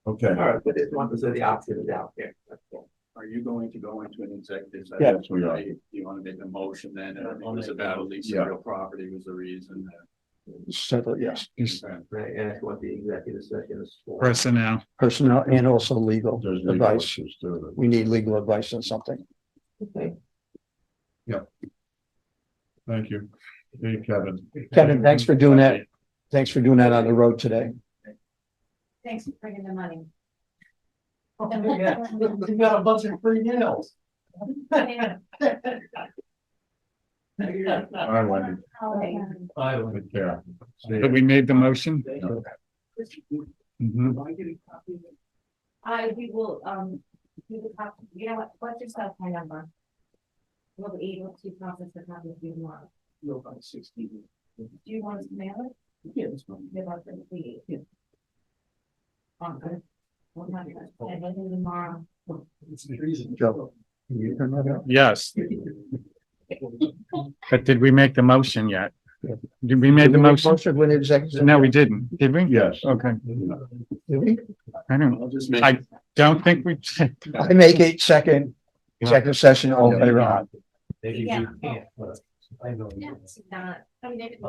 Okay. All right, but it's one, so the option is out there. That's all. Are you going to go into an executive session? Yeah. Yes, we are. Do you want to make a motion then? It was about at least Yeah. real property was the reason. Several, yes. Right, and that's what the executive session is for. Personnel. Personnel and also legal There's legal advice. issues too. We need legal advice on something. Okay. Thank you. Hey, Kevin. Kevin, thanks for doing that. Thanks for doing that on the road today. Thanks for bringing the money. You got a bunch of free meals. Yeah. All right, Wendy. Take care. See But you. we made the motion. Mhm. We will, do the copy, you know what, what's your cell phone number? We'll be able to process the copy of you tomorrow. No, about 16. Do you want us to mail it? Yeah, that's fine. Give us the fee. Okay. We'll have it, and then tomorrow. It's the reason. Joe. Can you turn that up? Yes. But did we make the motion yet? Did we make the motion? When executive. No, we didn't. Did we? Yes. Okay. Did we? I don't, I'll just make. I don't think we did. I make a second executive session all in favor. Aye. Yeah. Yeah, it's not, I mean, they could.